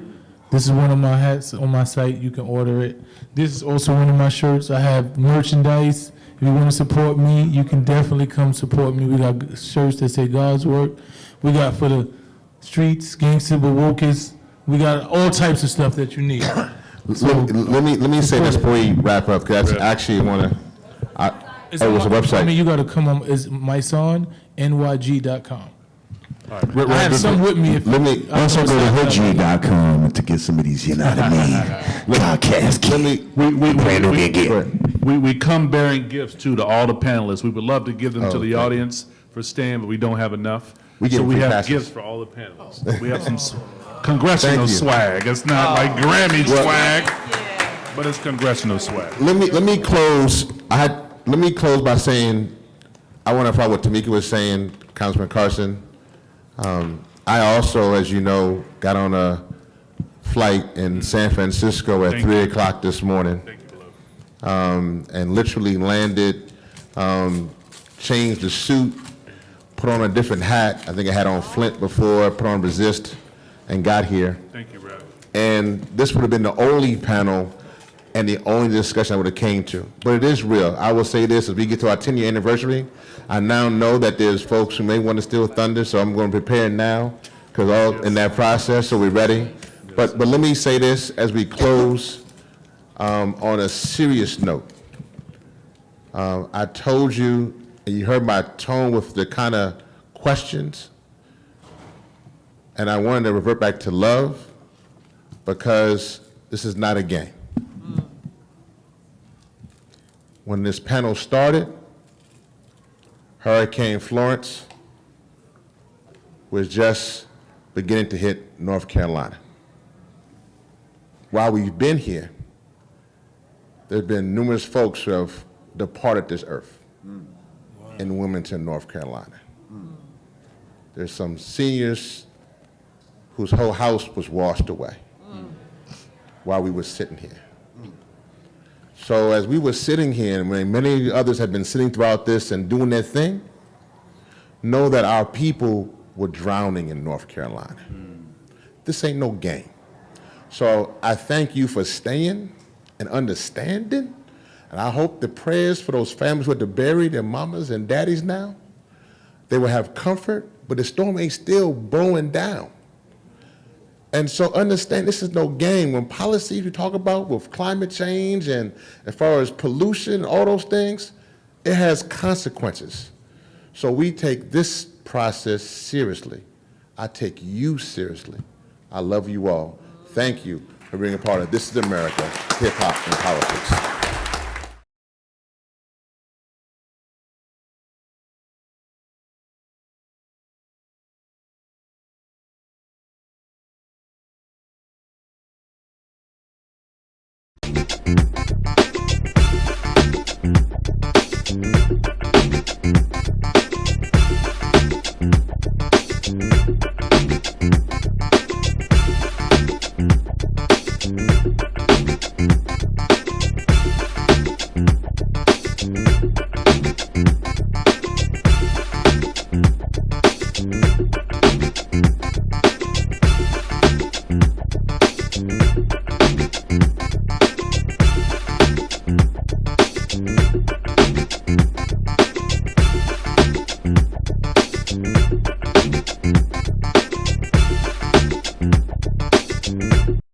This is one of my hats on my site. You can order it. This is also one of my shirts. I have merchandise. If you want to support me, you can definitely come support me. We got shirts that say God's work. We got for the streets, gangster, but wokest. We got all types of stuff that you need. Let me say this before we wrap up, because I actually want to. It's Oh, it's a website. I mean, you got to come on. It's mysonnyg.com. I have some with me. Let me also go to hoodg.com to get some of these, you know what I mean? Podcast. We come bearing gifts too to all the panelists. We would love to give them to the audience for Stan, but we don't have enough. So we have gifts for all the panelists. We have some congressional swag. It's not like Grammy swag, but it's congressional swag. Let me close. Let me close by saying, I want to follow what Tamika was saying, Councilman Carson. I also, as you know, got on a flight in San Francisco at 3 o'clock this morning, and literally landed, changed the suit, put on a different hat. I think I had on Flint before, put on Resist, and got here. Thank you, Rev. And this would have been the only panel and the only discussion I would have came to. But it is real. I will say this, as we get to our 10-year anniversary, I now know that there's folks who may want to steal thunder, so I'm going to prepare now, because all in that process, so we're ready. But let me say this as we close on a serious note. I told you, and you heard my tone with the kind of questions, and I wanted to revert back to love, because this is not a game. When this panel started, Hurricane Florence was just beginning to hit North Carolina. While we've been here, there have been numerous folks who have departed this earth in Wilmington, North Carolina. There's some seniors whose whole house was washed away while we were sitting here. So as we were sitting here, and when many others have been sitting throughout this and doing their thing, know that our people were drowning in North Carolina. This ain't no game. So I thank you for staying and understanding, and I hope the prayers for those families who had to bury their mamas and daddies now, they will have comfort, but the storm ain't still blowing down. And so understand, this is no game. When policies we talk about with climate change and as far as pollution, all those things, it has consequences. So we take this process seriously. I take you seriously. I love you all. Thank you for being a part of This Is America, Hip Hop and Politics.